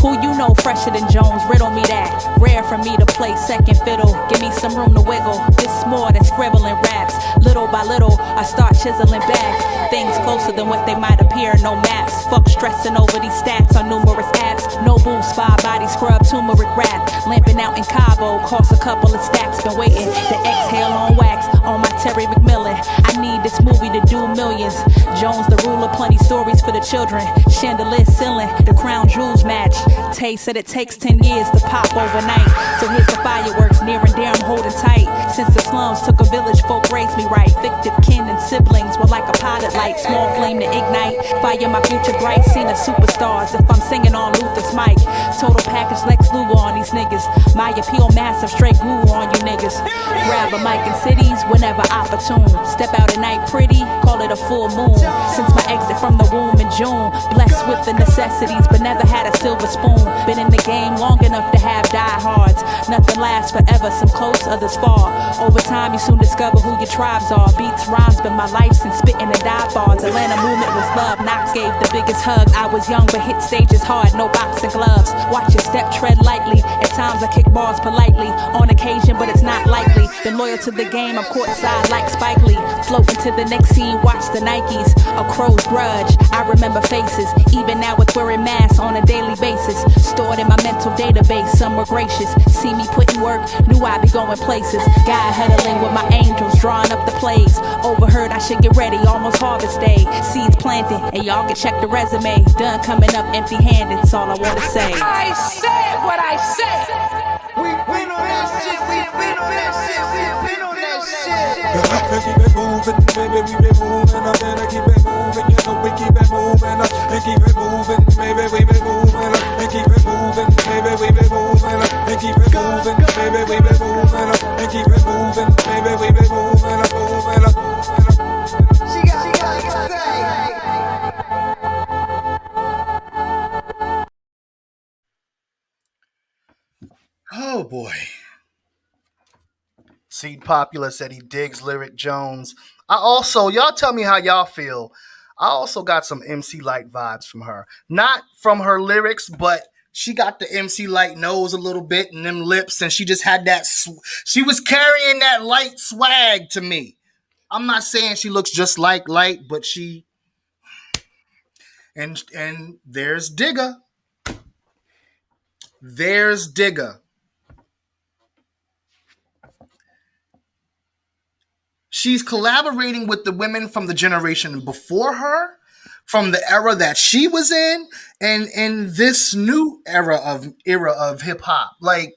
Who you know fresher than Jones? Riddle me that. Rare for me to play second fiddle. Give me some room to wiggle. This more than scribbling raps. Little by little, I start chiseling back. Things closer than what they might appear. No maps. Fuck stressing over these stats on numerous apps. No boost, 5-body scrub, turmeric rap. Lamping out in Cabo, cost a couple of stacks. Been waiting to exhale on wax. On my Terry McMillan. I need this movie to do millions. Jones the ruler, plenty stories for the children. Chandelier ceiling, the crown jewels match. Tay said it takes 10 years to pop overnight. So here's the fireworks, near and dear, I'm holding tight. Since the slums took a village, folk raised me right. Fictive kin and siblings were like a pilot light. Small flame to ignite. Fire my future bright, seen the superstars. If I'm singing on Luther's mic. Total package Lex Luger on these niggas. My appeal massive, straight glue on you niggas. Grab a mic in cities whenever opportune. Step out at night pretty, call it a full moon. Since my exit from the womb in June. Blessed with the necessities, but never had a silver spoon. Been in the game long enough to have diehards. Nothing lasts forever, some close, others fall. Over time, you soon discover who your tribes are. Beats, rhymes, been my life since spitting and dive bars. Atlanta movement was love. Knox gave the biggest hug. I was young, but hit stages hard. No boxing gloves. Watch your step, tread lightly. At times, I kick bars politely. On occasion, but it's not likely. Been loyal to the game, I'm courtside like Spike Lee. Floating to the next scene, watch the Nikes. A crow's grudge. I remember faces. Even now with wearing masks on a daily basis. Stored in my mental database, some were gracious. See me putting work, knew I'd be going places. God huddling with my angels, drawing up the plays. Overheard I should get ready, almost harvest day. Seeds planted, and y'all can check the resume. Done coming up empty handed, that's all I wanna say. I said what I said. We been on that shit, we been on that shit, we been on that shit. Keep it moving, baby, we been moving. I better keep it moving, you know we keep it moving. And keep it moving, baby, we been moving. And keep it moving, baby, we been moving. And keep it moving, baby, we been moving. And keep it moving, baby, we been moving. She got to say. Oh boy. Seed Popular said he digs Lyric Jones. Y'all tell me how y'all feel. I also got some MC Light vibes from her. Not from her lyrics, but she got the MC Light nose a little bit and them lips, and she just had that. She was carrying that Light swag to me. I'm not saying she looks just like Light, but she. And there's Digga. There's Digga. She's collaborating with the women from the generation before her, from the era that she was in, and in this new era of hip hop. Like,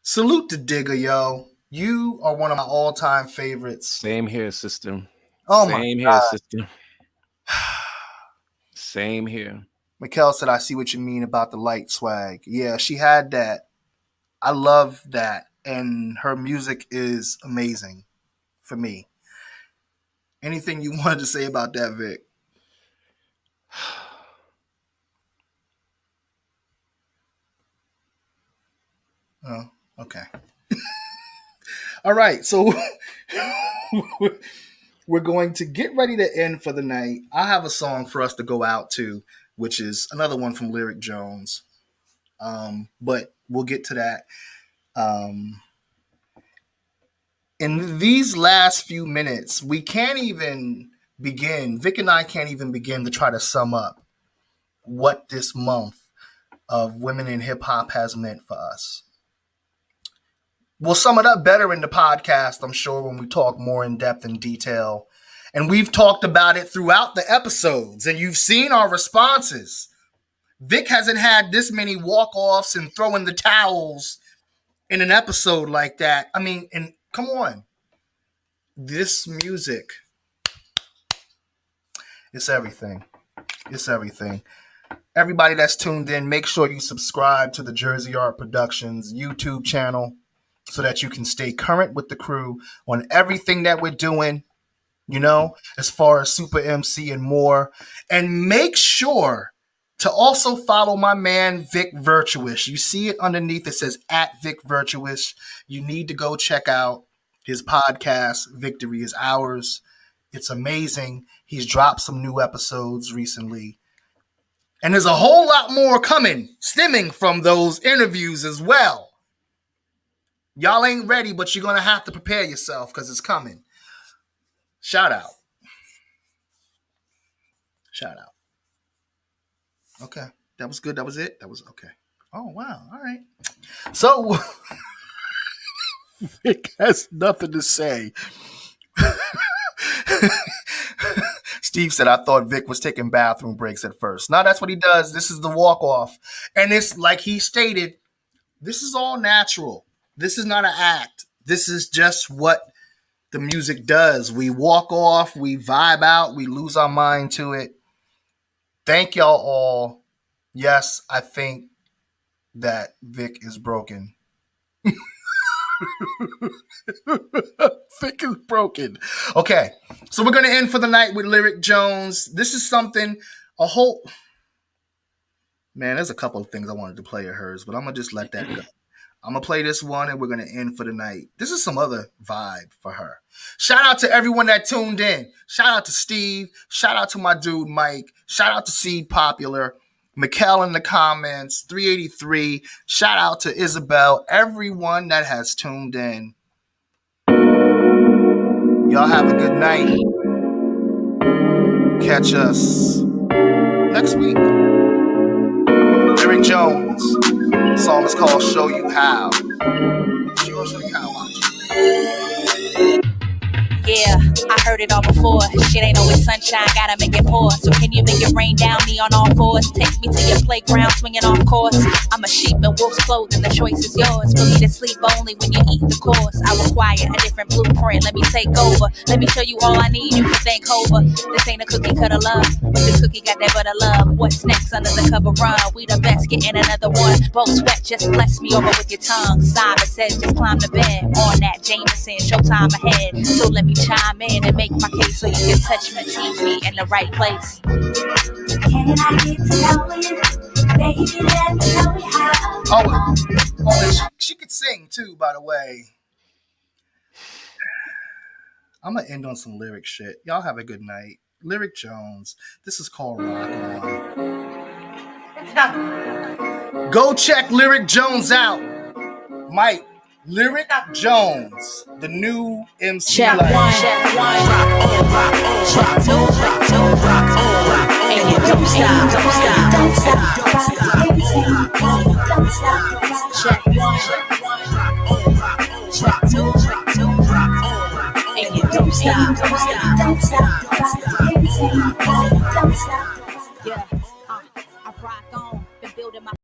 salute to Digga, yo. You are one of my all-time favorites. Same here, sister. Oh Same my here, God. sister. Same here. Mikkel said, I see what you mean about the Light swag. Yeah, she had that. I love that. And her music is amazing for me. Anything you wanted to say about that, Vic? Oh, okay. All right, so we're going to get ready to end for the night. I have a song for us to go out to, which is another one from Lyric Jones. But we'll get to that. In these last few minutes, we can't even begin. Vic and I can't even begin to try to sum up what this month of Women in Hip Hop has meant for us. We'll sum it up better in the podcast, I'm sure, when we talk more in depth and detail. And we've talked about it throughout the episodes, and you've seen our responses. Vic hasn't had this many walk-offs and throwing the towels in an episode like that. I mean, and come on. This music, it's everything. It's everything. Everybody that's tuned in, make sure you subscribe to the Jersey Art Productions YouTube channel. so that you can stay current with the crew on everything that we're doing, as far as Super MC and more. And make sure to also follow my man, Vic Virtuous. You see it underneath. It says @Vic Virtuous. You need to go check out his podcast, Victory is Ours. It's amazing. He's dropped some new episodes recently. And there's a whole lot more coming, stemming from those interviews as well. Y'all ain't ready, but you're going to have to prepare yourself because it's coming. Shout out. Shout out. Okay. That was good. That was it. That was okay. Oh, wow. All right. So, Vic has nothing to say. Steve said, I thought Vic was taking bathroom breaks at first. No, that's what he does. This is the walk-off. And it's like he stated, this is all natural. This is not an act. This is just what the music does. We walk off, we vibe out, we lose our mind to it. Thank y'all all. Yes, I think that Vic is broken. Vic is broken. Okay, so we're going to end for the night with Lyric Jones. This is something, man, there's a couple of things I wanted to play of hers, but I'm going to just let that go. I'm going to play this one and we're going to end for the night. This is some other vibe for her. Shout out to everyone that tuned in. Shout out to Steve. Shout out to my dude, Mike. Shout out to Seed Popular. Mikkel in the comments. 383. Shout out to Isabel. Everyone that has tuned in. Y'all have a good night. Catch us next week. Lyric Jones. The song is called Show You How. She gonna show you how, watch. Yeah, I heard it all before. Shit ain't always sunshine, gotta make it pour. So can you make it rain down me on all fours? Take me to your playground, swinging off course. I'm a sheep in wolf's clothing, the choice is yours. For me to sleep only when you eat the course. I require a different blueprint, let me take over. Let me show you all I need, you can thank over. This ain't a cookie cutter love, but this cookie got that butter love. What's next under the cover run? We the best, getting another one. Both sweat, just bless me over with your tongue. Simon says just climb the bed. On that Jameson, showtime ahead. So let me chime in and make my case so you can touch me, tease me in the right place. Can I get to know you? Baby, let me know how. She could sing too, by the way. I'm going to end on some lyric shit. Y'all have a good night. Lyric Jones. This is called Rock On. Go check Lyric Jones out. Mike. Lyric Jones, the new MC. Check one, check one. Check two, check two, and you don't stop, don't stop, don't stop, don't stop. Check one, check two, and you don't stop, don't stop, don't stop. Yeah.